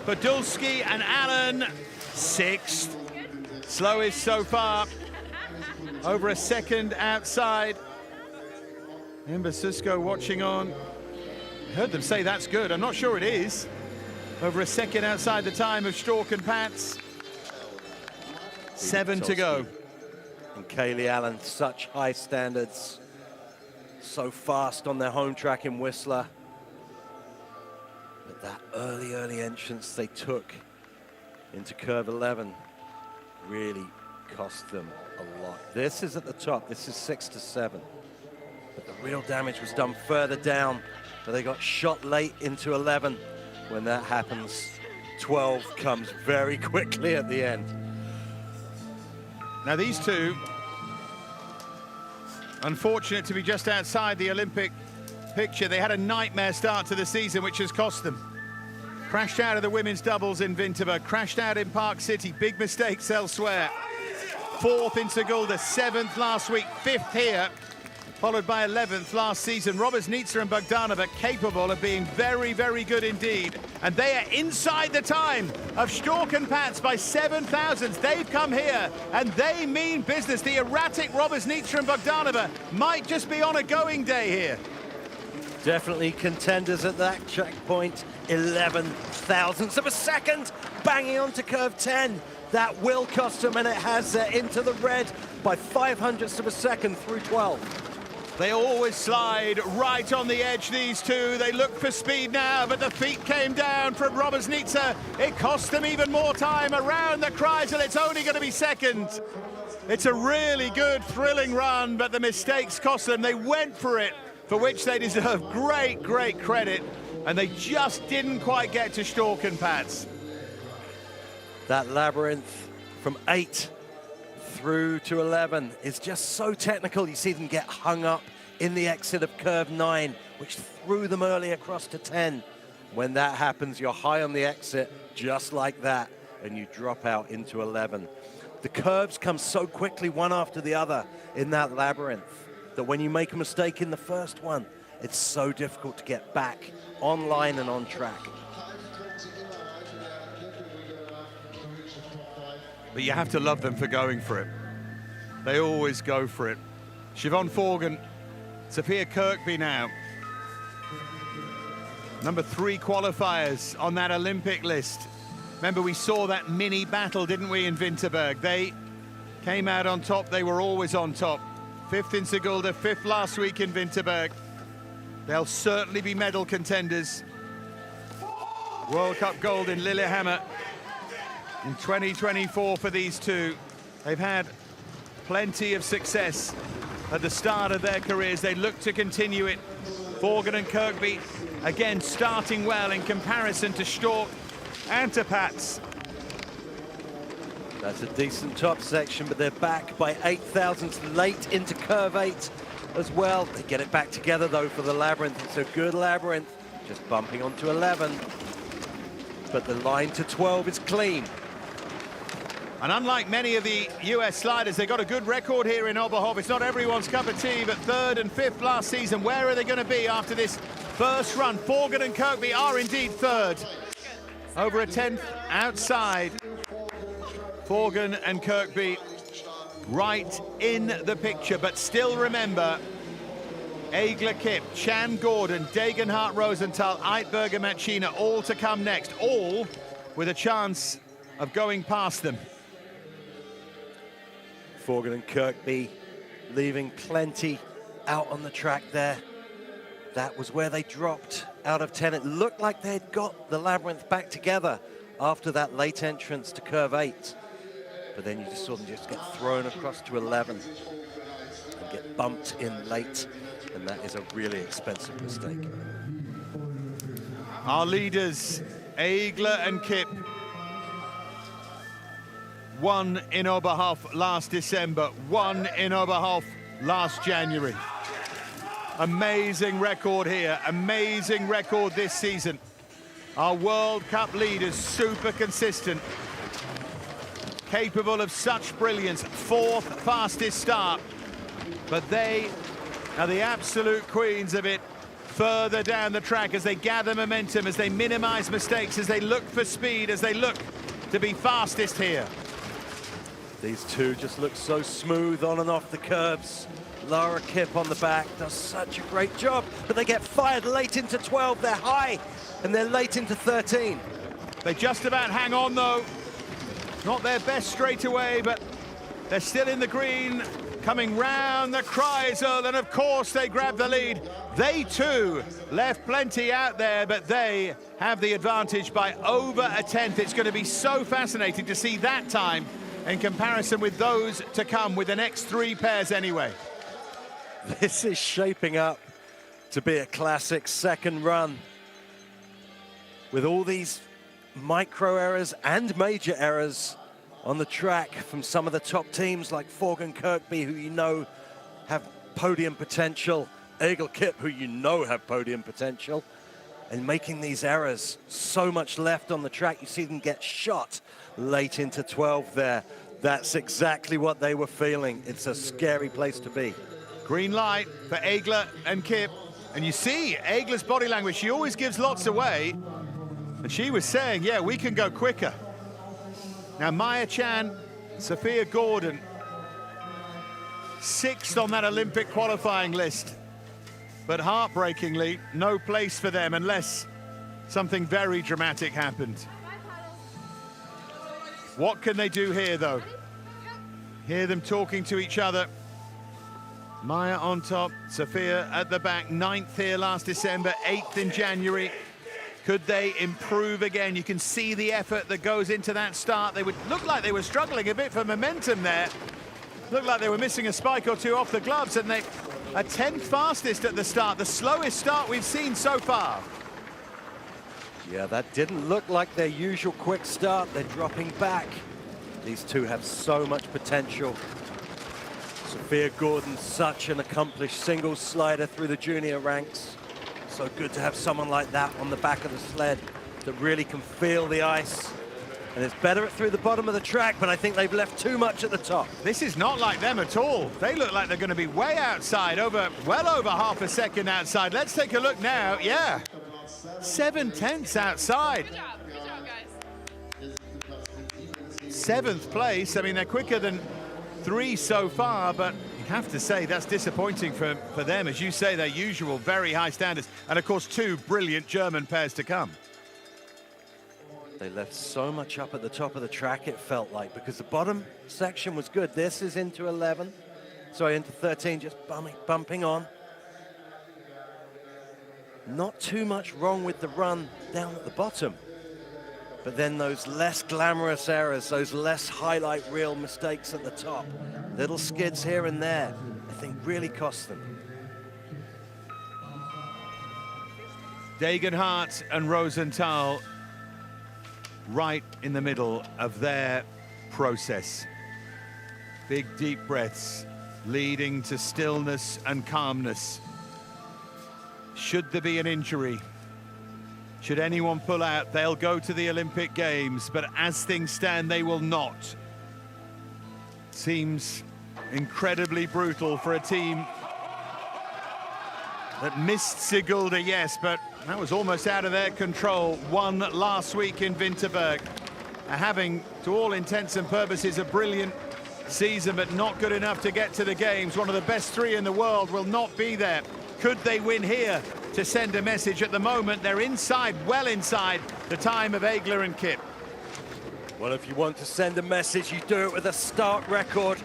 Podolski and Allen, 6th. Slowest so far, over a second outside. Ember Sisko watching on. Heard them say that's good. I'm not sure it is. Over a second outside the time of Stork and Pats. 7 to go. And Kaylee Allen, such high standards. So fast on their home track in Whistler. But that early entrance they took into curve 11 really cost them a lot. This is at the top, this is 6 to 7. But the real damage was done further down, but they got shot late into 11. When that happens, 12 comes very quickly at the end. Now these two, unfortunate to be just outside the Olympic picture. They had a nightmare start to the season, which has cost them. Crashed out of the women's doubles in Winterberg, crashed out in Park City, big mistakes elsewhere. 4th in Sigulda, 7th last week, 5th here, followed by 11th last season. Roberts-Nitzer and Bogdanova capable of being very, very good indeed. And they are inside the time of Stork and Pats by 7 thousandths. They've come here and they mean business. The erratic Roberts-Nitzer and Bogdanova might just be on a going day here. Definitely contenders at that checkpoint. 11 thousandths of a second, banging onto curve 10. That will cost them, and it has into the red by 0.05 of a second through 12. They always slide right on the edge, these two. They look for speed now, but the feet came down from Roberts-Nitzer. It cost them even more time around the Kreisel. It's only going to be second. It's a really good, thrilling run, but the mistakes cost them. They went for it, for which they deserve great, great credit, and they just didn't quite get to Stork and Pats. That labyrinth from 8 through to 11 is just so technical. You see them get hung up in the exit of curve 9, which threw them early across to 10. When that happens, you're high on the exit, just like that, and you drop out into 11. The curves come so quickly, one after the other, in that labyrinth, that when you make a mistake in the first one, it's so difficult to get back online and on track. But you have to love them for going for it. They always go for it. Siobhan Forgan, Sophia Kirkby now. Number 3 qualifiers on that Olympic list. Remember, we saw that mini battle, didn't we, in Winterberg? They came out on top. They were always on top. 5th in Sigulda, 5th last week in Winterberg. They'll certainly be medal contenders. World Cup gold in Lillehammer in 2024 for these two. They've had plenty of success at the start of their careers. They look to continue it. Forgan and Kirkby, again, starting well in comparison to Stork and to Pats. That's a decent top section, but they're back by 8 thousandths late into curve 8 as well. They get it back together, though, for the labyrinth. It's a good labyrinth, just bumping onto 11. but the line to 12 is clean. And unlike many of the US sliders, they got a good record here in Oberhof. It's not everyone's cup of tea, but 3rd and 5th last season. Where are they going to be after this first run? Forgan and Kirkby are indeed 3rd. Over a 10th outside. Forgan and Kirkby right in the picture, but still remember, Egler, Kipp, Chan, Gordon, Degenhardt, Rosenthal, Eidberger, Machina, all to come next, all with a chance of going past them. Forgan and Kirkby leaving plenty out on the track there. That was where they dropped out of 10. It looked like they'd got the labyrinth back together after that late entrance to curve 8. But then you just saw them just get thrown across to 11 and get bumped in late. And that is a really expensive mistake. Our leaders, Egler and Kipp, won in Oberhof last December, won in Oberhof last January. Amazing record here, amazing record this season. Our World Cup leaders, super consistent, capable of such brilliance. 4th fastest start, but they are the absolute queens of it further down the track as they gather momentum, as they minimize mistakes, as they look for speed, as they look to be fastest here. These two just look so smooth on and off the curbs. Lara Kipp on the back does such a great job, but they get fired late into 12. They're high, and they're late into 13. They just about hang on, though. Not their best straight away, but they're still in the green. Coming round the Kreisel, and of course they grab the lead. They too left plenty out there, but they have the advantage by over a 10th. It's going to be so fascinating to see that time in comparison with those to come, with the next 3 pairs anyway. This is shaping up to be a classic second run with all these micro errors and major errors on the track from some of the top teams like Forgan Kirkby, who you know have podium potential, Egel Kipp, who you know have podium potential, and making these errors. So much left on the track, you see them get shot late into 12 there. That's exactly what they were feeling. It's a scary place to be. Green light for Egler and Kipp. And you see Egler's body language, she always gives lots away. And she was saying, yeah, we can go quicker. Now Maya Chan, Sophia Gordon, 6th on that Olympic qualifying list. But heartbreakingly, no place for them unless something very dramatic happened. What can they do here, though? Hear them talking to each other. Maya on top, Sophia at the back, 9th here last December, 8th in January. Could they improve again? You can see the effort that goes into that start. They would look like they were struggling a bit for momentum there. Looked like they were missing a spike or two off the gloves, and they are 10th fastest at the start, the slowest start we've seen so far. Yeah, that didn't look like their usual quick start. They're dropping back. These two have so much potential. Sophia Gordon, such an accomplished singles slider through the junior ranks. So good to have someone like that on the back of the sled that really can feel the ice. And it's better through the bottom of the track, but I think they've left too much at the top. This is not like them at all. They look like they're going to be way outside, well over half a second outside. Let's take a look now. Yeah, 7/10 outside. Good job, guys. 7th place. I mean, they're quicker than 3 so far, but you have to say that's disappointing for them. As you say, their usual very high standards. And of course, 2 brilliant German pairs to come. They left so much up at the top of the track, it felt like, because the bottom section was good. This is into 11, sorry, into 13, just bumping on. Not too much wrong with the run down at the bottom. But then those less glamorous errors, those less highlight reel mistakes at the top, little skids here and there, I think really cost them. Degenhardt and Rosenthal right in the middle of their process. Big deep breaths leading to stillness and calmness. Should there be an injury, Should anyone pull out, they'll go to the Olympic Games, but as things stand, they will not. Seems incredibly brutal for a team that missed Sigulda, yes, but that was almost out of their control. Won last week in Winterberg. Having, to all intents and purposes, a brilliant season, but not good enough to get to the Games. One of the best three in the world will not be there. Could they win here to send a message? At the moment, they're inside, well inside the time of Egler and Kip. Well, if you want to send a message, you do it with a start record.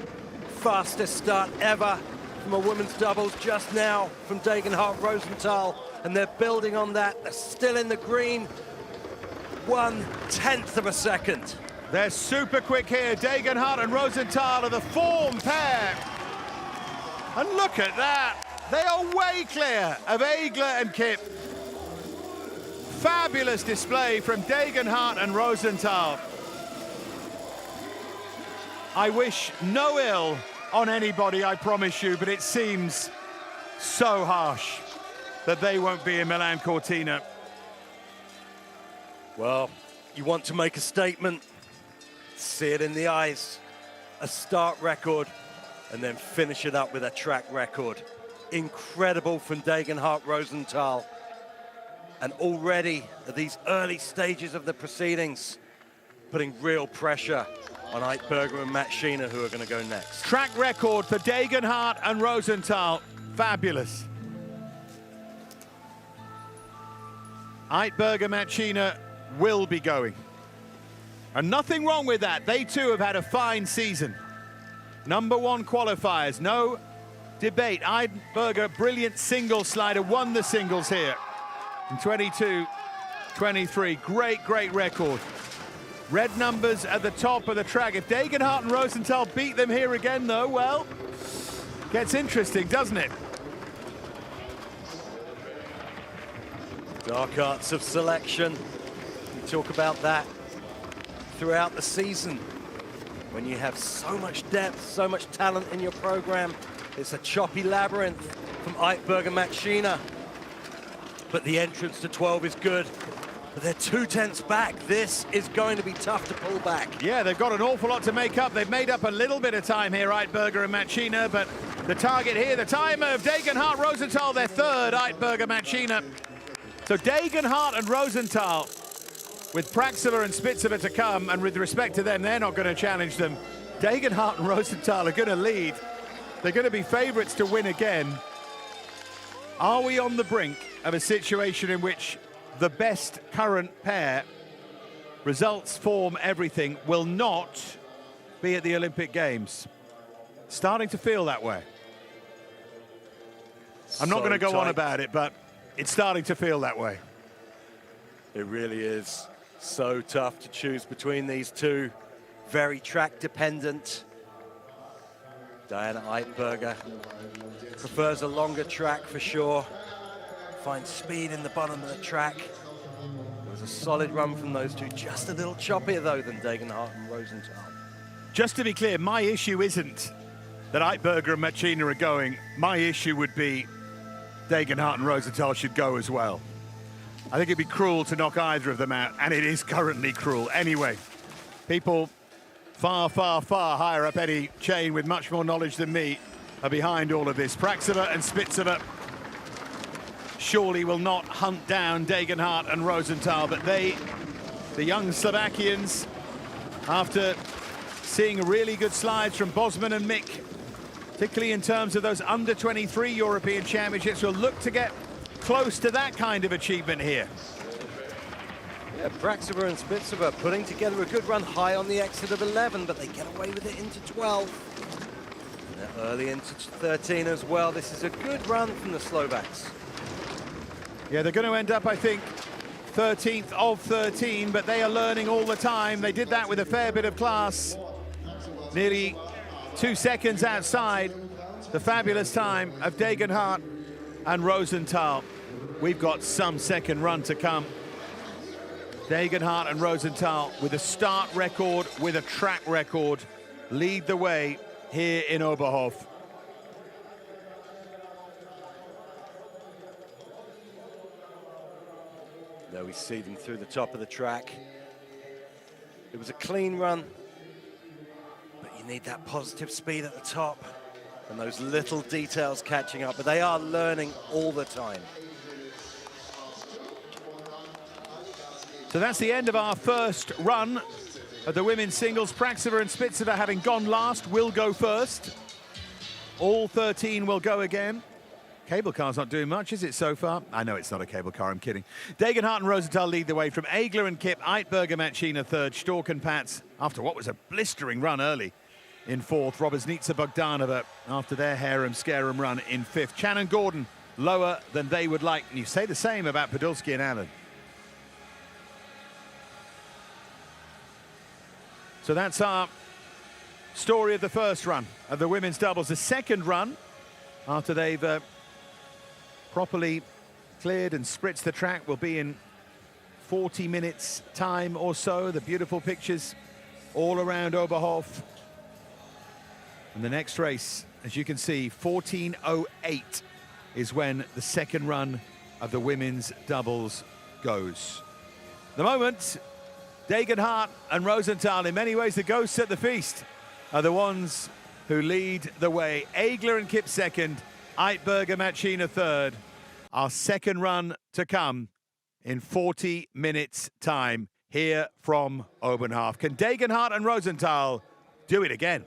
Fastest start ever from a women's doubles just now from Degenhardt Rosenthal, and they're building on that. They're still in the green. 1/10 of a second. They're super quick here. Degenhardt and Rosenthal are the form pair. And look at that. They are way clear of Egler and Kip. Fabulous display from Degenhardt and Rosenthal. I wish no ill on anybody, I promise you, but it seems so harsh that they won't be in Milan Cortina. Well, you want to make a statement, see it in the eyes, a start record, and then finish it up with a track record. Incredible from Degenhardt Rosenthal. And already at these early stages of the proceedings, putting real pressure on Eitberger and Matt Sheena, who are going to go next. Track record for Degenhardt and Rosenthal. Fabulous. Eitberger, Matt Sheena will be going. And nothing wrong with that. They too have had a fine season. #1 qualifiers, no debate. Eitberger, brilliant single slider, won the singles here in 22-23. Great, great record. Red numbers at the top of the track. If Degenhardt and Rosenthal beat them here again, though, well, gets interesting, doesn't it? Dark arts of selection. We talk about that throughout the season. When you have so much depth, so much talent in your program, it's a choppy labyrinth from Eitberger, Matt Sheena. But the entrance to 12 is good. But they're 2/10 back. This is going to be tough to pull back. Yeah, they've got an awful lot to make up. They've made up a little bit of time here, Eitberger and Matt Sheena, but the target here, the time of Degenhardt Rosenthal, their third, Eitberger, Matt Sheena. So Degenhardt and Rosenthal, with Praxila and Spitzer to come, and with respect to them, they're not going to challenge them. Degenhardt and Rosenthal are going to lead. They're going to be favourites to win again. Are we on the brink of a situation in which the best current pair, results, form, everything, will not be at the Olympic Games? Starting to feel that way. I'm not going to go on about it, but it's starting to feel that way. It really is so tough to choose between these two. Very track dependent. Diana Eitberger prefers a longer track for sure. Finds speed in the bottom of the track. It was a solid run from those two. Just a little choppier though than Degenhardt and Rosenthal. Just to be clear, my issue isn't that Eitberger and Matt Sheena are going. My issue would be Degenhardt and Rosenthal should go as well. I think it'd be cruel to knock either of them out, and it is currently cruel. Anyway, people far, far, far higher up any chain with much more knowledge than me are behind all of this. Praxila and Spitzer surely will not hunt down Degenhardt and Rosenthal, but they, the young Slovakians, after seeing really good slides from Bosman and Mick, particularly in terms of those under-23 European Championships, will look to get close to that kind of achievement here. Yeah, Praxila and Spitzer putting together a good run high on the exit of 11, but they get away with it into 12. And they're early into 13 as well. This is a good run from the Slovaks. Yeah, they're going to end up, I think, 13th of 13, but they are learning all the time. They did that with a fair bit of class. Nearly 2 seconds outside the fabulous time of Degenhardt and Rosenthal. We've got some second run to come. Degenhardt and Rosenthal with a start record, with a track record, lead the way here in Oberhof. There we see them through the top of the track. It was a clean run, but you need that positive speed at the top and those little details catching up, but they are learning all the time. So that's the end of our first run of the women's singles. Praksova and Spitsova, having gone last, will go first. All 13 will go again. Cable car's not doing much, is it, so far? I know it's not a cable car, I'm kidding. Degenhardt and Rosenthal lead the way from Eigler and Kipp, Eitberger, Matchina third, Stork and Pats, after what was a blistering run early, in fourth. Robertsnitsa, Bogdanova, after their harem-scarum run, in fifth. Chan and Gordon, lower than they would like. And you say the same about Podolski and Allen. So that's our story of the first run of the women's doubles. The second run, after they've properly cleared and spritzed the track, will be in 40 minutes time or so. The beautiful pictures all around Oberhof. And the next race, as you can see, 14:08 is when the second run of the women's doubles goes. The moment, Degenhardt and Rosenthal, in many ways the ghosts at the feast, are the ones who lead the way. Eigler and Kipp second, Eitberger, Matchina third. Our second run to come in 40 minutes time here from Oberhof. Can Degenhardt and Rosenthal do it again?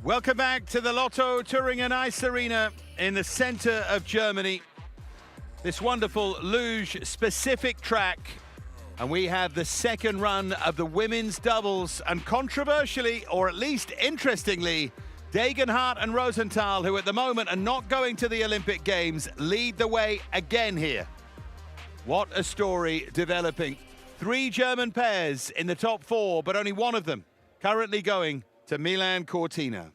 Welcome back to the Lotto Touring and Ice Arena in the center of Germany. This wonderful luge-specific track. And we have the second run of the women's doubles. And controversially, or at least interestingly, Degenhardt and Rosenthal, who at the moment are not going to the Olympic Games, lead the way again here. What a story developing. 3 German pairs in the top 4, but only one of them currently going to Milan Cortina.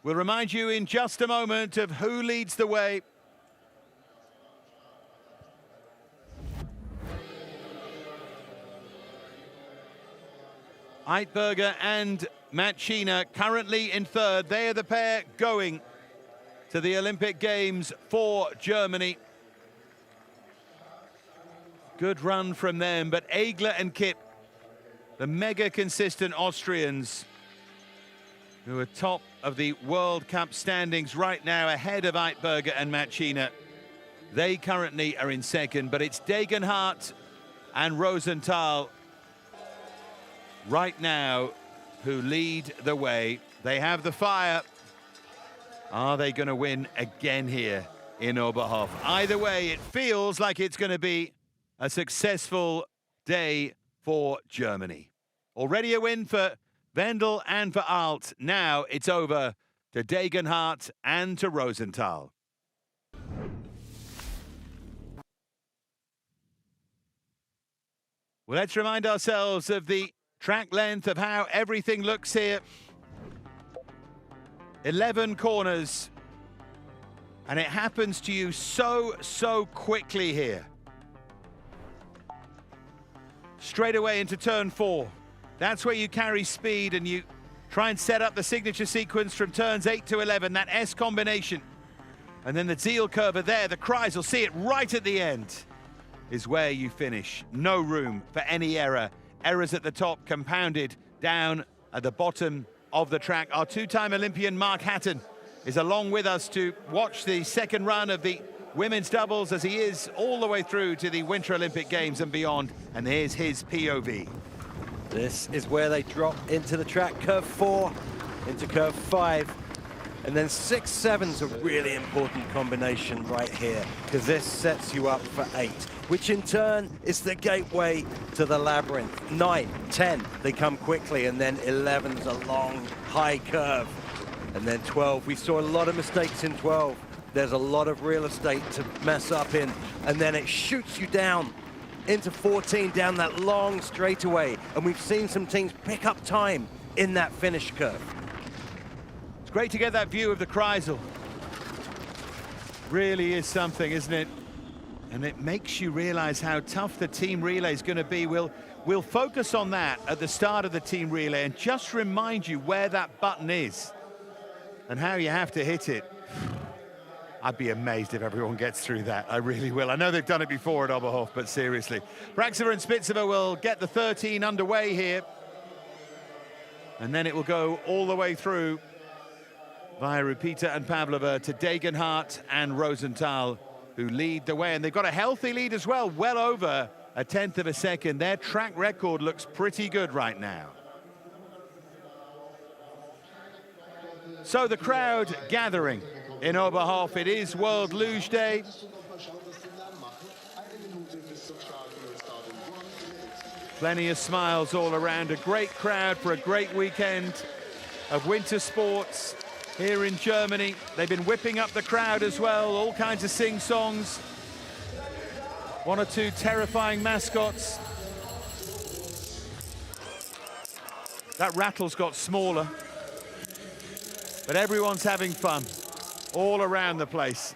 We'll remind you in just a moment of who leads the way. Eitberger and Matschina currently in third. They are the pair going to the Olympic Games for Germany. Good run from them, but Egler and Kipp, the mega consistent Austrians, who are top of the World Cup standings right now, ahead of Eitberger and Matschina. They currently are in second, but it's Degenhardt and Rosenthal right now who lead the way. They have the fire. Are they going to win again here in Oberhof? Either way, it feels like it's going to be a successful day for Germany. Already a win for Wendel and for Alt. Now it's over to Degenhardt and to Rosenthal. Well, let's remind ourselves of the track length, of how everything looks here. 11 corners. And it happens to you so quickly here. Straight away into turn 4. That's where you carry speed and you try and set up the signature sequence from turns 8 to 11, that S combination. And then the Zielkurve there, the Kreisel, see it right at the end, is where you finish. No room for any error. Errors at the top compounded down at the bottom of the track. Our 2-time Olympian Mark Hatton is along with us to watch the second run of the women's doubles, as he is all the way through to the Winter Olympic Games and beyond. And here's his POV. This is where they drop into the track, curve 4, into curve 5, and then 6-7's a really important combination right here, because this sets you up for 8, which in turn is the gateway to the labyrinth. 9, 10, they come quickly, and then 11's a long, high curve. And then 12, we saw a lot of mistakes in 12. There's a lot of real estate to mess up in, and then it shoots you down into 14, down that long straightaway. And we've seen some teams pick up time in that finish curve. It's great to get that view of the Kreisel. Really is something, isn't it? And it makes you realize how tough the team relay is going to be. We'll focus on that at the start of the team relay and just remind you where that button is and how you have to hit it. I'd be amazed if everyone gets through that. I really will. I know they've done it before at Oberhof, but seriously. Praxever and Spitzova will get the 13 underway here. And then it will go all the way through via Rupita and Pavlova to Degenhardt and Rosenthal, who lead the way. And they've got a healthy lead as well, well over a 1/10 of a second. Their track record looks pretty good right now. So the crowd gathering in Oberhof. It is World Luge Day. Plenty of smiles all around. A great crowd for a great weekend of winter sports here in Germany. They've been whipping up the crowd as well. All kinds of sing-songs. 1 or 2 terrifying mascots. That rattle's got smaller. but everyone's having fun all around the place.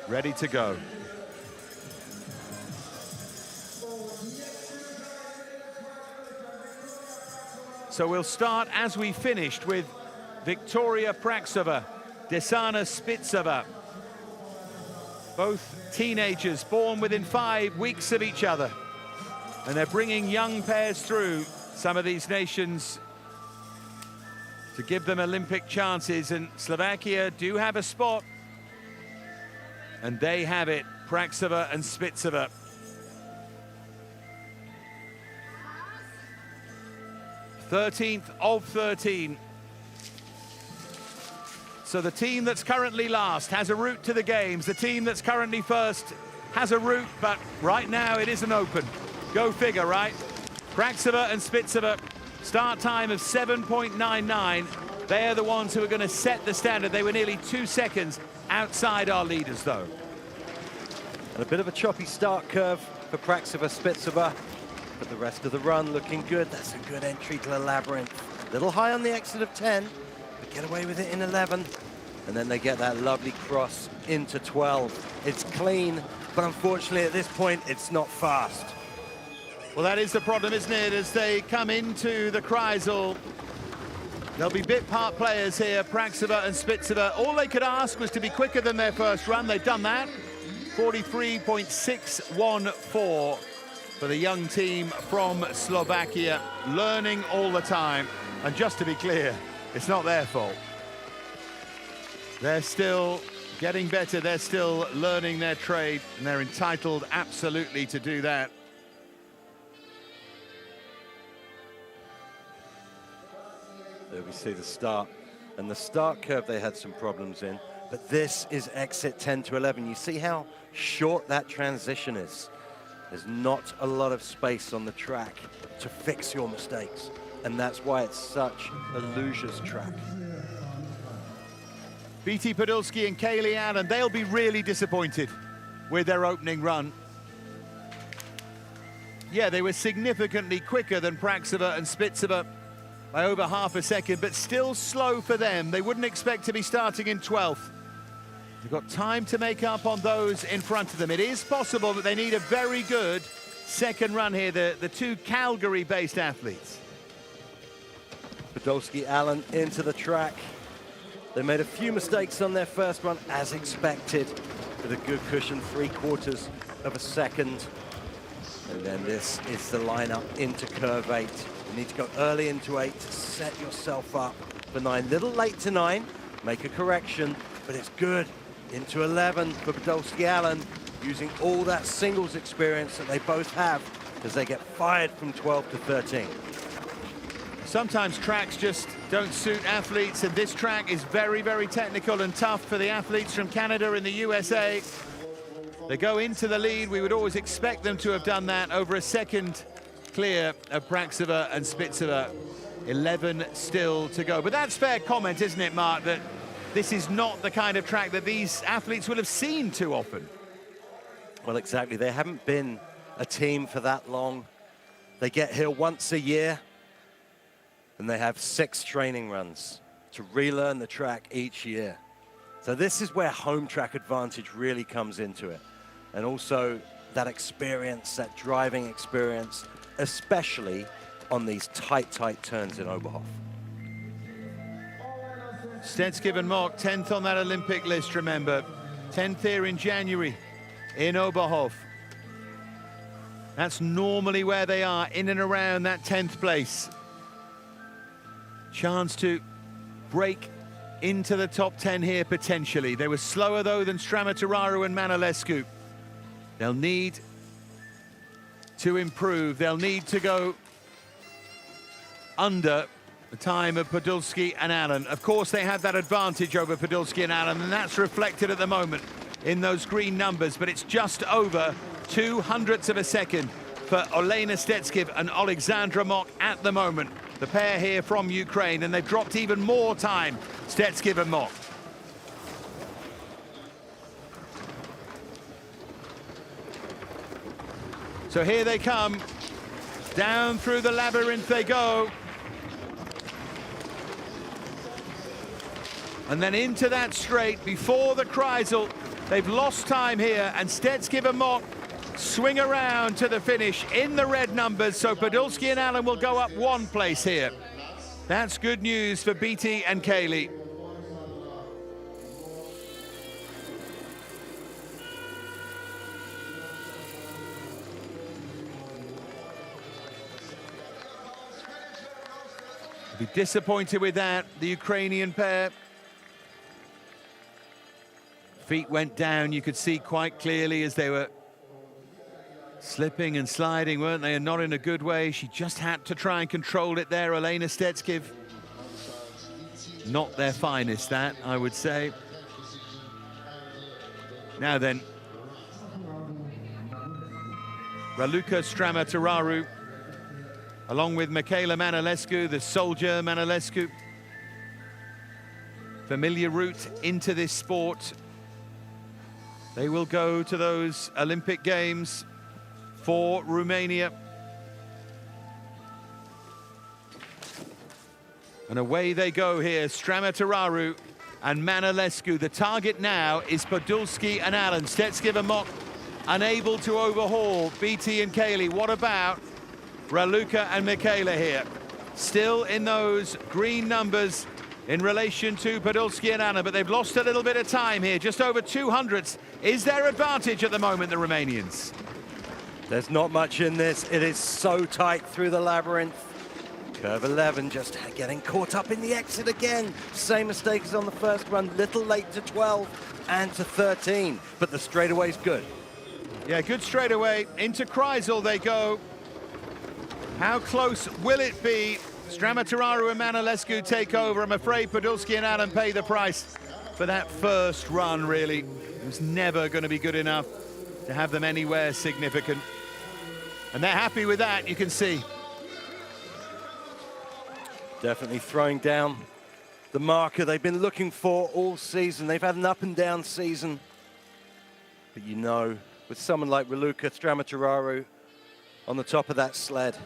Ready to go. So we'll start as we finished with Victoria Praksova, Desana Spitsova. Both teenagers born within 5 weeks of each other. And they're bringing young pairs through some of these nations to give them Olympic chances. And Slovakia do have a spot. And they have it, Praksova and Spitsova. '13th of 13. So the team that's currently last has a route to the games. The team that's currently first has a route, but right now it isn't open. Go figure, right? Praksova and Spitsova, start time of 7.99. They are the ones who are going to set the standard. They were nearly 2 seconds outside our leaders, though. And a bit of a choppy start curve for Praksova, Spitsova, but the rest of the run looking good. That's a good entry to the labyrinth. A little high on the exit of 10, but get away with it in 11. And then they get that lovely cross into 12. It's clean, but unfortunately at this point, it's not fast. Well, that is the problem, isn't it? As they come into the Kreisel, there'll be bit part players here, Praksova and Spitsova. All they could ask was to be quicker than their first run. They've done that. 43.614 for the young team from Slovakia, learning all the time. And just to be clear, it's not their fault. They're still getting better, they're still learning their trade, and they're entitled absolutely to do that. There we see the start, and the start curve they had some problems in, but this is exit 10 to 11. You see how short that transition is. There's not a lot of space on the track to fix your mistakes, and that's why it's such a luge's track. BT Podolski and Kaylee Allen, they'll be really disappointed with their opening run. Yeah, they were significantly quicker than Praksova and Spitsova by over half a second, but still slow for them. They wouldn't expect to be starting in 12th. They've got time to make up on those in front of them. It is possible that they need a very good second run here, the two Calgary-based athletes. Podolski, Allen into the track. They made a few mistakes on their first run, as expected, with a good cushion, 3/4 of a second. And then this is the lineup into curve 8. You need to go early into 8 to set yourself up for 9. Little late to 9, make a correction, but it's good. Into 11 for Podolski Allen, using all that singles experience that they both have as they get fired from 12 to 13. Sometimes tracks just don't suit athletes, and this track is very, very technical and tough for the athletes from Canada and the USA. They go into the lead. We would always expect them to have done that over a second clear of Praksova and Spitsova. 11 still to go. But that's fair comment, isn't it, Mark, that this is not the kind of track that these athletes will have seen too often. Well, exactly. They haven't been a team for that long. They get here once a year, and they have 6 training runs to relearn the track each year. So this is where home track advantage really comes into it. And also that experience, that driving experience, especially on these tight turns in Oberhof. Stetskev and Mock, 10th on that Olympic list, remember. 10th here in January in Oberhof. That's normally where they are, in and around that 10th place. Chance to break into the top 10 here, potentially. They were slower, though, than Stramattararu and Manolescu. They'll need to improve. They'll need to go under the time of Podolski and Allen. Of course, they have that advantage over Podolski and Allen, and that's reflected at the moment in those green numbers, but it's just over 0.02 of a second for Olena Stetskev and Alexandra Mock at the moment. The pair here from Ukraine, and they've dropped even more time, Stetskev and Mock. So here they come. Down through the labyrinth they go. And then into that straight before the Kreisel. They've lost time here, and Stetsky and Mock swing around to the finish in the red numbers, so Podolski and Allen will go up one place here. That's good news for Beatty and Cayley. Be disappointed with that, the Ukrainian pair. Feet went down, you could see quite clearly as they were slipping and sliding, weren't they? And not in a good way. She just had to try and control it there, Elena Stetsky. Not their finest, that, I would say. Now then, Raluca Strama-Tararu, along with Michaela Manolescu, the soldier Manolescu. Familiar route into this sport. They will go to those Olympic Games for Romania. And away they go here, Strama-Tararu and Manolescu. The target now is Podolski and Allen. Stetsky and Mock unable to overhaul Beatty and Cayley. What about Raluca and Michaela here? Still in those green numbers in relation to Podolski and Allen, but they've lost a little bit of time here. Just over 200s is their advantage at the moment, the Romanians. There's not much in this. It is so tight through the labyrinth. Curve 11 just getting caught up in the exit again. Same mistake as on the first run. Little late to 12 and to 13, but the straightaway's good. Yeah, good straightaway. Into Kreisel they go. How close will it be? Strama-Tararu and Manolescu take over. I'm afraid Podolski and Allen pay the price for that first run, really. It was never going to be good enough to have them anywhere significant. And they're happy with that, you can see. Definitely throwing down the marker they've been looking for all season. They've had an up and down season. But you know, with someone like Raluca Strama-Tararu on the top of that sled,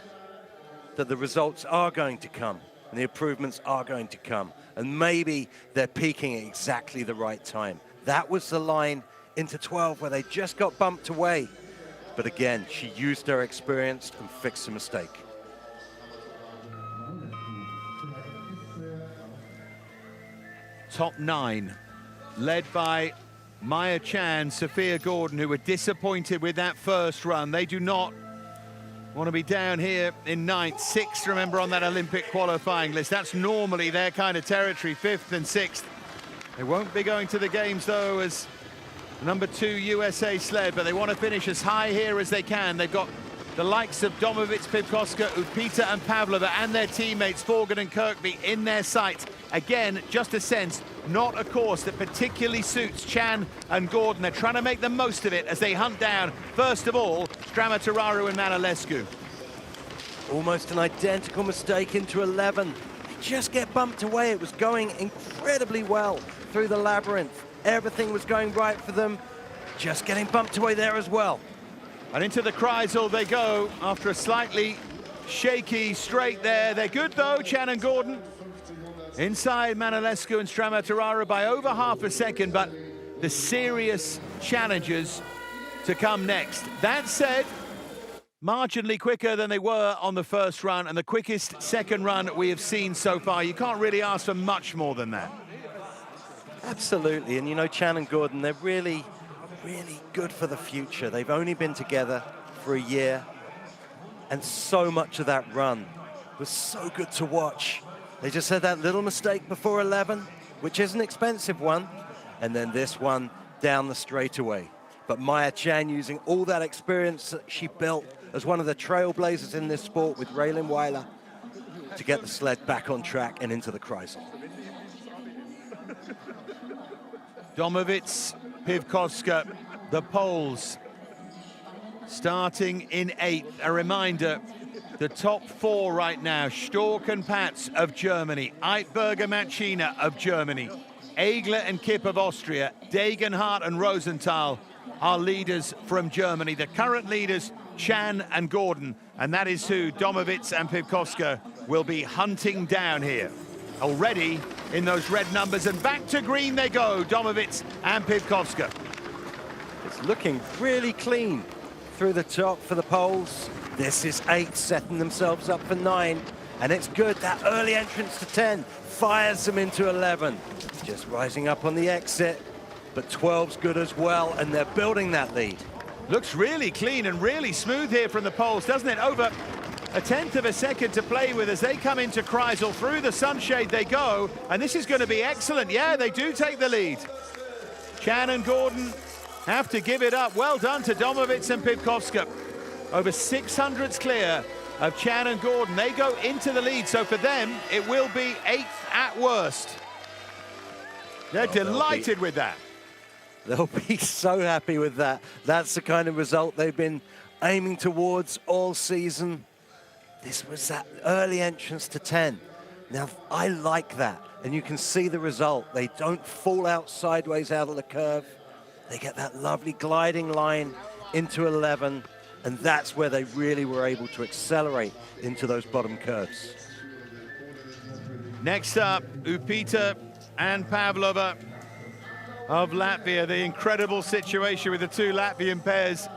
that the results are going to come and the improvements are going to come. And maybe they're peaking at exactly the right time. That was the line into 12 where they just got bumped away. But again, she used her experience and fixed the mistake. Top 9, led by Maya Chan, Sophia Gordon, who were disappointed with that first run. They do not want to be down here in 9th, 6th, remember, on that Olympic qualifying list. That's normally their kind of territory, 5th and 6th. They won't be going to the games, though, as number 2 USA sled, but they want to finish as high here as they can. They've got the likes of Domovic, Pivkoska, Upita and Pavlova and their teammates, Forgan and Kirkby, in their sights. Again, just a sense, not a course that particularly suits Chan and Gordon. They're trying to make the most of it as they hunt down, first of all, Strama-Tararu and Manolescu. Almost an identical mistake into 11. They just get bumped away. It was going incredibly well through the labyrinth. Everything was going right for them. Just getting bumped away there as well. And into the Kreisel they go after a slightly shaky straight there. They're good though, Chan and Gordon. Inside Manolescu and Strama-Tararu by over half a second, but the serious challenges to come next. That said, marginally quicker than they were on the first run, and the quickest second run we have seen so far. You can't really ask for much more than that. Absolutely, and you know, Chan and Gordon, they're really good for the future. They've only been together for a year, and so much of that run was so good to watch. They just had that little mistake before 11, which is an expensive one, and then this one down the straightaway. But Maya Chan, using all that experience that she built as one of the trailblazers in this sport with Raylin Weiler, to get the sled back on track and into the Kreisel. Domovic, Pivkoska, the Poles, starting in 8th. A reminder, the top 4 right now, Stork and Patz of Germany, Eitberger Machina of Germany, Egler and Kipp of Austria, Degenhardt and Rosenthal our leaders from Germany, the current leaders, Chan and Gordon, and that is who Domowitz and Pivkovska will be hunting down here. Already in those red numbers, and back to green they go, Domowitz and Pivkovska. It's looking really clean through the top for the Poles. This is 8, setting themselves up for 9, and it's good. That early entrance to 10 fires them into 11. Just rising up on the exit, but 12's good as well, and they're building that lead. Looks really clean and really smooth here from the Poles, doesn't it? Over a 1/10 of a second to play with as they come into Kreisel. Through the sunshade they go, and this is going to be excellent. Yeah, they do take the lead. Chan and Gordon have to give it up. Well done to Domowitz and Pivkovska. Over 600s clear of Chan and Gordon. They go into the lead, so for them, it will be 8th at worst. They're delighted with that. They'll be so happy with that. That's the kind of result they've been aiming towards all season. This was that early entrance to 10. Now, I like that, and you can see the result. They don't fall out sideways out of the curve. They get that lovely gliding line into 11, and that's where they really were able to accelerate into those bottom curves. Next up, Upita and Pavlova of Latvia. The incredible situation with the two Latvian pairs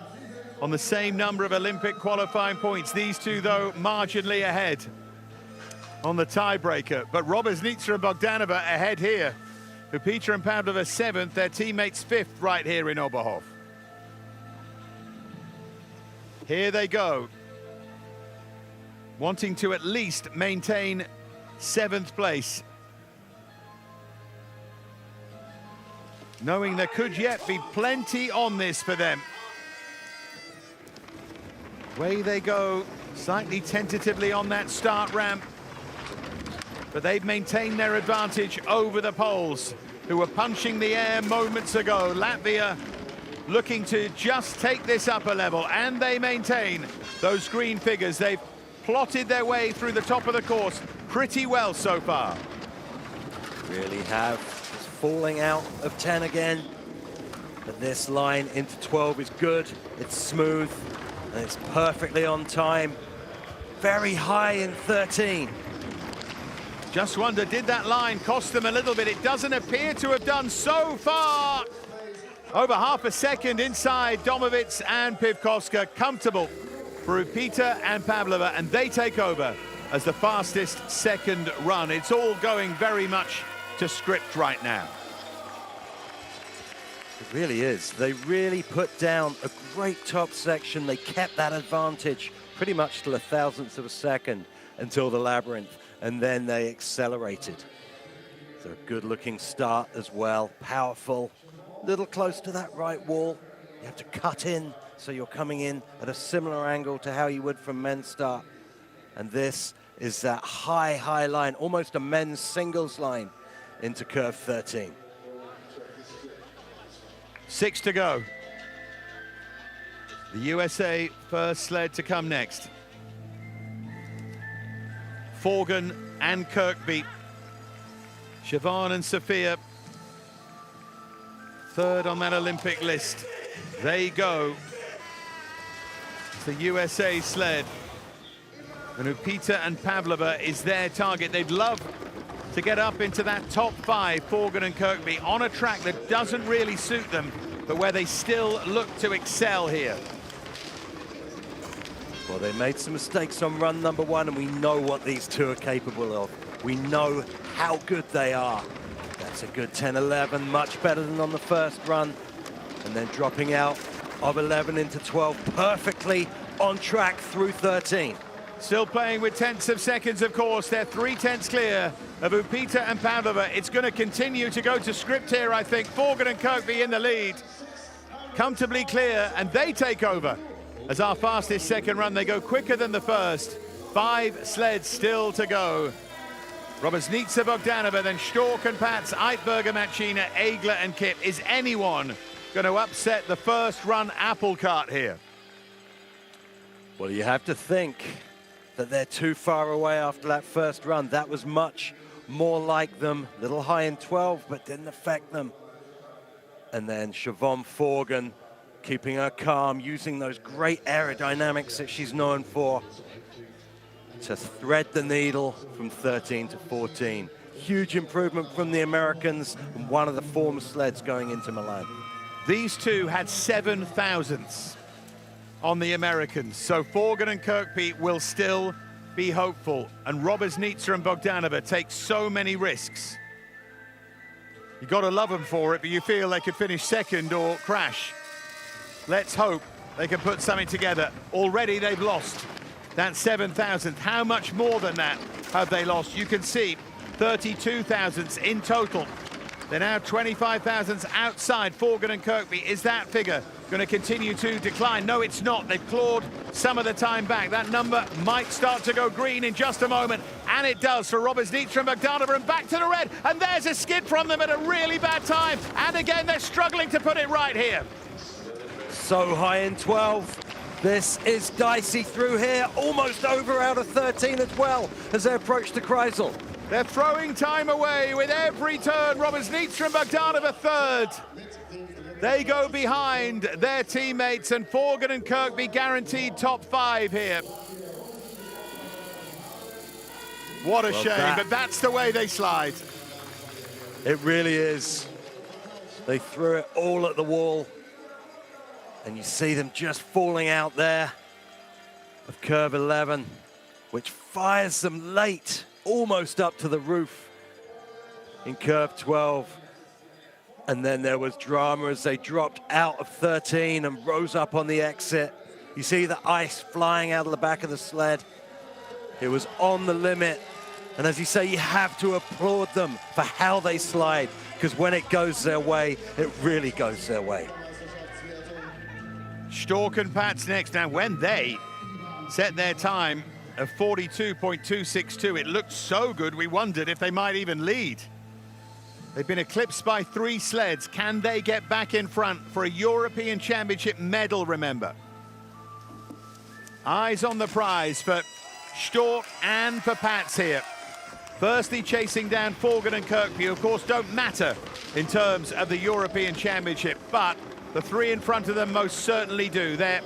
on the same number of Olympic qualifying points. These two, though, marginally ahead on the tiebreaker. But Roberznitsa and Bogdanova ahead here. Upita and Pavlova 7th, their teammates 5th right here in Oberhof. Here they go, wanting to at least maintain 7th place, knowing there could yet be plenty on this for them. Away they go, slightly tentatively on that start ramp, but they've maintained their advantage over the Poles, who were punching the air moments ago. Latvia looking to just take this up a level, and they maintain those green figures. They've plotted their way through the top of the course pretty well so far. Really have. It's falling out of 10 again, but this line into 12 is good. It's smooth, and it's perfectly on time. Very high in 13. Just wonder, did that line cost them a little bit? It doesn't appear to have done so far. Over half a second inside Domowitz and Pivkovska. Comfortable for Upita and Pavlova, and they take over as the fastest second run. It's all going very much to script right now. It really is. They really put down a great top section. They kept that advantage pretty much till 1/1000th of a second until the labyrinth, and then they accelerated. So a good-looking start as well, powerful. Little close to that right wall. You have to cut in, so you're coming in at a similar angle to how you would from men's start. And this is that high, high line, almost a men's singles line into curve 13. 6 to go. The USA first sled to come next. Forgan and Kirkby. Siobhan and Sophia, third on that Olympic list. They go. It's the USA sled. And Upita and Pavlova is their target. They'd love to get up into that top 5, Forgan and Kirkby, on a track that doesn't really suit them, but where they still look to excel here. Well, they made some mistakes on run number 1, and we know what these two are capable of. We know how good they are. That's a good 10-11, much better than on the first run. And then dropping out of 11 into 12, perfectly on track through 13. Still playing with 10ths of seconds, of course. They're 3/10 clear of Upita and Pavlova. It's going to continue to go to script here, I think. Forgan and Kirkby in the lead. Comfortably clear, and they take over. As our fastest second run, they go quicker than the first. 5 sleds still to go. Roberznitsa, Bogdanova, then Stork and Pats, Eitberger, Machina, Eigler and Kip. Is anyone going to upset the first run apple cart here? Well, you have to think that they're too far away after that first run. That was much more like them. Little high in 12, but didn't affect them. And then Siobhan Forgan keeping her calm, using those great aerodynamics that she's known for to thread the needle from 13 to 14. Huge improvement from the Americans and one of the former sleds going into Milan. These two had 7 thousandths on the Americans, so Forgan and Kirkby will still be hopeful. And Roberts-Nitzer and Bogdanova take so many risks. You got to love them for it, but you feel they could finish second or crash. Let's hope they can put something together. Already they've lost that 7 thousandth. How much more than that have they lost? You can see 32 thousandths in total. They're now 25 thousandths outside Forgan and Kirkby. Is that figure going to continue to decline? No, it's not. They've clawed some of the time back. That number might start to go green in just a moment, and it does for Roberts-Nitzer and Bogdanova, and back to the red, and there's a skid from them at a really bad time, and again they're struggling to put it right here. So high in 12. This is dicey through here, almost over out of 13 as well as they approach the Kreisel. They're throwing time away with every turn. Roberts-Nitzer and Bogdanova third. They go behind their teammates, and Forgan and Kirkby guaranteed top 5 here. What a shame, but that's the way they slide. It really is. They threw it all at the wall, and you see them just falling out there of curve 11, which fires them late, almost up to the roof in curve 12. And then there was drama as they dropped out of 13 and rose up on the exit. You see the ice flying out of the back of the sled. It was on the limit. And as you say, you have to applaud them for how they slide, because when it goes their way, it really goes their way. Stork and Pats next. Now, when they set their time of 42.262, it looked so good we wondered if they might even lead. They've been eclipsed by 3 sleds. Can they get back in front for a European Championship medal, remember? Eyes on the prize for Stork and for Pats here. Firstly, chasing down Forgan and Kirkby, who of course don't matter in terms of the European Championship, but the 3 in front of them most certainly do. They're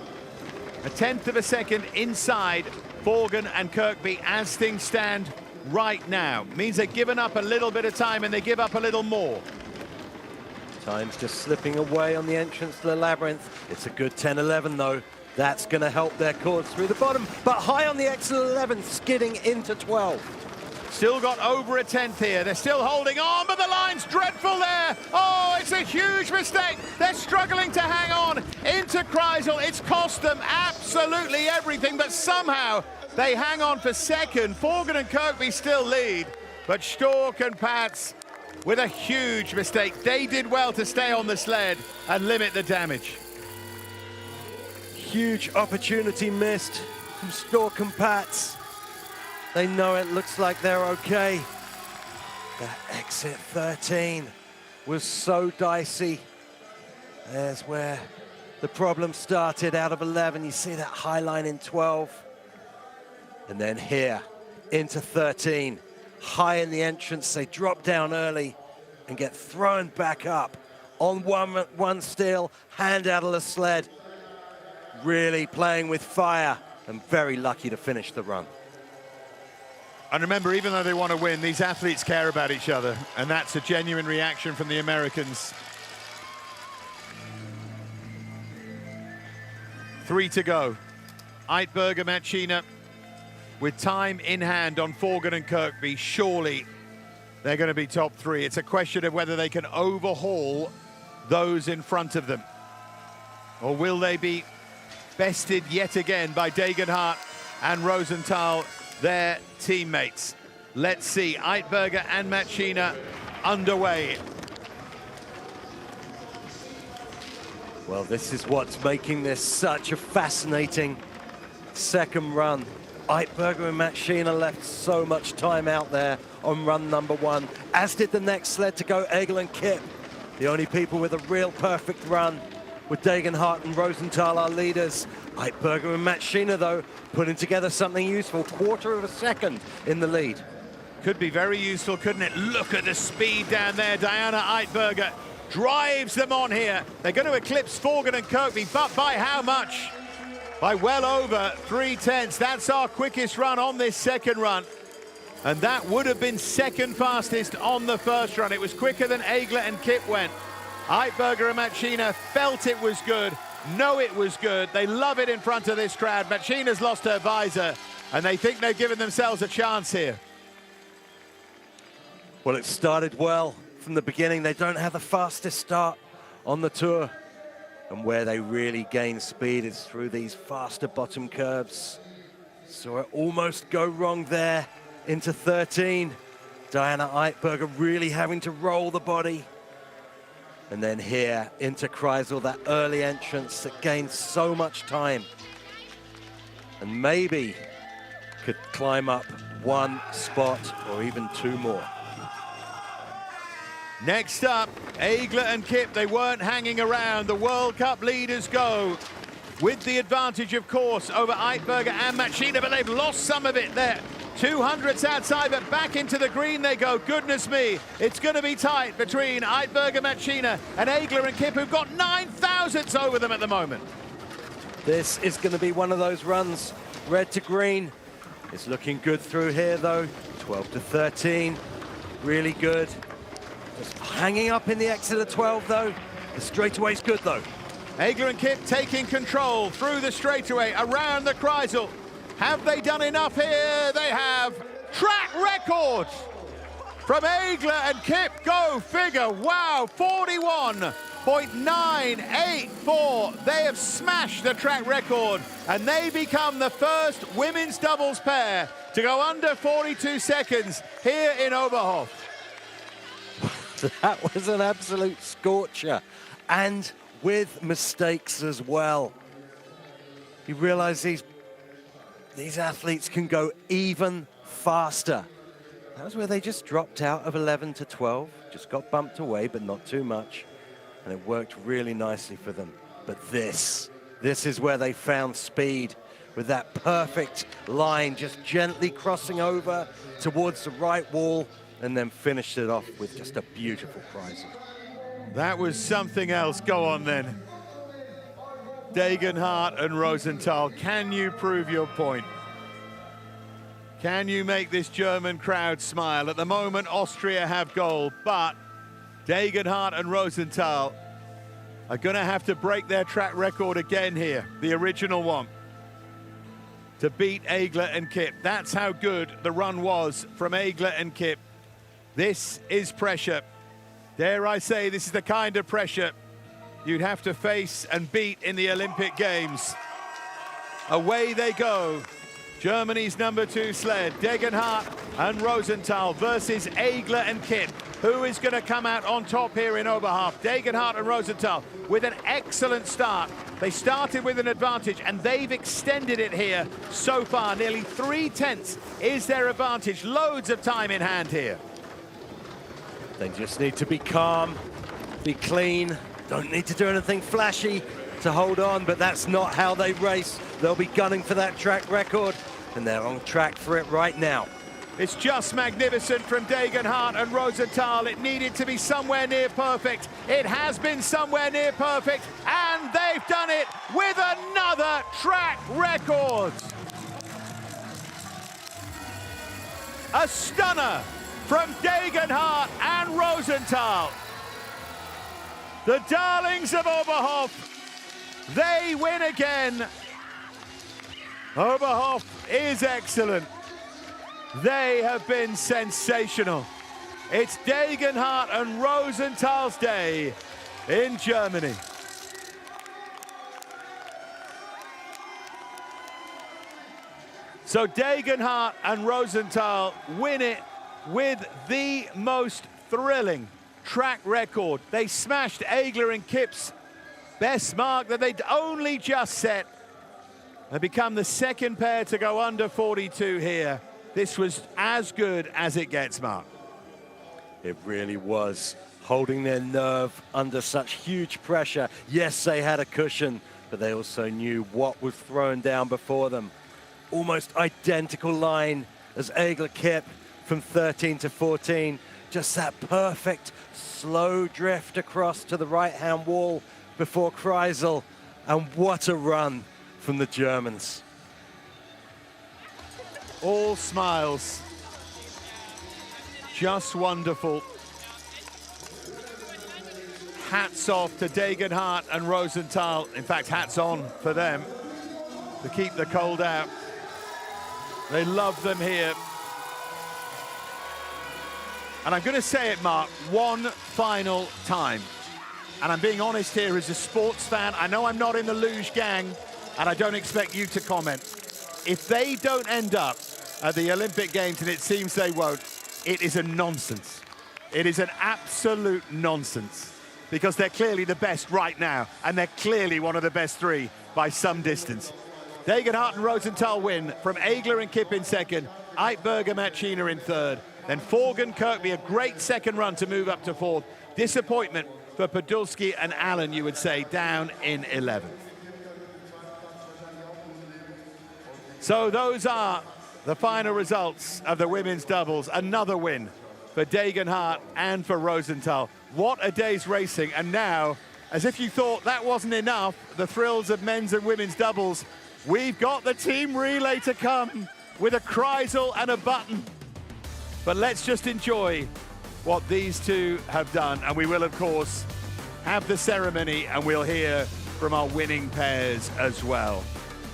a 1/10 of a second inside Forgan and Kirkby as things stand right now. Means they've given up a little bit of time, and they give up a little more. Time's just slipping away on the entrance to the labyrinth. It's a good 10-11 though. That's going to help their cause through the bottom, but high on the exit 11, skidding into 12. Still got over a 1/10 here. They're still holding on, but the line's dreadful there. Oh, it's a huge mistake. They're struggling to hang on into Kreisel. It's cost them absolutely everything, but somehow they hang on for second. Forgan and Kirkby still lead, but Stork and Pats with a huge mistake. They did well to stay on the sled and limit the damage. Huge opportunity missed from Stork and Pats. They know it looks like they're okay. That exit 13 was so dicey. There's where the problem started out of 11. You see that high line in 12. And then here into 13. High in the entrance, they drop down early and get thrown back up on one steel, hand out of the sled. Really playing with fire and very lucky to finish the run. And remember, even though they want to win, these athletes care about each other, and that's a genuine reaction from the Americans. 3 to go. Eitberger, Machina, with time in hand on Forgan and Kirkby. Surely they're going to be top 3. It's a question of whether they can overhaul those in front of them. Or will they be bested yet again by Degenhardt and Rosenthal, their teammates? Let's see. Eitberger and Machina underway. Well, this is what's making this such a fascinating second run. Eitberger and Machina left so much time out there on run number 1, as did the next sled to go, Egel and Kipp. The only people with a real perfect run with Degenhardt and Rosenthal, our leaders. Eitberger and Machina, though, putting together something useful. 1/4 of a second in the lead. Could be very useful, couldn't it? Look at the speed down there. Diana Eitberger drives them on here. They're going to eclipse Forgan and Kirkby, but by how much? By well over 3/10. That's our quickest run on this second run. And that would have been second fastest on the first run. It was quicker than Egler and Kip went. Eidberger and Machina felt it was good, know it was good. They love it in front of this crowd. Machina's lost her visor, and they think they've given themselves a chance here. Well, it started well from the beginning. They don't have the fastest start on the tour. And where they really gain speed is through these faster bottom curves. Saw it almost go wrong there into 13. Diana Eidberger really having to roll the body. And then here into Kreisel, that early entrance that gained so much time. And maybe could climb up one spot or even two more. Next up, Egler and Kip, they weren't hanging around. The World Cup leaders go with the advantage, of course, over Eidberger and Machina, but they've lost some of it there. 200s outside, but back into the green they go. Goodness me, it's going to be tight between Eidberger, Machina, and Egler and Kip, who've got 9,000s over them at the moment. This is going to be one of those runs, red to green. It's looking good through here, though. 12 to 13, really good. Just hanging up in the exit of 12, though. The straightaway's good, though. Egler and Kip taking control through the straightaway, around the Kreisel. Have they done enough here? They have. Track record from Egler and Kip. Go figure. Wow, 41.984. They have smashed the track record, and they become the first women's doubles pair to go under 42 seconds here in Oberhof. That was an absolute scorcher, and with mistakes as well. You realize these athletes can go even faster. That was where they just dropped out of 11 to 12, just got bumped away, but not too much, and it worked really nicely for them. But this is where they found speed, with that perfect line, just gently crossing over towards the right wall, and then finished it off with just a beautiful Kreisel. That was something else. Go on then. Degenhardt and Rosenthal, can you prove your point? Can you make this German crowd smile? At the moment, Austria have gold, but Degenhardt and Rosenthal are going to have to break their track record again here, the original one, to beat Egler and Kip. That's how good the run was from Egler and Kip. This is pressure. Dare I say, this is the kind of pressure you'd have to face and beat in the Olympic Games. Away they go. Germany's #2 sled, Degenhardt and Rosenthal versus Egler and Kip. Who is going to come out on top here in Oberhof? Degenhardt and Rosenthal with an excellent start. They started with an advantage, and they've extended it here so far. Nearly 3/10 is their advantage. Loads of time in hand here. They just need to be calm, be clean, don't need to do anything flashy to hold on, but that's not how they race. They'll be gunning for that track record, and they're on track for it right now. It's just magnificent from Degenhardt and Rosenthal. It needed to be somewhere near perfect. It has been somewhere near perfect, and they've done it with another track record. A stunner from Degenhardt and Rosenthal. The darlings of Oberhof, they win again. Oberhof is excellent. They have been sensational. It's Degenhardt and Rosenthal's day in Germany. So Degenhardt and Rosenthal win it with the most thrilling track record. They smashed Egler and Kip's best mark that they'd only just set and become the second pair to go under 42 here. This was as good as it gets, Mark. It really was, holding their nerve under such huge pressure. Yes, they had a cushion, but they also knew what was thrown down before them. Almost identical line as Egler Kip from 13 to 14. Just that perfect slow drift across to the right-hand wall before Kreisel. And what a run from the Germans. All smiles. Just wonderful. Hats off to Degenhardt and Rosenthal. In fact, hats on for them to keep the cold out. They love them here. And I'm going to say it, Mark, one final time. And I'm being honest here as a sports fan. I know I'm not in the luge gang, and I don't expect you to comment. If they don't end up at the Olympic Games, and it seems they won't, it is a nonsense. It is an absolute nonsense, because they're clearly the best right now, and they're clearly one of the best three by some distance. Degenhardt and Rosenthal win, from Egler and Kipp in second, Eitberger, Machina in third. Then Forgan, Kirkby, a great second run to move up to fourth. Disappointment for Podolski and Allen, you would say, down in 11th. So those are the final results of the women's doubles. Another win for Degenhardt and for Rosenthal. What a day's racing. And now, as if you thought that wasn't enough, the thrills of men's and women's doubles, we've got the team relay to come with a Kreisel and a Button. But let's just enjoy what these two have done. And we will, of course, have the ceremony, and we'll hear from our winning pairs as well.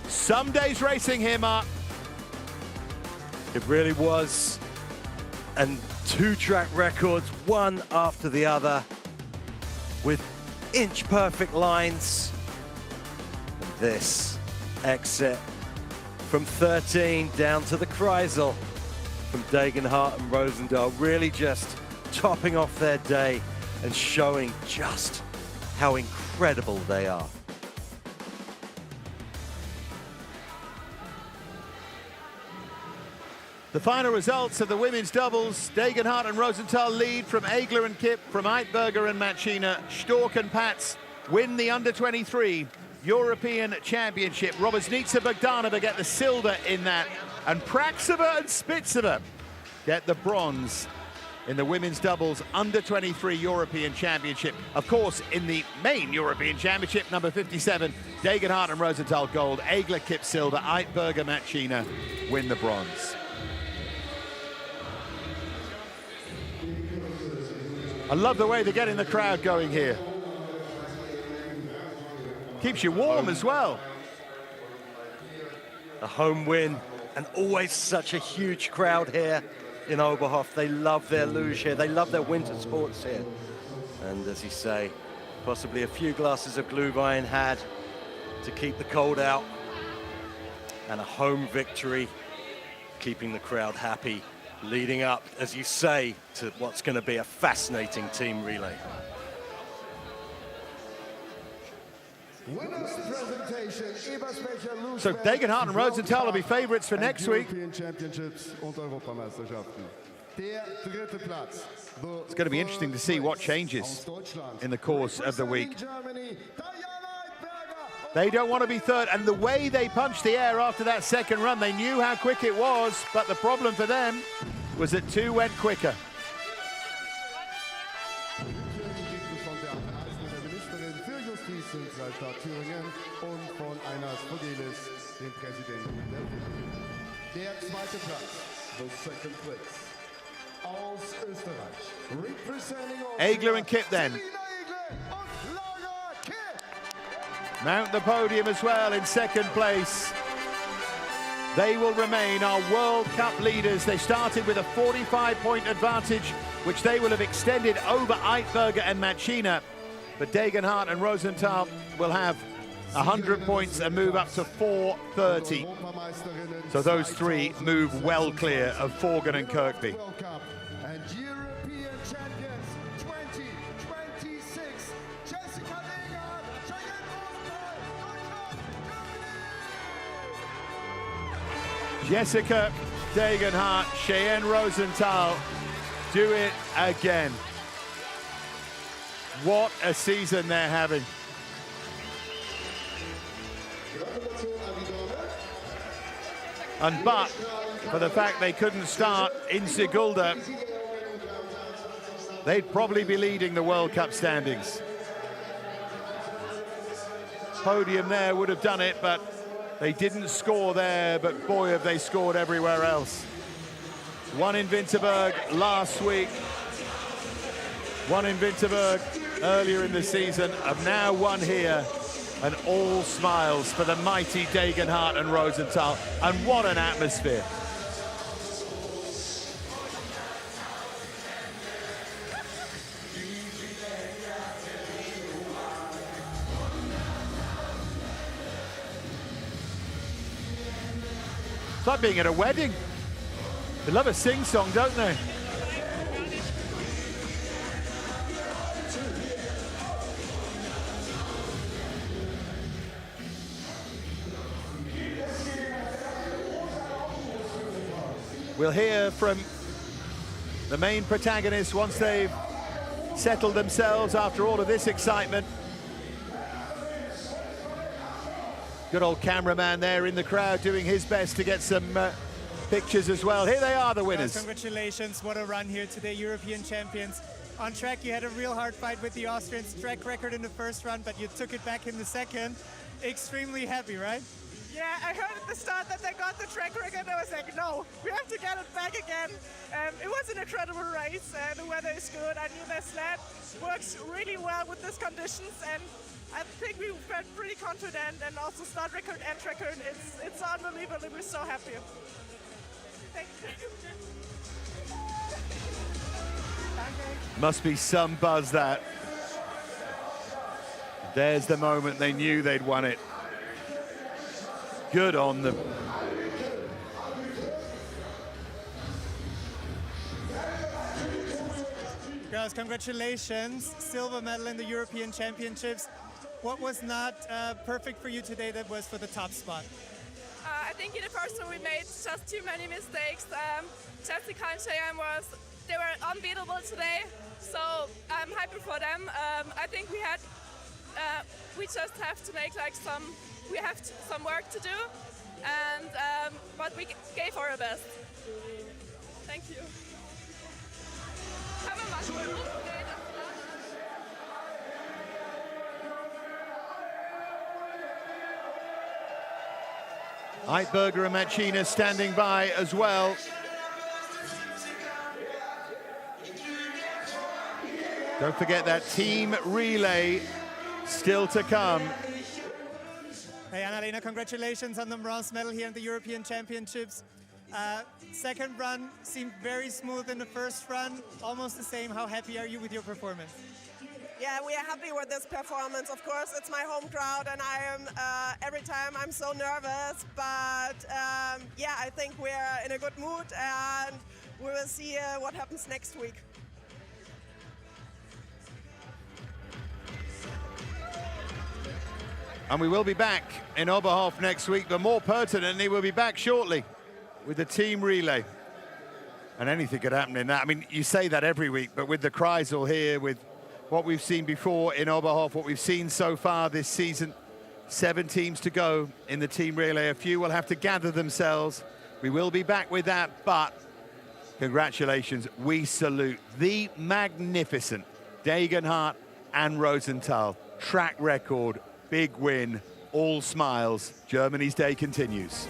Some days racing here, Mark. It really was. And two track records, one after the other, with inch-perfect lines. And this exit from 13 down to the Kreisel from Degenhardt and Rosenthal, really just topping off their day and showing just how incredible they are. The final results of the women's doubles, Degenhardt and Rosenthal lead from Egler and Kipp, from Eitberger and Machina. Stork and Pats win the under-23 European Championship. Robesnitsa Bogdanova get the silver in that, and Praxova and Spitzova get the bronze in the women's doubles under-23 European Championship. Of course, in the main European Championship, number 57, Degenhardt and Rosenthal gold, Egler, Kipp silver, Eitberger, Machina win the bronze. I love the way they're getting the crowd going here. Keeps you warm as well. A home win, and always such a huge crowd here in Oberhof. They love their luge here. They love their winter sports here. And as you say, possibly a few glasses of Glühwein had to keep the cold out. And a home victory, keeping the crowd happy, leading up, as you say, to what's going to be a fascinating team relay. Winners presentation, EBERSPAECHER Luge So Degenhardt and Rosenthal will be favorites for and next week. European Championships und Europameisterschaften. Der dritte Platz. It's going to be interesting to see what changes in the course of the week. They don't want to be third, and the way they punched the air after that second run, they knew how quick it was, but the problem for them was that two went quicker. Der zweite Platz, the second place. Aus Österreich, representing Egler and Kipp then mount the podium as well in second place. They will remain our World Cup leaders. They started with a 45-point advantage, which they will have extended over Eitberger and Machina. But Degenhardt and Rosenthal will have 100 points and move up to 430. So those three move well clear of Forgan and Kirkby. and European champions 2026, Jessica Jessica Degenhardt, Cheyenne Rosenthal do it again. What a season they're having. And but for the fact they couldn't start in Sigulda, they'd probably be leading the World Cup standings. Podium there would have done it, but they didn't score there, but boy, have they scored everywhere else. One in Winterberg last week, one in Winterberg earlier in the season, have now won here, and all smiles for the mighty Degenhardt and Rosenthal, and what an atmosphere. It's like being at a wedding. They love a sing-song, don't they? We'll hear from the main protagonists once they've settled themselves after all of this excitement. Good old cameraman there in the crowd doing his best to get some pictures as well. Here they are, the winners. Congratulations, what a run here today, European champions. On track, you had a real hard fight with the Austrians, track record in the first run, but you took it back in the second. Extremely happy, right? Yeah, I heard at the start that they got the track record. I was like, no, we have to get it back again. It was an incredible race. The weather is good. I knew their sled works really well with these conditions, and I think we felt pretty confident. And also start record and track record, it's unbelievable. We're so happy. Thank you. Must be some buzz that. There's the moment they knew they'd won it. Good on them. Girls, congratulations. Silver medal in the European Championships. What was not perfect for you today that was for the top spot? I think in the first one we made just too many mistakes. Jessica and Cheyenne they were unbeatable today, so I'm happy for them. I think we just have to make like some work to do, and but we gave our best. Thank you. Eitberger and Machina standing by as well. Don't forget that team relay still to come. Hey, Annalena, congratulations on the bronze medal here in the European Championships. Second run seemed very smooth in the first run, almost the same. How happy are you with your performance? Yeah, we are happy with this performance. Of course, it's my home crowd, and I am every time I'm so nervous. But yeah, I think we're in a good mood, and we will see what happens next week. And we will be back in Oberhof next week, but more pertinently, we'll be back shortly with the team relay. And anything could happen in that. I mean, you say that every week, but with the Kreisel here, with what we've seen before in Oberhof, what we've seen so far this season, 7 teams to go in the team relay. A few will have to gather themselves. We will be back with that, but congratulations. We salute the magnificent Degenhardt and Rosenthal. Track record, big win, all smiles. Germany's day continues.